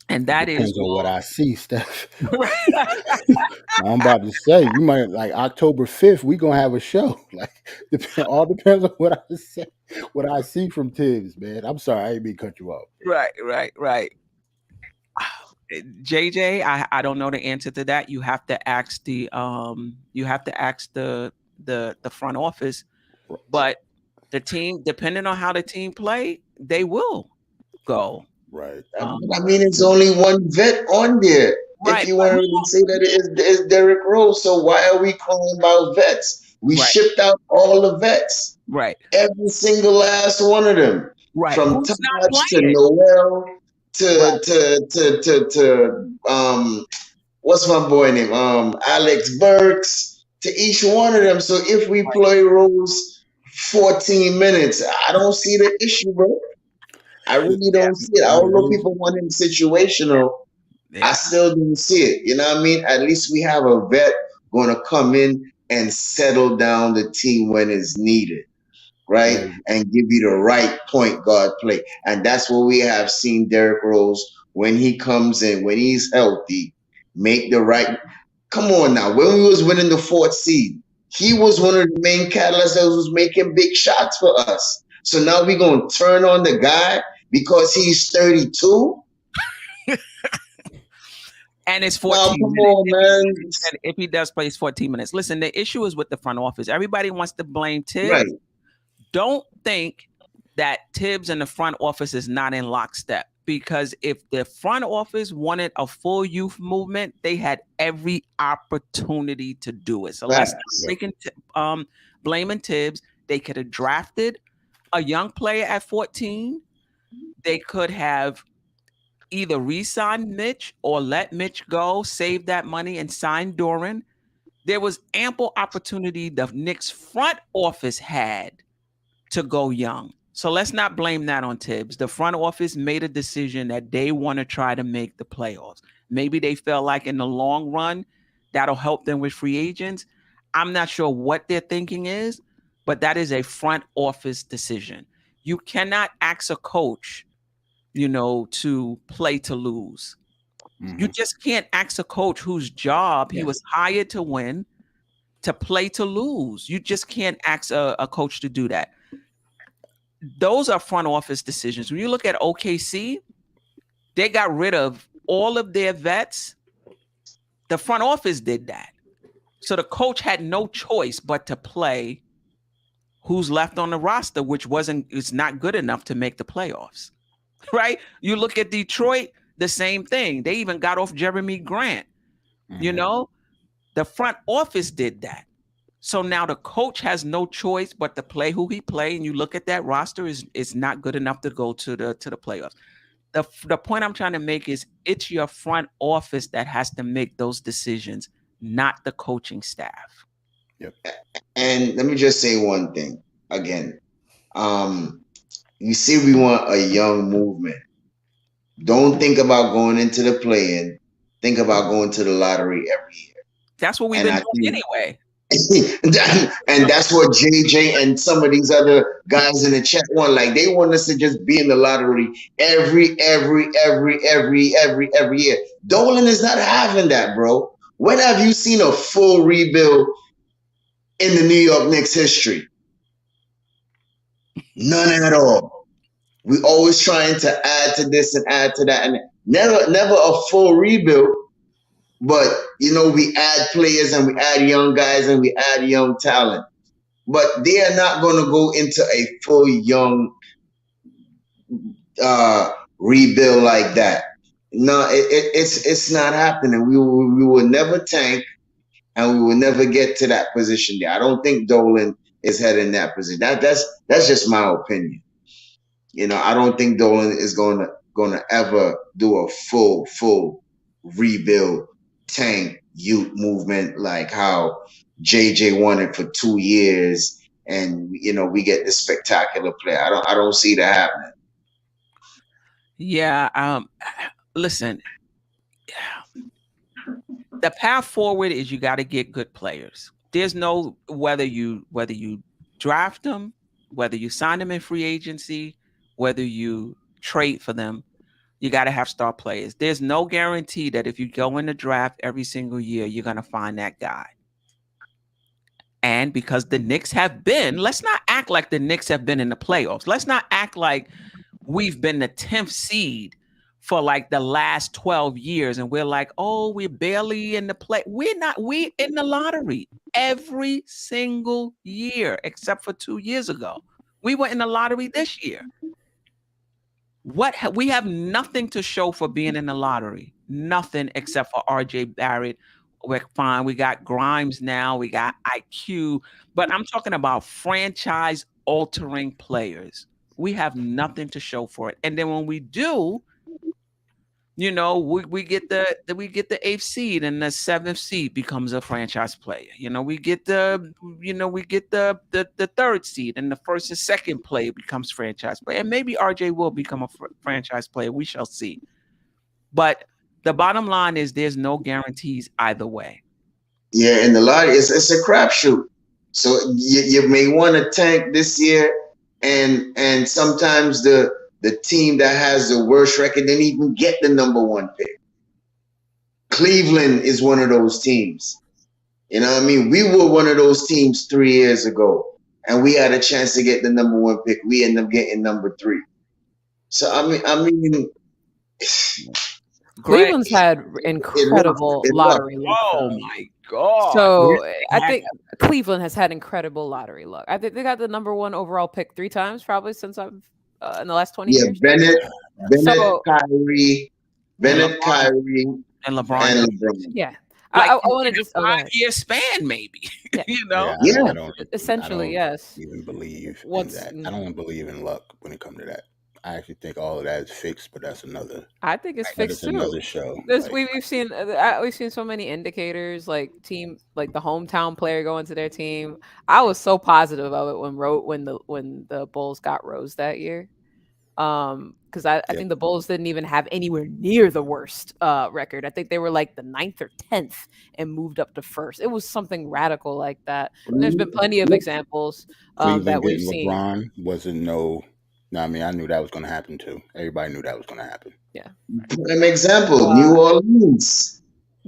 and that is, Depends on what I see, Steph. right. I'm about to say you might like October 5th. We gonna have a show. Like all depends on what I say, what I see from Tibbs, man. I'm sorry, I ain't mean to cut you off. Right, right, right. JJ, I don't know the answer to that. You have to ask the front office, but the team, depending on how the team play, they will go. Right. Um, But I mean, it's only one vet on there. If right, you but want to who really say that it's Derrick Rose, so why are we calling about vets? We right, shipped out all the vets, right, every single last one of them, right. from Who's not Taj to playing? Noel Right, to what's my boy name? Alex Burks, to each one of them. So if we right. play Rose 14 minutes, I don't see the issue, bro. I really Yeah, don't see it. I I don't know mean, people want him situational. I yeah. still don't see it. You know what I mean? At least we have a vet going to come in and settle down the team when it's needed, right? yeah, And give you the right point guard play. And that's what we have seen Derrick Rose when he comes in, when he's healthy, make the right. Come on now. When we was winning the fourth seed, he was one of the main catalysts that was making big shots for us. So now we're going to turn on the guy because he's 32? And it's No, 14 come minutes. on, man. If he does play, it's 14 minutes. Listen, the issue is with the front office. Everybody wants to blame Right. Tibbs. Don't think that Tibbs and the front office is not in lockstep, because if the front office wanted a full youth movement, they had every opportunity to do it. So let's stop Facts. blaming Tibbs. They could have drafted a young player at 14. They could have either re-signed Mitch or let Mitch go, save that money, and sign Doran. There was ample opportunity the Knicks front office had to go young. So let's not blame that on Tibbs. The front office made a decision that they want to try to make the playoffs. Maybe they felt like in the long run, that'll help them with free agents. I'm not sure what their thinking is, but that is a front office decision. You cannot ask a coach, to play to lose. You just can't ask a coach whose job he was hired to win to play to lose. You just can't ask a coach to do that. Those are front office decisions. When you look at OKC, they got rid of all of their vets. The front office did that. So the coach had no choice but to play who's left on the roster, which it's not good enough to make the playoffs, right? You look at Detroit, the same thing. They even got off Jeremy Grant. The front office did that. So now the coach has no choice but to play who he play, and you look at that roster is not good enough to go to the playoffs. The point I'm trying to make is it's your front office that has to make those decisions, not the coaching staff. Yep. And let me just say one thing again. You see, we want a young movement. Don't think about going into the play-in. Think about going to the lottery every year. That's what we've been doing anyway. And that's what JJ and some of these other guys in the chat want. Like, they want us to just be in the lottery every year. Dolan is not having that, bro. When have you seen a full rebuild in the New York Knicks history? None at all. We always trying to add to this and add to that, and never a full rebuild. But, we add players and we add young guys and we add young talent. But they are not going to go into a full young rebuild like that. No, it's not happening. We will never tank, and we will never get to that position there. I don't think Dolan is heading in that position. That's just my opinion. I don't think Dolan is going to ever do a full rebuild, tank, youth movement like how JJ wanted for 2 years, and we get this spectacular play. I don't see that happening. Yeah. Listen, the path forward is you got to get good players. There's no whether you draft them, whether you sign them in free agency, whether you trade for them. You got to have star players. There's no guarantee that if you go in the draft every single year, you're going to find that guy. And because the Knicks have been, let's not act like the Knicks have been in the playoffs. Let's not act like we've been the 10th seed for like the last 12 years. And we're like, oh, we're barely in the play. We're not. We're in the lottery every single year, except for 2 years ago. We were in the lottery this year. We have nothing to show for being in the lottery. Nothing except for RJ Barrett. We're fine. We got Grimes now. We got IQ. But I'm talking about franchise-altering players. We have nothing to show for it. And then when we do, we get the 8th seed, and the 7th seed becomes a franchise player. We get the 3rd seed, and the 1st and 2nd player becomes franchise player. And maybe RJ will become a franchise player. We shall see. But the bottom line is there's no guarantees either way. Yeah, and the lottery it's a crapshoot. So you may want to tank this year, and sometimes the team that has the worst record didn't even get the number 1 pick. Cleveland is one of those teams. You know what I mean? We were one of those teams 3 years ago, and we had a chance to get the number 1 pick. We ended up getting number 3. So I mean, Cleveland's had incredible lottery luck. Oh my God. So I think Cleveland has had incredible lottery luck. I think they got the number 1 overall pick 3 times, probably since I've in the last 20 years. Bennett, and Kyrie, LeBron. Yeah. Like, I want to just 5-year span, maybe. Yeah. I don't essentially, yes. even believe in that. I don't believe in luck when it comes to that. I actually think all of that is fixed, but I think it's that is fixed too. another show. There's Like, we've seen so many indicators like team like the hometown player going to their team. I was so positive of it when the Bulls got Rose that year. Because I yeah, think the Bulls didn't even have anywhere near the worst record. I think they were like the ninth or 10th and moved up to first. It was something radical like that. And there's been plenty of examples that Cleveland we've getting seen. LeBron wasn't no. No, I mean, I knew that was going to happen too. Everybody knew that was going to happen. Yeah. Prime example, Uh, New Orleans.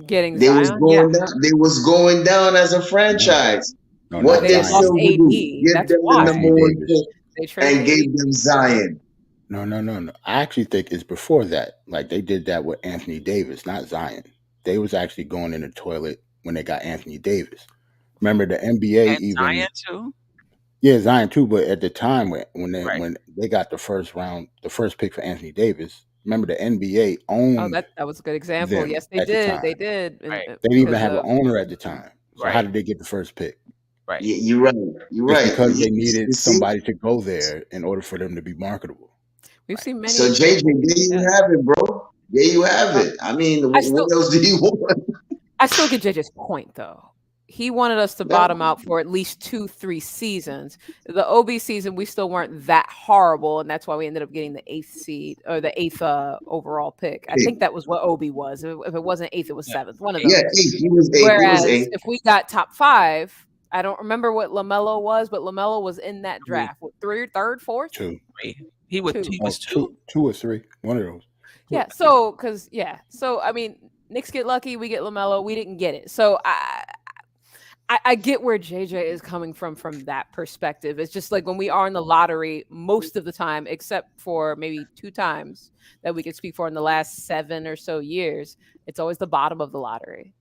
Getting They was Zion. Yeah. going down. They was going down as a No, franchise. no, Well, not What they did Zion. lost Silver do? AD. Give That's them the why Anthony number one Davis. pick they and traded gave AD. them Zion. No, no, no, no. I actually think it's before that. Like they did that with Anthony Davis, not Zion. They was actually going in the toilet when they got Anthony Davis. Remember the NBA And even Zion too. yeah Zion too, but at the time Right. when they got the first round, the first pick for Anthony Davis. Remember the NBA Oh, owned that was a good example. them Yes, they at the did. time. They did, and Right. They didn't even because have an of owner at the time. So how Right. did they get the first pick? Right. You're right. You're It's right. because they You needed see? somebody to go there in order for them to be marketable. we've Right. seen many So JJ, examples. there you Yeah. have it, bro. There you have Uh, it. I mean, I what still else do you want? I still get JJ's point though. He wanted us to No, bottom out for at least 2, 3 seasons. The OB season, we still weren't that horrible, and that's why we ended up getting the eighth seed or the eighth overall pick. I think that was what OB was. If it wasn't eighth, it was Yeah. seventh. One of yeah, those. eight. He was eight. He was Whereas eight. if we got top 5, I don't remember what LaMelo was, but LaMelo was in that Three. draft. What, third, fourth, Two. He was. two. He Oh, was two. two or three. One of those. Yeah. So I mean, Knicks get lucky, we get LaMelo. We didn't get it. So I get where JJ is coming from that perspective. It's just like when we are in the lottery, most of the time, except for maybe 2 times that we could speak for in the last 7 or so years, it's always the bottom of the lottery.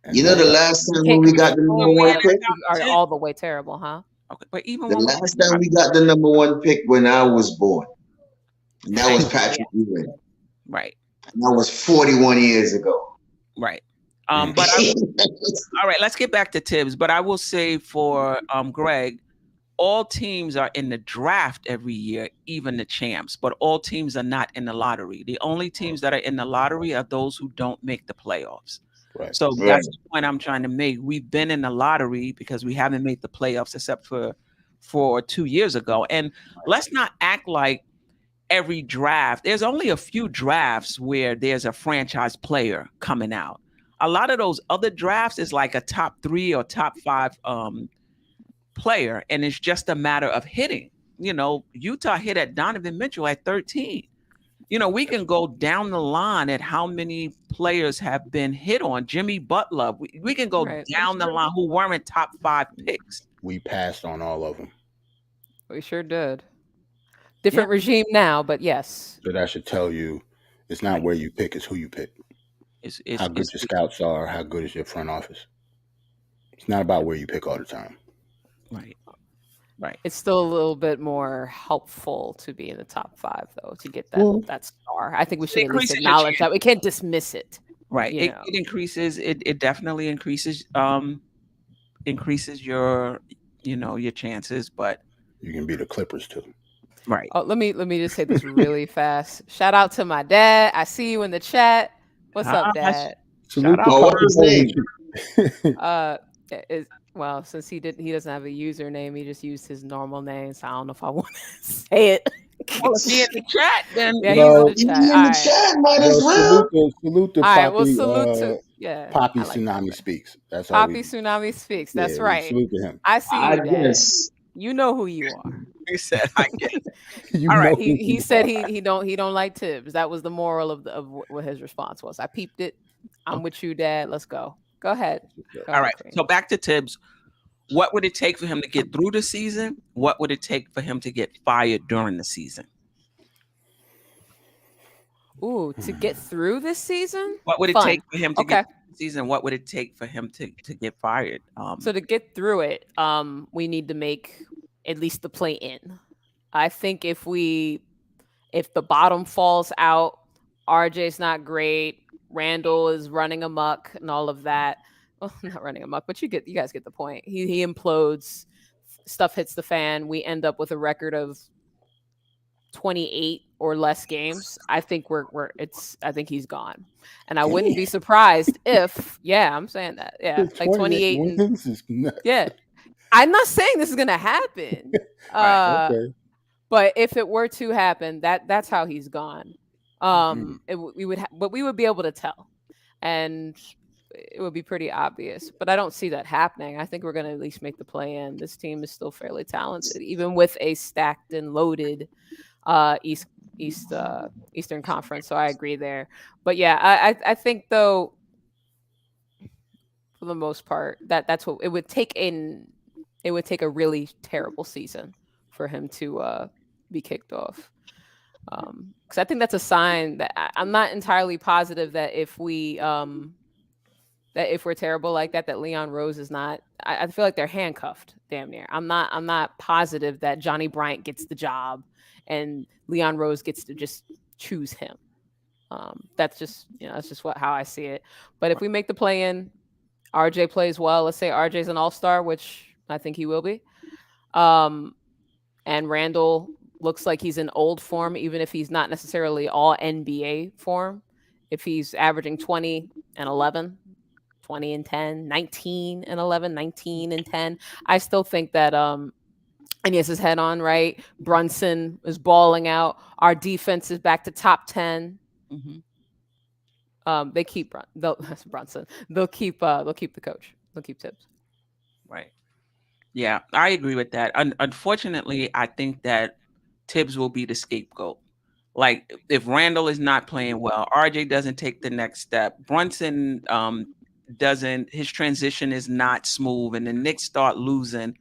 And You know, that's the how last You time when can't we got the When number we one in unless the pick, you top are 10. all the way terrible, huh? Okay. But even the when we last time we got the number one pick when I was born, and that was Yeah. Patrick Ewing. right. And that was 41 years ago. Right. Mm. But all right. Let's get back to Tibbs. But I will say for Greg, all teams are in the draft every year, even the champs. But all teams are not in the lottery. The only teams that are in the lottery are those who don't make the playoffs. right. So Right. that's the point I'm trying to make. We've been in the lottery because we haven't made the playoffs except for 2 years ago. And let's not act like every draft. There's only a few drafts where there's a franchise player coming out. A lot of those other drafts is like a top 3 or top 5 player, and it's just a matter of hitting. Utah hit at Donovan Mitchell at 13. We can go down the line at how many players have been hit on. Jimmy Butler. We can go Right. down the line who weren't top 5 picks. We passed on all of them. We sure did. Different regime now, but yes. So that should tell you it's not where you pick, it's who you pick. It's How good your scouts are, how good is your front office. It's not about where you pick all the time. right. Right. It's still a little bit more helpful to be in the top 5, though, to get Well, that star. I think we It should at least increases your acknowledge that. We can't dismiss it. Right. You It, know. it increases. It definitely increases your your chances. But you can be the Clippers too. right. Oh, let me just say this really fast. Shout out to my dad. I see you in the chat. What's up, Dad? Salute out. the Oh, what's his name? Well, since he doesn't have a username, he just used his normal name. So I don't know if I want to say it. Well, if he in the chat, then Yeah, Well, he's in the He chat. in All the right. chat, might Well, as well. salute the All right. Poppy, Well, salute to Poppy I like Tsunami that. speaks. That's all Poppy we. Tsunami speaks. Yeah, That's we right. salute to him. I see I you, Dad. guess. You know who you are. he said, "I guess." You All right. know He who you said are. he don't like Tibbs. That was the moral of what his response was. I peeped it. I'm with you, Dad. Let's go. Go ahead. Go All ahead, right. Kareem. So back to Tibbs. What would it take for him to get through the season? What would it take for him to get fired during the season? Ooh, to get through this season? What would it Fun. take for him to Okay. get through the season? What would it take for him to get fired? So to get through it, we need to make at least the play in. I think if the bottom falls out, RJ's not great, Randle is running amok and all of that. Well, not running amok, but you guys get the point. He implodes, stuff hits the fan. We end up with a record of 28 or less games, I think I think he's gone. And I Damn, wouldn't be surprised if, yeah, I'm saying that. Yeah, like 28 28 and wins is nuts. yeah. I'm not saying this is going to happen. Right. Okay. But if it were to happen, that's how he's gone. Mm. But we would be able to tell. And it would be pretty obvious. But I don't see that happening. I think we're going to at least make the play in. This team is still fairly talented, even with a stacked and loaded uh, East Eastern Conference. So I agree there. But yeah, I think though for the most part that's what it would take in. It would take a really terrible season for him to be kicked off. Because I think that's a sign that I'm not entirely positive that if we're terrible like that, that Leon Rose is not. I feel like they're handcuffed, damn near. I'm not positive that Johnny Bryant gets the job, and Leon Rose gets to just choose him. That's just that's just how I see it. But if we make the play in, RJ plays well. Let's say RJ's an all star, which I think he will be. Um, and Randall looks like he's in old form, even if he's not necessarily all NBA form. If he's averaging 20 and 11, 20 and 10, 19 and 11, 19 and 10, I still think that and he has his head on right. Brunson is balling out. Our defense is back to top 10. Hmm. They keep Brunson. They'll keep the coach. They'll keep Thibbs. Right. Yeah, I agree with that. Unfortunately, I think that Tibbs will be the scapegoat. Like if Randall is not playing well, RJ doesn't take the next step. Brunson doesn't. His transition is not smooth, and the Knicks start losing.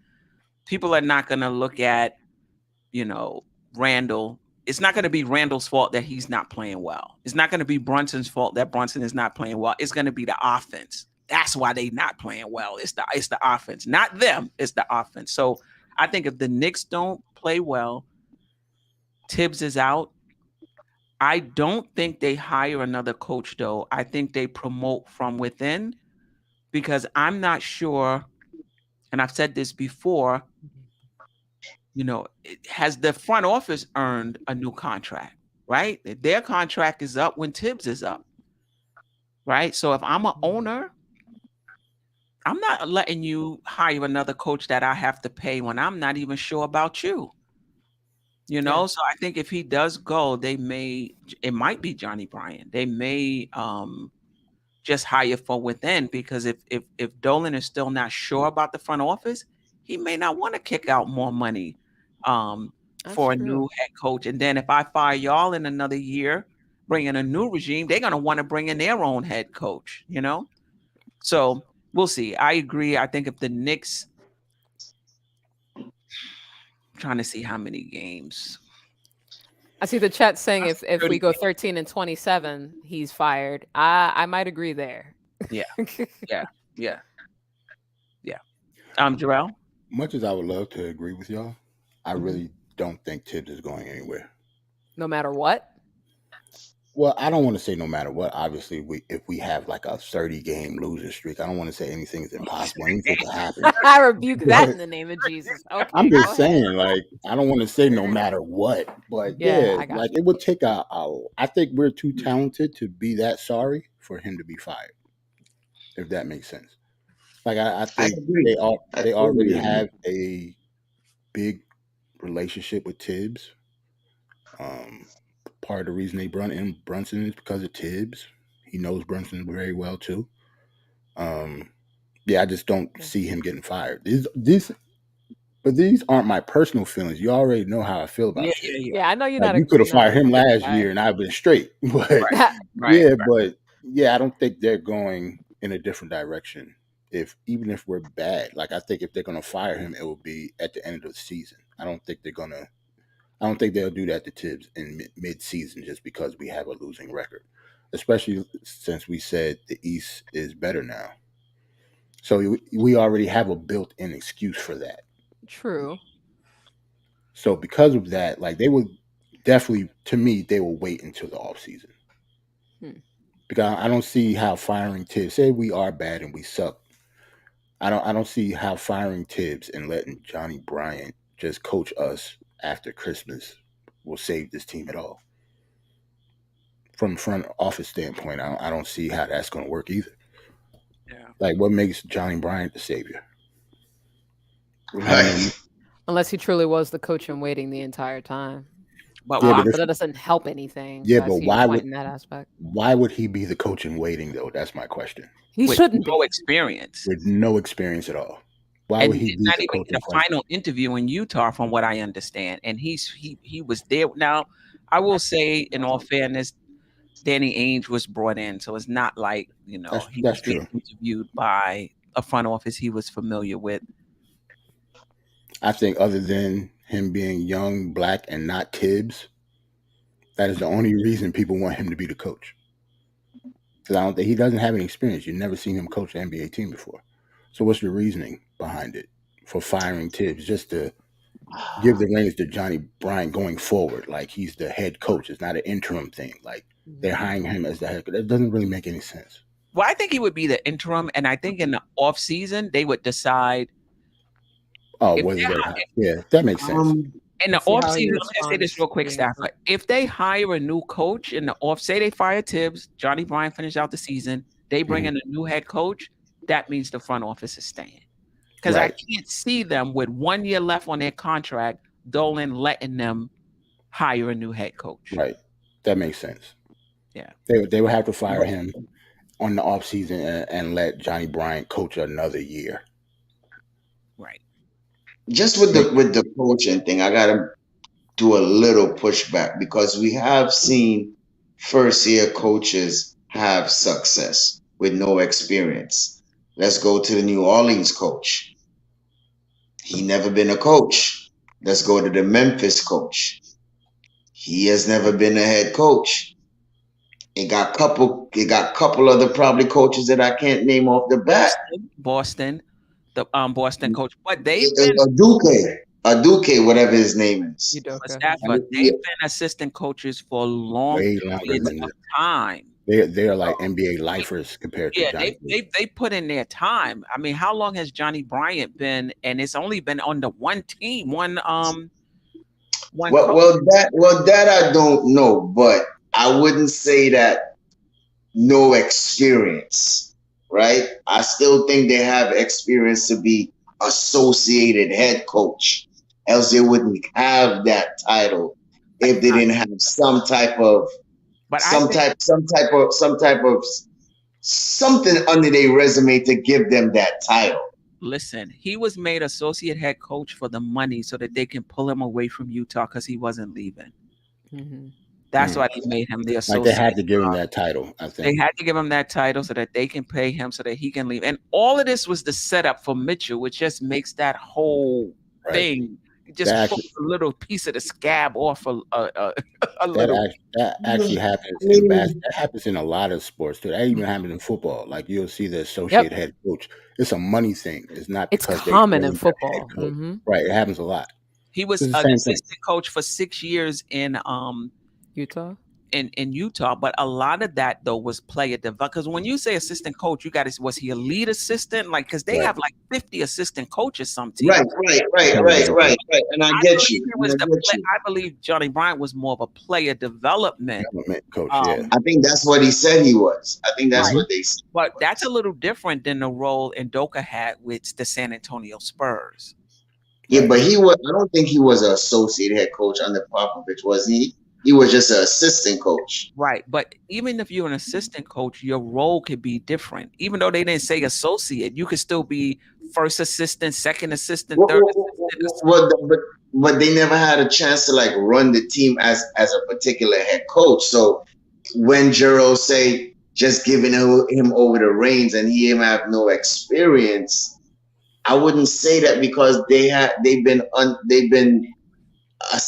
People are not going to look at you know Randall. It's not going to be Randall's fault that he's not playing well. It's not going to be Brunson's fault that Brunson is not playing well. It's going to be the offense. That's why they not playing well. It's the offense, not them. It's the offense. So I think if the Knicks don't play well, Tibbs is out. I don't think they hire another coach though. I think they promote from within because I'm not sure, and I've said this before, has the front office earned a new contract, right? Their contract is up when Tibbs is up, right? So if I'm an owner, I'm not letting you hire another coach that I have to pay when I'm not even sure about you. Yeah. So I think if he does go, it might be Johnny Bryan. They may just hire from within because if Dolan is still not sure about the front office, he may not want to kick out more money That's for a new true. head coach. And then if I fire y'all in another year, bring in a new regime, they're gonna want to bring in their own head coach. So we'll see. I agree. I think if the Knicks, trying to see how many games. I see the chat saying That's if 30 we go games. 13 and 27, he's fired. I might agree there. Yeah, yeah, yeah, yeah. Jarrell? Much as I would love to agree with y'all, I Mhm. really don't think Tibbs is going anywhere. No matter what. Well, I don't want to say no matter what. Obviously, if we have like a 30-game losing streak, I don't want to say anything is impossible. Anything could happen. I rebuke that in But the name of Jesus. I'm Okay, go just ahead. saying, like, I don't want to say no matter what. But Yeah, yeah, I got like you. it would take I think we're too talented to be that sorry for him to be fired, if that makes sense. Like I I think agree. I they totally already agree. have a big relationship with Tibbs. Um, Part of the reason they brought in Brunson is because of Tibbs. He knows Brunson very well too. Um, yeah, I just don't Yeah. see him getting fired. But these aren't my personal feelings. You already know how I feel Yeah, about yeah, Tibbs. yeah. Yeah, I know Like you could you're have not fired him a big last guy. year and I've been straight. But Right, right, yeah, right. but yeah, I don't think they're going in a different direction. If even if we're bad, like I think if they're gonna fire him, it will be at the end of the season. I don't think they'll do that to Tibbs in mid-season just because we have a losing record, especially since we said the East is better now. So we already have a built-in excuse for that. True. So because of that, like they would definitely, to me, they will wait until the off season Hmm. because I don't see how firing Tibbs. Say we are bad and we suck. I don't see how firing Tibbs and letting Johnny Bryant just coach us after Christmas will save this team at all. from front office standpoint, I don't see how that's going to work either. Yeah. Like, what makes Johnny Bryant the savior? I don't know. Right. Unless he truly was the coach in waiting the entire time. But Yeah, why? But that doesn't help anything. yeah, So I but see your point in that aspect. why would he be the coach in waiting though? That's my question. He With shouldn't no be. experience. With no experience at all, why And would he he did be not the even coach get in a question? final interview in Utah, from what I understand. And he was there. Now, I will say, in all fairness, Danny Ainge was brought in, so it's not like he That's was being true. interviewed by a front office he was familiar with. I think other than him being young, black, and not Tibbs, that is the only reason people want him to be the coach. Because I don't think he doesn't have any experience. You've never seen him coach an NBA team before. So what's the reasoning behind it for firing Tibbs just to give the reins to Johnny Bryant going forward? Like he's the head coach. It's not an interim thing. Like they're hiring him as the head coach. That doesn't really make any sense. Well, I think he would be the interim, and I think in the off season they would decide Oh, if whether they're they yeah, that makes sense. in the And see off how he season. I'm gonna say this responds real to quick, being Stafford. If they hire a new coach in the off, say they fire Tibbs, Johnny Bryant finished out the season, they bring Mhm. in a new head coach. That means the front office is staying, because I Right, can't see them with 1 year left on their contract, Dolan letting them hire a new head coach. right. That makes sense. Yeah, They would have to fire But him on the offseason and let Johnny Bryant coach another year. right. just with Make, the coaching thing, I gotta do a little pushback because we have seen first year coaches have success with no experience. Let's go to the New Orleans coach. He never been a coach. Let's go to the Memphis coach. He has never been a head coach. It got couple other probably coaches that I can't name off the bat. Boston, the Boston coach, but they've been A Duque, whatever his name is. Udoka. Stafford. They've been assistant coaches for long way longer periods than of time. they're like NBA lifers compared to Yeah, Johnny. they put in their time. I mean, how long has Johnny Bryant been? And it's only been on the one team, one Well, coach. that I don't know, but I wouldn't say that no experience, right? I still think they have experience to be associated head coach, else they wouldn't have that title if they didn't have But I think, something under their resume to give them that title. listen, he was made associate head coach for the money so that they can pull him away from Utah because he wasn't leaving. Hmm. That's Mm. why they made him the Like they associate. had to give him that title, I They think. had to give him that title so that they can pay him so that he can leave. And all of this was the setup for Mitchell, which just makes that whole Right. thing just That pull actually a little piece of the scab off a that little. actually happens I in basketball. mean, That happens in a lot of sports too. That even happens in football. Like you'll see the associate Yep. head coach. It's a money thing. It's not It's because they common in named the head football. coach. Hmm. Right. It happens a lot. He was It's the an same thing. assistant coach for 6 years Utah. in Utah, but a lot of that though was player development. Because when you say assistant coach, you got to, was he a lead assistant? Like, because they Right. have like 50 assistant coaches, some right, teams. and I I get believe you, it and was I the get play. you. I believe Johnny Bryant was more of a player development. Development coach. Yeah. I think that's what he said he was. I think that's Right. what they said. But that's a little different than the role Ndoka had with the San Antonio Spurs. Yeah, Right. but he was. I don't think he was an associate head coach under Popovich, was he? He was just an assistant coach. Right. But even if you're an assistant coach, your role could be different. Even though they didn't say associate, you could still be first assistant, second assistant, Well, third well, assistant. well, but they never had a chance to like run the team as a particular head coach. So when Gerald say just giving him over the reins and he have no experience, I wouldn't say that because they've been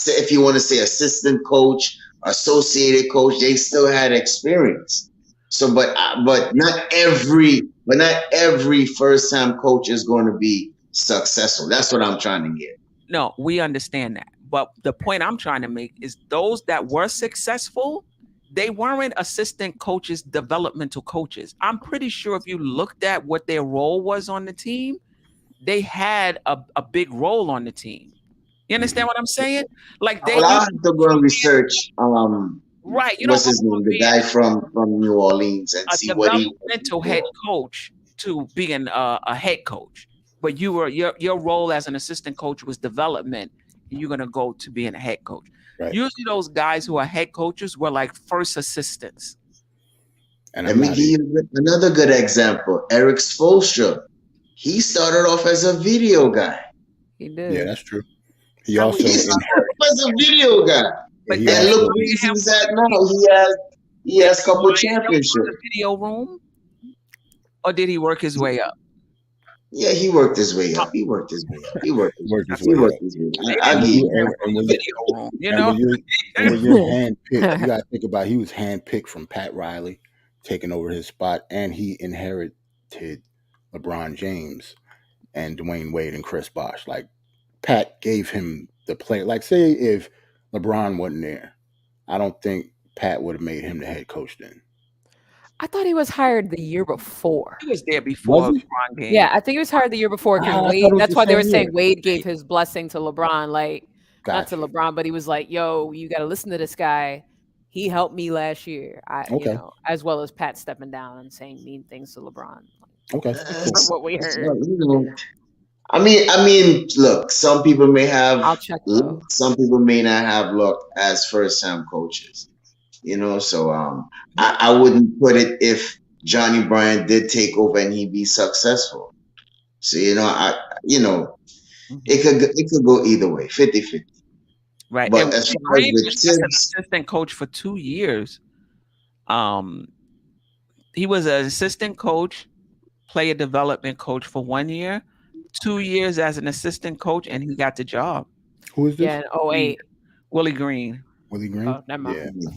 if you want to say assistant coach, associated coach, they still had experience. So, but not every first time coach is going to be successful. That's what I'm trying to get. No, we understand that. But the point I'm trying to make is those that were successful, they weren't assistant coaches, developmental coaches. I'm pretty sure if you looked at what their role was on the team, they had a big role on the team. You understand what I'm saying? Like they Well, I'll used have to go and research right. You don't what's go his from name, the being guy from New Orleans, and a see what he developmental head coach to being a head coach. But your role as an assistant coach was development, and you're gonna go to being a head coach. Right. Usually, those guys who are head coaches were like first assistants. And Let I'm me not give you another good example. Eric Spoelstra. He started off as a video guy. He yeah, did. that's true. He How was He also he? started inherit off as a video guy. But he did And they look also where hire him he's for at the now. He Did has a they couple hire him for championships. the video room, or did he work his way up? Yeah, he worked his way Huh, up. He worked his way up. He worked his worked his he way worked up. his way they up. I didn't give And when you you hire him from and the when you video room, you and know? when you're handpicked, you gotta think about he was handpicked from Pat Riley, taking over his spot, and he inherited LeBron James and Dwayne Wade and Chris Bosh. Like Pat gave him the play. Like say if LeBron wasn't there, I don't think Pat would have made him the head coach then. I thought he was hired the year before. He was there Was before he? LeBron Yeah, came. I think he was hired the year before because I thought Wade. it was That's the why they were same saying year. Wade gave his blessing to LeBron. Like, not to Gotcha. LeBron, but he was like, "Yo, you got to listen to this guy. He helped me last year. Okay. As well as Pat stepping down and saying mean things to LeBron, Okay. Cool. from what we heard. you know. Look, some people may have I'll check luck, though. some people may not have luck as first time coaches. So I wouldn't put it if Johnny Bryant did take over and he be successful. So you know, Mhm. it could go either way, 50-50. Right, and But as Willie far as Green with was just an Tibbs, assistant coach for 2 years. Um, he was an assistant coach, player development coach for 1 year, 2 years as an assistant coach, and he got the job. Who is Yeah, this? in '08. Willie Green. Willie Green? Oh, never mind. Yeah.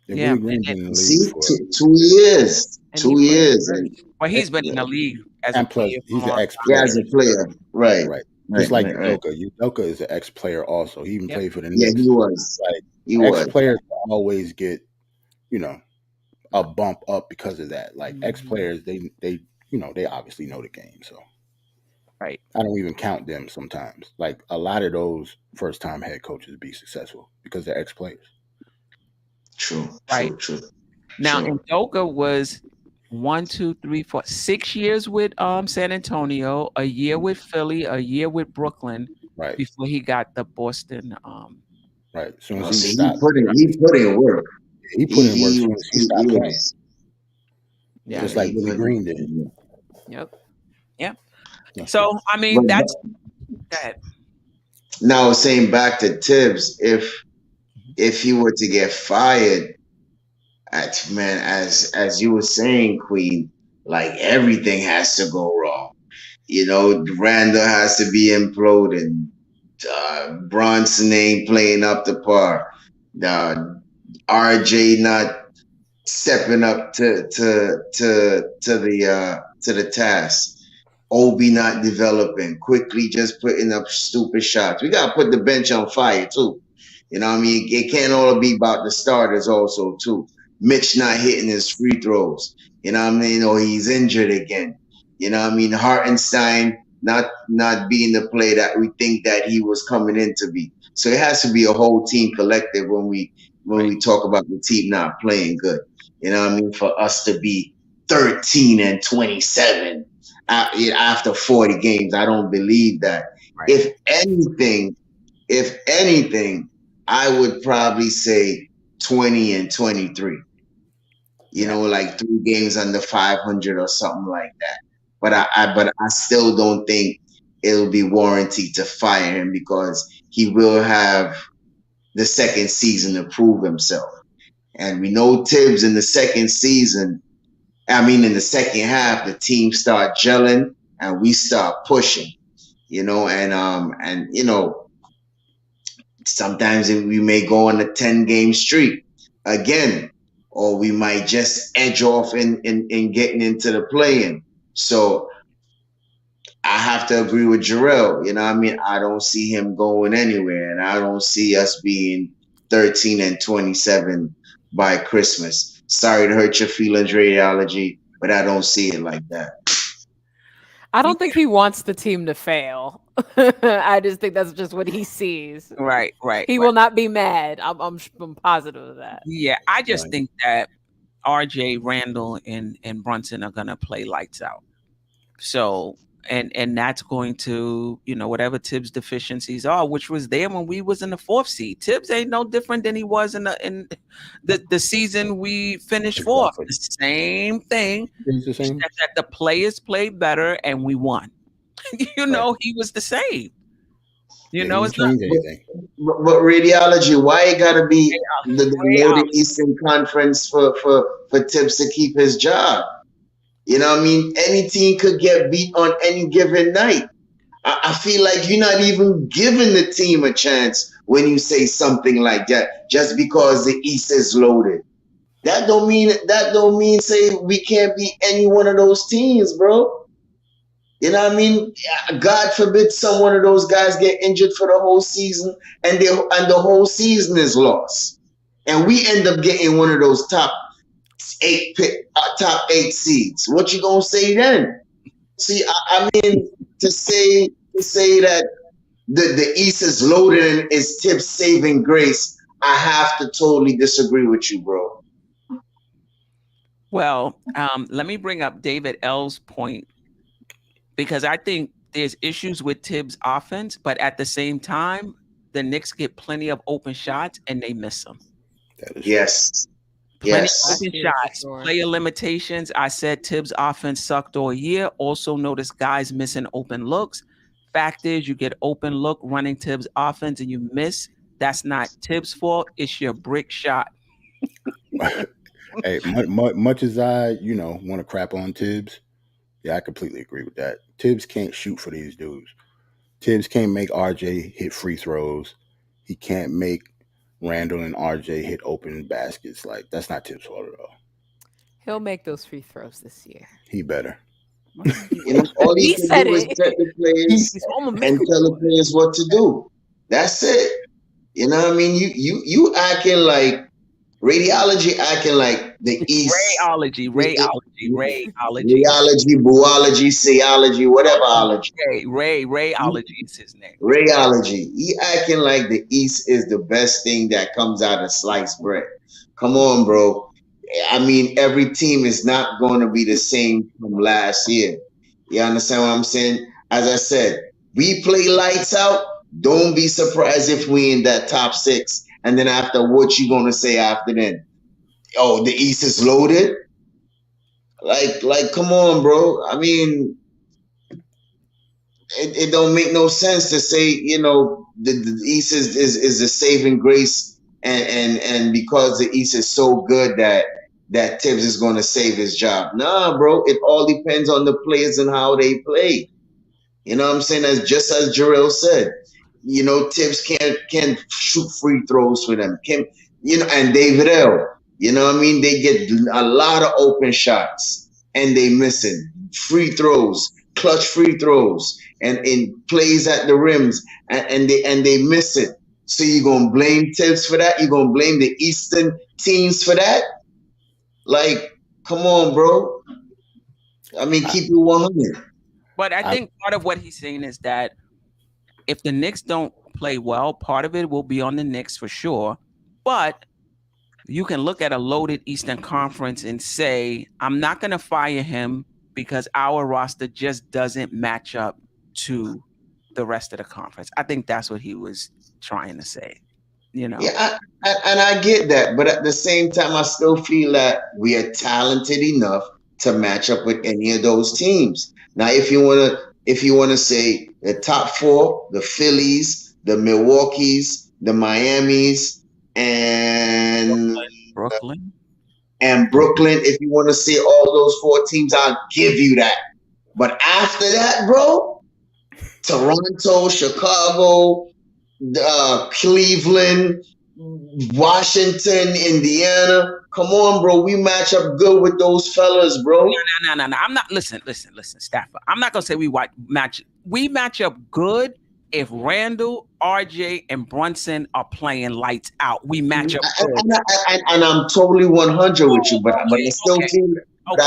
Yeah, Yeah, Willie Green been in the league see, for two years, And he two played years, first. well, eh, he's been in the league as a and plus player for he's a an long ex time. yeah, as player. a player, right, Right. right, Just like right, right. Udoka. Udoka is an ex player also. He even Yep. played for the Yeah, Knicks. Like he ex was. players always get, you know, a bump up because of that. Like ex Mhm. players, they they obviously know the game. So Right, I don't even count them sometimes. Like a lot of those first time head coaches be successful because they're ex players. True, right. true, true, Now, true. Udoka was 1, 2, 3, 4, 6 years with, San Antonio, a year with Philly, a year with Brooklyn Right. before he got the Boston, Right. As soon as Oh, he so stopped, he put in work. he put in work as soon as he stopped He playing, was yeah, yeah, just like he Willie put Green did. in work. Yep. yeah. That's true. So, I mean, But that's that. now saying back to Tibbs, Mhm. if he were to get fired, man, as you were saying, Queen, like everything has to go wrong. Randall has to be imploding. Bronson ain't playing up to par. Uh, RJ not stepping up to the task. Obi not developing, quickly just putting up stupid shots. We gotta put the bench on fire too. It can't all be about the starters also too. Mitch not hitting his free throws. Or he's injured again. Hartenstein not being the player that we think that he was coming in to be. So it has to be a whole team collective when Right, we talk about the team not playing good. For us to be 13-27 after 40 games, I don't believe that. right. If anything, if anything, I would probably say 20-23. Yeah, Like 3 games under 500 or something like that. But I still don't think it'll be warranted to fire him because he will have the second season to prove himself. And we know Tibbs in the second season, in the second half, the team start gelling and we start pushing, and sometimes we may go on a 10-game streak again, or we might just edge off in getting into the play-in. So I have to agree with Jarrell. I don't see him going anywhere, and I don't see us being 13-27 by Christmas. Sorry to hurt your feelings, radiology, but I don't see it like that. I don't think he wants the team to fail. I just think that's just what he sees. Right, right, He right. will not be mad. I'm positive of that. Yeah, I just Right. think that RJ, Randall, and Brunson are gonna play lights out. So and that's going to, whatever Tibbs deficiencies are, which was there when we was in the fourth seed. Tibbs ain't no different than he was in the season we finished fourth. Exactly. The same thing. He's the same. That the players played better and we won. Right. He was the same. Yeah, he didn't It's not change anything. But radiology, why it gotta be the way out. loaded Eastern Conference for Tibbs to keep his job? You know what I mean? Any team could get beat on any given night. I feel like you're not even giving the team a chance when you say something like that, just because the East is loaded. That don't mean say we can't beat any one of those teams, bro. You know what I mean? God forbid some one of those guys get injured for the whole season, and the whole season is lost, and we end up getting one of those top eight seeds. What you gonna say then? See, I mean, to say that the East is loaded and is Tibbs saving grace, I have to totally disagree with you, bro. Well, let me bring up David L's point because I think there's issues with Tibbs' offense, but at the same time, the Knicks get plenty of open shots and they miss them. That is Yes, Plenty yes. of open Yeah, for shots, sure. player limitations. I said Tibbs' offense sucked all year. Also notice guys missing open looks. Fact is, you get open look running Tibbs' offense and you miss. That's not Tibbs' fault. It's your brick shot. true. Hey, much as I, want to crap on Tibbs, yeah, I completely agree with that. Tibbs can't shoot for these dudes. Tibbs can't make RJ hit free throws. He can't make Randall and RJ hit open baskets. Like, that's not Tibbs' fault at all. He'll make those free throws this year. He better. You know, all he He can said do is it. set the players He's I'm gonna make and him tell the do it. players what to do. That's it. You know what I mean? You acting like radiology, acting like the East. Rayology, rayology. Rayology, buology, sayology, whatever ology. Rayology is his name. Rayology. He acting like the East is the best thing that comes out of sliced bread. Come on, bro. I mean, every team is not going to be the same from last year. You understand what I'm saying? As I said, we play lights out. Don't be surprised if we in that top six. And then after, what you gonna say after then? Oh, the East is loaded. Come on, bro. I mean, it don't make no sense to say, the East is a saving grace, and because the East is so good that Tibbs is going to save his job. Nah, bro, it all depends on the players and how they play. You know what I'm saying? Just as Jarrell said, Tibbs can't shoot free throws for them. And David L. You know what I mean? They get a lot of open shots and they miss it. Free throws, clutch free throws, and in plays at the rims, and they miss it. So you gonna blame Tibbs for that? You gonna blame the Eastern teams for that? Like, come on, bro. I mean, keep it 100. But I think part of what he's saying is that if the Knicks don't play well, part of it will be on the Knicks for sure. But you can look at a loaded Eastern Conference and say, I'm not going to fire him because our roster just doesn't match up to the rest of the conference. I think that's what he was trying to say. Yeah, and I get that, but at the same time, I still feel that we are talented enough to match up with any of those teams. Now, if you wanna say the top four, the Phillies, the Milwaukees, the Miamis, and Brooklyn. Brooklyn, if you want to say all those four teams, I'll give you that. But after that, bro, Toronto, Chicago, Cleveland, Washington, Indiana. Come on, bro. We match up good with those fellas, bro. No. I'm not. Listen, Stafford. I'm not gonna say we match up good if Randall, RJ, and Brunson are playing lights out. We match up good. And I'm totally 100 with you, but I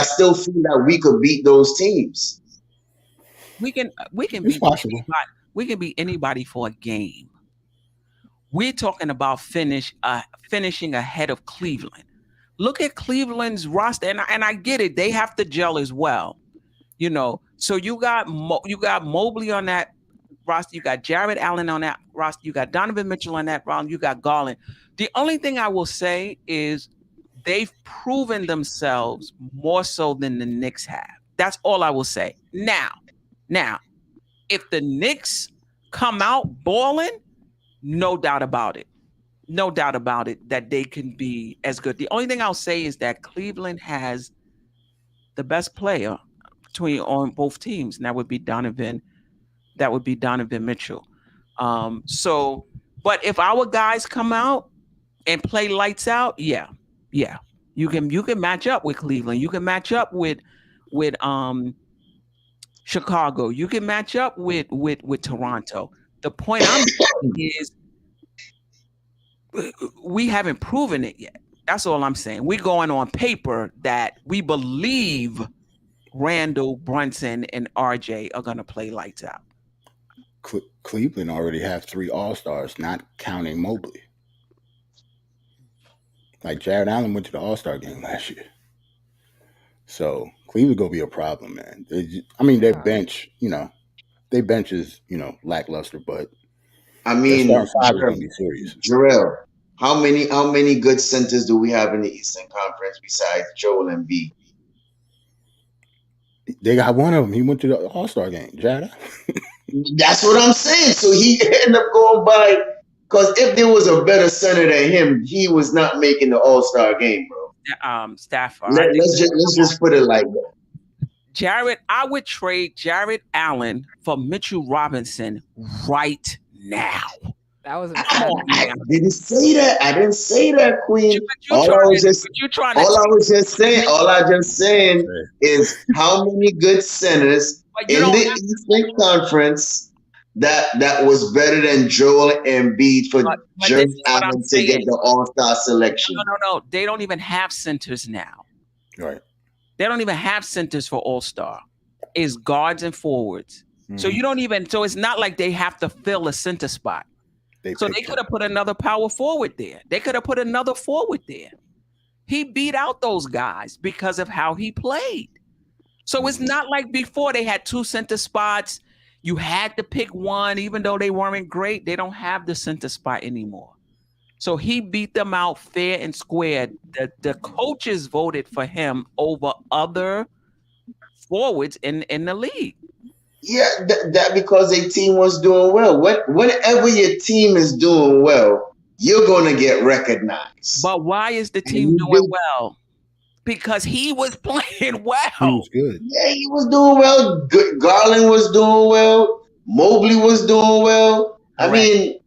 still feel that we could beat those teams. we can It's beat possible. anybody. We can beat anybody for a game. We're talking about finishing ahead of Cleveland. Look at Cleveland's roster, and I get it; they have to gel as well. So you got Mobley on that roster, you got Jared Allen on that roster, you got Donovan Mitchell on that roster, you got Garland. The only thing I will say is they've proven themselves more so than the Knicks have. That's all I will say. Now, if the Knicks come out balling, no doubt about it. No doubt about it that they can be as good. The only thing I'll say is that Cleveland has the best player between on both teams, and that would be Donovan. That would be Donovan Mitchell. But if our guys come out and play lights out, yeah, you can match up with Cleveland. You can match up with Chicago. You can match up with Toronto. The point I'm making is we haven't proven it yet. That's all I'm saying. We're going on paper that we believe Randle, Brunson, and RJ are going to play lights out. Cleveland already have 3 All-Stars, not counting Mobley. Like Jared Allen went to the All-Star game last year. So Cleveland gonna be a problem, man. Their bench, their bench is, lackluster, but I their mean, starting five is gonna be serious. Jarrell, how many good centers do we have in the Eastern Conference besides Joel Embiid? They got one of them. He went to the All-Star game, Jared Allen. That's what I'm saying. So he ended up going by, because if there was a better center than him, he was not making the All-Star game, bro. Stafford. Let's just put it like that. I would trade Jared Allen for Mitchell Robinson right now. That was I didn't say that. I didn't say that, Queen. All I was just saying is how many good centers in the Eastern Conference that was better than Joel Embiid for Jared Allen to get the All-Star selection. No. They don't even have centers now. Right. They don't even have centers for All-Star. It's guards and forwards. Mm-hmm. So it's not like they have to fill a center spot. They could have put another power forward there. They could have put another forward there. He beat out those guys because of how he played. So it's not like before they had 2 center spots. You had to pick one, even though they weren't great. They don't have the center spot anymore. So he beat them out fair and square. The coaches voted for him over other forwards in the league. Yeah, that because their team was doing well. Whenever your team is doing well, you're going to get recognized. But why is the team doing well? Because he was playing well. He was good. Yeah, he was doing well. Garland was doing well. Mobley was doing well. I mean,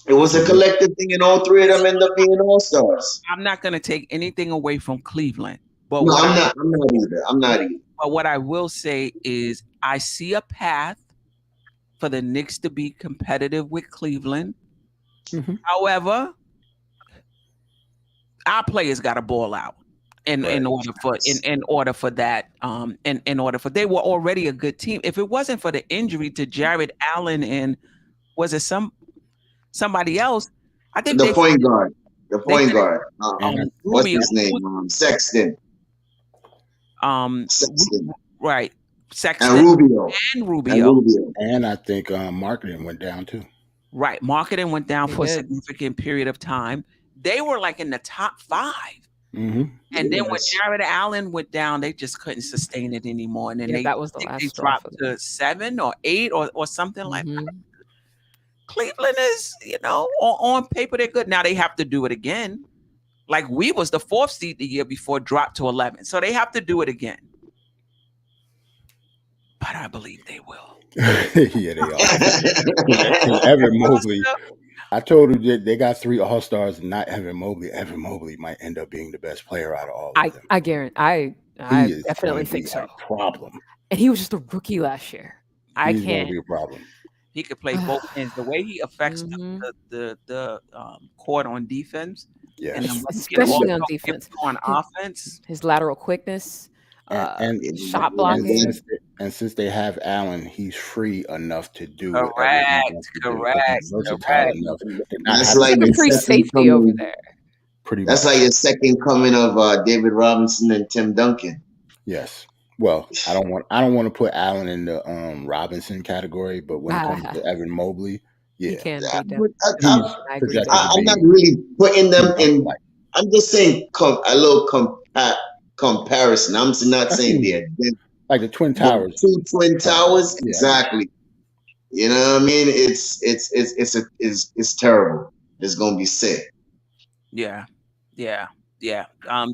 it was a collective thing, and all 3 of them end up being All-Stars. I'm not going to take anything away from Cleveland. But no, I'm not either. But what I will say is I see a path for the Knicks to be competitive with Cleveland. Mm-hmm. However, our players got to ball out in order for that. They were already a good team. If it wasn't for the injury to Jared Allen and was it somebody else, I think the point guard. What's his name? Sexton. Right. Sexton and Rubio. And I think marketing went down too. Right. Marketing went down for a significant period of time. They were like in the top 5. Mm-hmm. And then when Jared Allen went down, they just couldn't sustain it anymore. And then that was the last they dropped to 7 or 8 or something like that. Cleveland is, on paper, they're good. Now they have to do it again. Like we was the 4th seed the year before, dropped to 11. So they have to do it again. But I believe they will. Yeah, they are. Evan Mobley. I told him that they got 3 All-Stars and not Evan Mobley. Evan Mobley might end up being the best player out of all of them. I guarantee. I definitely think so. Problem. And he was just a rookie last year. He's gonna be a problem. He could play both ends. The way he affects the court on defense, and especially on defense, on offense, his lateral quickness, and shot blocking. And since they have Allen, he's free enough to do whatever he Correct. wants to do. Like he's Correct. versatile Correct. enough to not That's have He's to like like a the think free about it. second safety over coming. there. Pretty That's like much. the second coming of David Robinson and Tim Duncan. Yes. Well, I don't want to put Allen in the Robinson category, but when it comes to Evan Mobley, He yeah, can I, be definitely. he's I agree projected there. to I'm not be really putting them team level in. like. I'm just saying a little comparison. I'm not I saying see they're dead, like the Twin but Towers two twin type of towers, yeah, I get exactly. You know what I mean? It's terrible. It's gonna be sick. Yeah. Yeah. Yeah.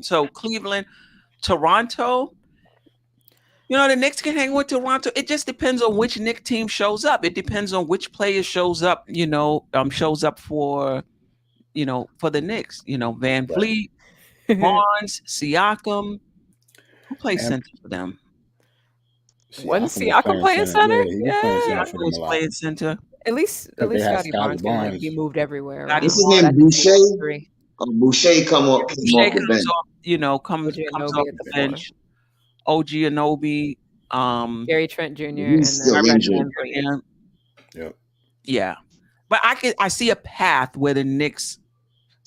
So Cleveland, Toronto, the Knicks can hang with Toronto. It just depends on which Knicks team shows up. It depends on which player shows up for the Knicks. Van you. Right. Vliet, Barnes, Siakam. Who plays And center for them? Once Siakam was Siakam playing playing center. center, Yeah, he was playing yeah. center Siakam for them was a lot playing center. At because they least had Scotty Scotty Barnes can like be Barnes. moved everywhere Scotty What's around. his Barnes. All name? that can save us Boucher. three. Boucher came Shea off the comes bench. off, OG comes Anobi off at the the four. bench. OG Anobi, Gary Trent Jr. He's and then still Barrett injured. Van Vliet. Jr. Yep. Yeah, but I see a path where the Knicks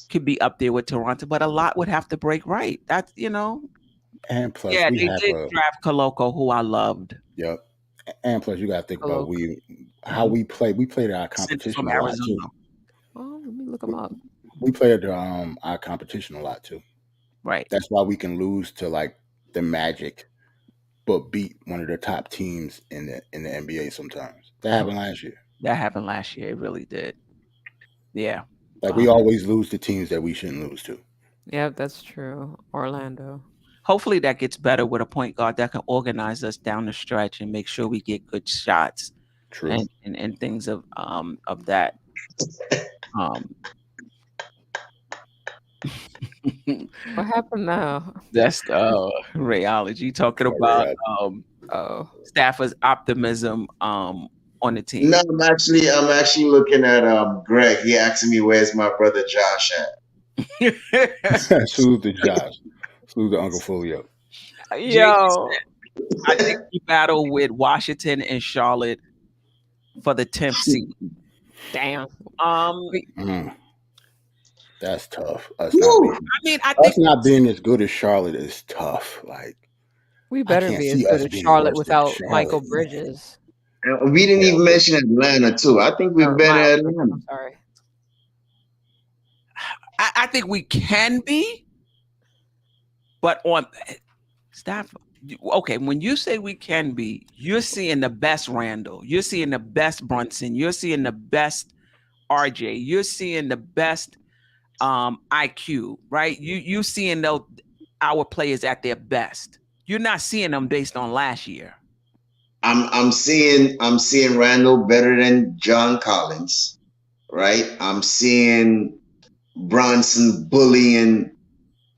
could be up there with Toronto, but a lot would have to break right. That's And plus yeah, we they have did a draft Koloko, who I loved. yep. And plus you gotta think about Cologne. how Mhm. we play. We played our Center competition from a lot too. Arizona, Oh, let me look him We, up. we played our competition a lot too. right? That's why we can lose to like the Magic, but beat one of the top teams in the NBA sometimes. That happened last year. That happened last year. It really did. Yeah. Like we Um, always lose to teams that we shouldn't lose to. Yeah, that's true. Orlando. Hopefully that gets better with a point guard that can organize us down the stretch and make sure we get good shots True. and things of that. Um, What happened now? that's rheology talking Sorry, about Oh, Stafford's optimism on the No, team. I'm actually looking at Greg. He asking me where's my brother Josh at. Salute to Josh. Salute to Uncle Folio. JG yo, said, I think we battle with Washington and Charlotte for the 10th seed. damn. Um, Mm, that's tough. Us Woo! I think not being as good as Charlotte is tough. Like We I better can't be as see good us as being Charlotte worse than without Michael Charlotte, man. Bridges. And we didn't Yeah, even mention Atlanta too. I think we're Or better Miles at Bridges, Atlanta. I'm sorry. I think we can be, but on Stafford. Okay, when you say we can be, you're seeing the best Randall, you're seeing the best Brunson, you're seeing the best RJ, you're seeing the best IQ, right? You seeing our players at their best. You're not seeing them based on last year. I'm seeing Randall better than John Collins, right? I'm seeing Bronson bullying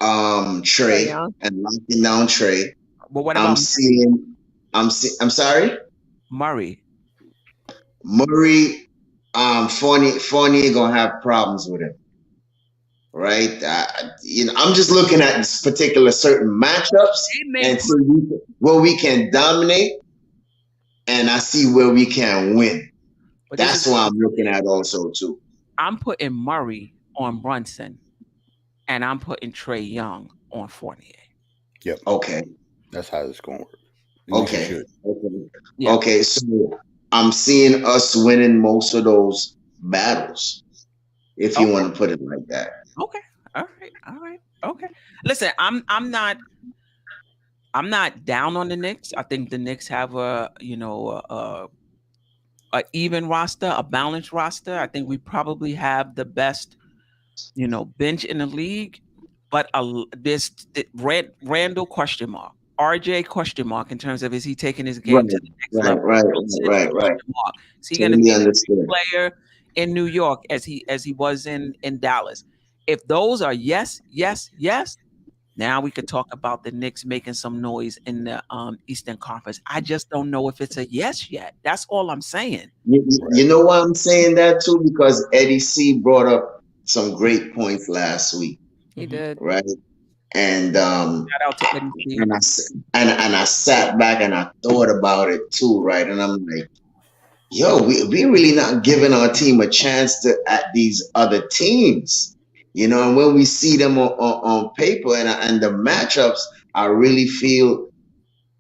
Trae Trey Young. and locking down Trey. But what I'm about seeing I'm sorry, Murray? Murray. Fournier gonna have problems with him, right? I'm just looking at this particular certain matchups They may and put, see where we can dominate, and I see where we can win. but this That's is what I'm looking at also too. I'm putting Murray on Brunson, and I'm putting Trey Young on Fournier. Yep. Okay, That's how it's gonna work. At least it okay, should. okay, Yeah. okay. So I'm seeing us winning most of those battles, if you Okay. want to put it like that. Okay. All right. Okay. Listen, I'm not down on the Knicks. I think the Knicks have a even roster, a balanced roster. I think we probably have the best, bench in the league. But this Randall question mark, RJ question mark in terms of is he taking his game Right, to the next right, level? right, Brunson, right, right. question mark. Is he going to Totally be the understood. same player in New York as he was in Dallas? If those are yes, now we could talk about the Knicks making some noise in the Eastern Conference. I just don't know if it's a yes yet. That's all I'm saying. You know why I'm saying that too? Because Eddie C brought up some great points last week, He Mhm. did. right? And Shout out to NC. and I sat back and I thought about it too, right? And I'm like, yo, we really not giving our team a chance to at these other teams, you know. And when we see them on paper and the matchups, I really feel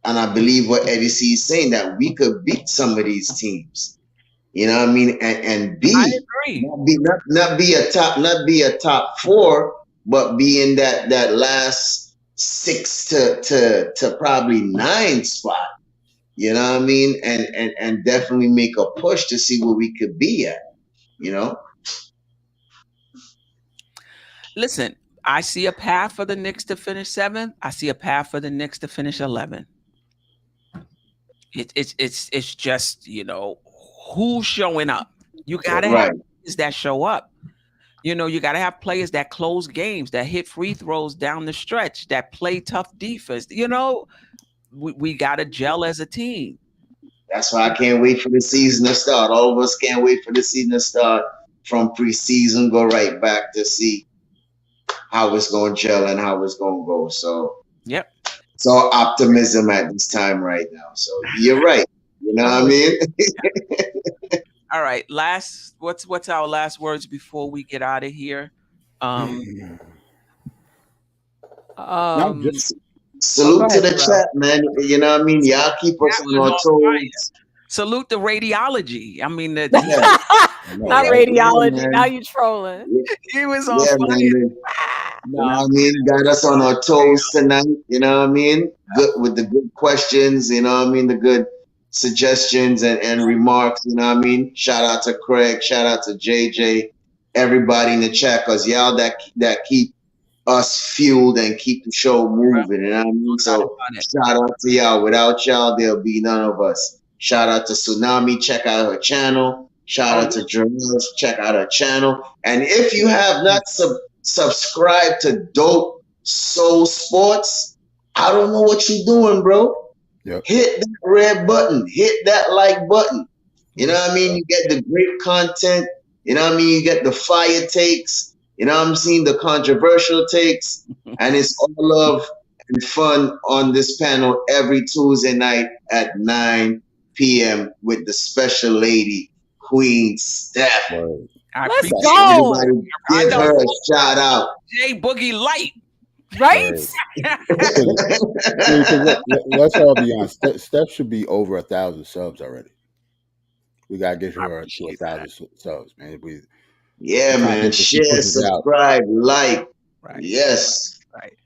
and I believe what Eddie C is saying that we could beat some of these teams. You know what I mean? And I B, agree. not be a top four, but be in that last six to probably nine spot. You know what I mean? And definitely make a push to see where we could be at. You know? Listen, I see a path for the Knicks to finish 7th. I see a path for the Knicks to finish 11th. It's just, who's showing up. You got to have players that show up. You got to have players that close games, that hit free throws down the stretch, that play tough defense. We got to gel as a team. That's why I can't wait for the season to start. All of us can't wait for the season to start from preseason, go right back to see how it's going to gel and how it's going to go. So, yep. It's all optimism at this time right now. So you're right. You know what I mean? All right. What's our last words before we get out of here? Salute to the chat, man. You know what I mean? Y'all keep us on our toes. Salute the radiology. I mean, not radiology. Yeah, now you trolling. He was on fire. You know what I mean? Got us on our toes tonight. You know what I mean? Good with the good questions. You know what I mean? The good suggestions and remarks. You know what I mean? Shout out to Craig. Shout out to JJ. Everybody in the chat, cause y'all that keep us fueled and keep the show moving. You know what I mean? So shout out to y'all. Without y'all, there'll be none of us. Shout out to Tsunami. Check out her channel. Shout out to Julius. Check out her channel. And if you have not subscribed to Dope Soul Sports, I don't know what you're doing, bro. Yep. Hit that red button. Hit that like button. You know what I mean? You get the great content. You know what I mean? You get the fire takes. You know what I'm saying? The controversial takes. And it's all love and fun on this panel every Tuesday night at 9 p.m. with the special lady, Queen Steph. Let's go. Everybody give her a shout out. J Boogie Light. Right? Let's all be honest. Steph should be over 1,000 subs already. We gotta get her to 1,000 subs, man. Man. Share, subscribe, like. Right. Yes. Right.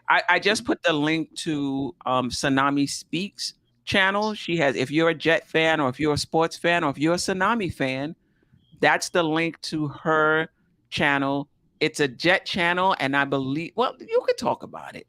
I just put the link to Tsunami Speaks channel. She has, if you're a Jet fan or if you're a sports fan or if you're a Tsunami fan, that's the link to her channel. It's a Jet channel, and I believe, well, you could talk about it.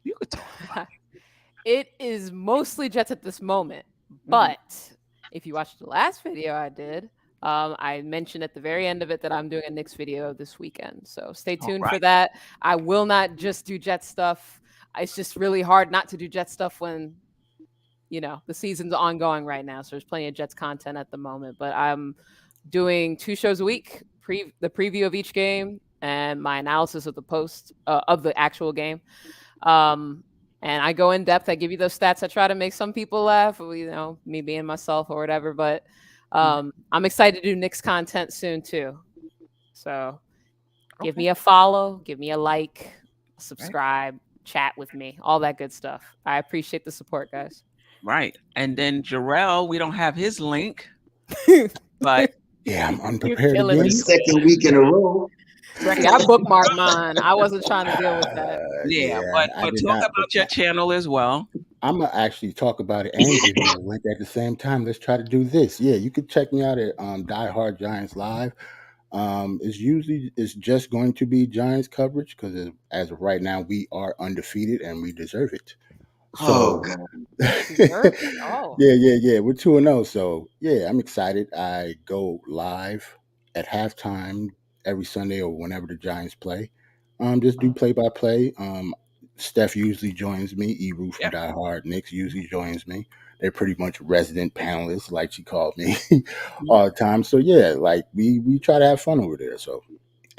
It is mostly Jets at this moment, but if you watched the last video I did, I mentioned at the very end of it that I'm doing a Knicks video this weekend. So stay tuned for that. I will not just do Jet stuff. It's just really hard not to do Jet stuff when, the season's ongoing right now. So there's plenty of Jets content at the moment. But I'm doing 2 shows a week, the preview of each game and my analysis of the post of the actual game. And I go in depth. I give you those stats. I try to make some people laugh, me being myself or whatever. But I'm excited to do Knicks content soon too. So give me a follow, give me a like, subscribe, chat with me, all that good stuff. I appreciate the support, guys. Right. And then Jarrell, we don't have his link, but yeah, I'm unprepared again. Second week in a row. I bookmarked mine. I wasn't trying to deal with that. But talk about your channel as well. I'm going to actually talk about it and give you a link at the same time. Let's try to do this. Yeah, you can check me out at Die Hard Giants Live. It's just going to be Giants coverage because as of right now, we are undefeated and we deserve it. So, God. Yeah. We're 2-0. So, yeah, I'm excited. I go live at halftime every Sunday or whenever the Giants play. Just do play-by-play. Steph usually joins me. Eru from Die Hard Knicks usually joins me. They're pretty much resident panelists, like she called me, all the time. So, yeah, like we try to have fun over there. So,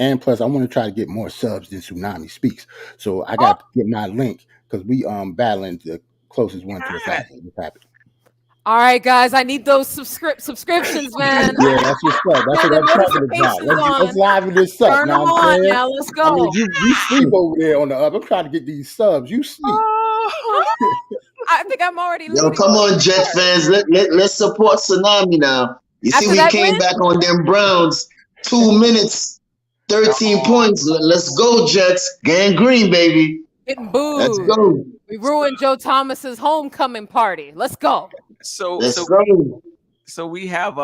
And plus, I want to try to get more subs than Tsunami Speaks. So I Oh, got to get my link because we battling the closest one to a yeah. thousand. What's happening? All right, guys, I need those subscriptions, man. Yeah, that's what's up. That's Turn what the I'm talking about. notifications Let's on. liven this up. Turn Now them I'm on saying. now. Let's I mean, go. you sleep over there on the up. I'm trying to get these subs. You sleep. Oh. I think I'm already Yo, leading come with on, Jet 3 cards. fans. Let's support Tsunami now. You see, After we that came win, back on them Browns. 2 minutes, 13 points. Let's go, Jets. Gang green, baby. getting Let's booed. go. We ruined Joe Thomas's homecoming party. Let's go. So Let's so go. so we have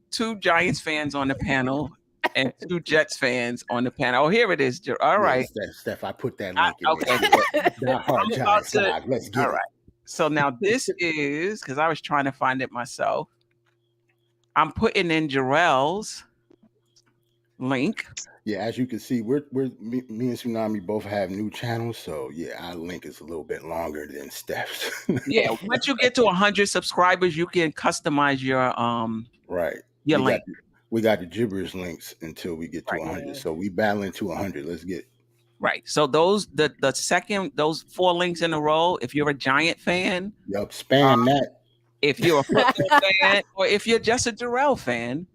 two Giants fans on the panel and two Jets fans on the panel. Oh, here it is. All Yeah, right. Steph, I put that link in there Okay. too. Die hard I'm about Giants to. live. Let's All get it. right. So now this is because I was trying to find it myself. I'm putting in Jarrell's link. Yeah, as you can see, me and Tsunami both have new channels, so yeah, our link is a little bit longer than Steph's. Yeah. Once you get to 100 subscribers, you can customize your Right. your we link. got the gibberish links until we get to 100. Yeah. So we battling to 100. Let's get it. Right. So those the second those 4 links in a row. If you're a Giant fan, Yup, spam that. if you're a football fan, or if you're just a Jarrell fan,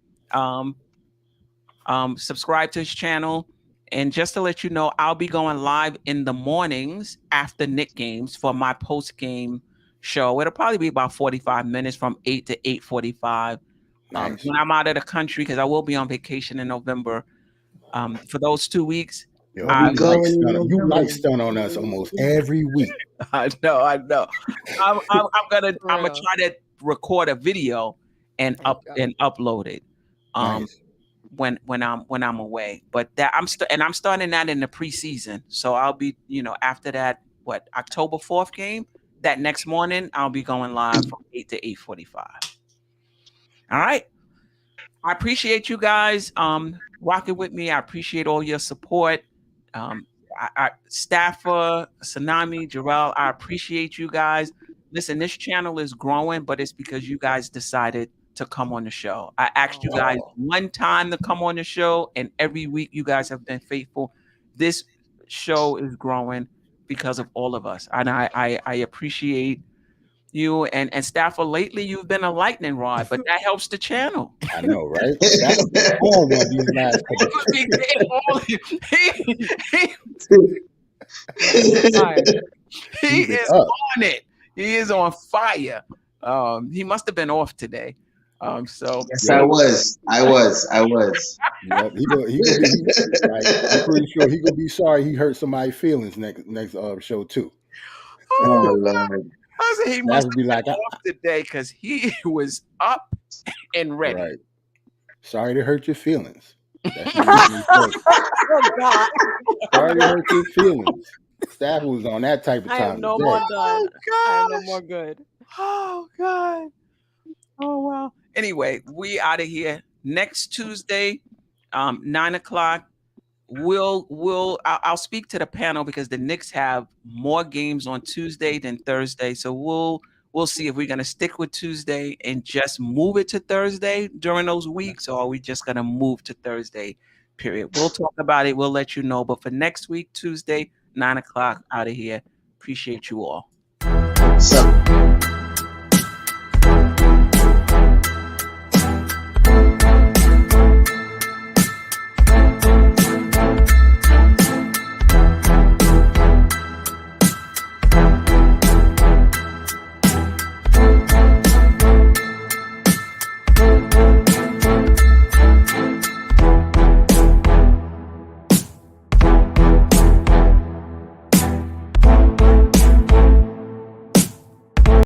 subscribe to his channel. And just to let you know, I'll be going live in the mornings after Knicks games for my post game show. It'll probably be about 45 minutes from 8 to 8:45. Nice. When I'm out of the country, because I will be on vacation in November. For those 2 weeks, Yo, I you light stun on us almost every week. I know. I'm gonna real. try to record a video and There you go. upload it. Nice. When I'm away. But that I'm starting that in the preseason. So I'll be, after that, October 4th game, that next morning I'll be going live from 8 to 8:45. All right. I appreciate you guys rocking with me. I appreciate all your support. Staffer, Tsunami, Jarrell, I appreciate you guys. Listen, this channel is growing, but it's because you guys decided to come on the show. I asked you guys one time to come on the show, and every week you guys have been faithful. This show is growing because of all of us, and I appreciate you and Staffer. Lately, you've been a lightning rod, but that helps the channel. I know, right? That's on one of these last He is on it. He is on fire. He must have been off today. So Yes, I was. Yep, he gonna be I'm pretty sure he gonna be sorry he hurt somebody's feelings next show too. Oh, Lord. I said he must be have like been off today because he was up and ready. Right. Sorry to hurt your feelings. That's Oh God. Sorry to hurt your feelings. Staff was on that type of time. I am no more done. I am no more good. Oh God. Oh wow. Anyway, we out of here next Tuesday, 9:00. I'll speak to the panel because the Knicks have more games on Tuesday than Thursday. So we'll see if we're gonna stick with Tuesday and just move it to Thursday during those weeks, or are we just gonna move to Thursday? Period. We'll talk about it. We'll let you know. But for next week, Tuesday, 9:00, out of here. Appreciate you all. So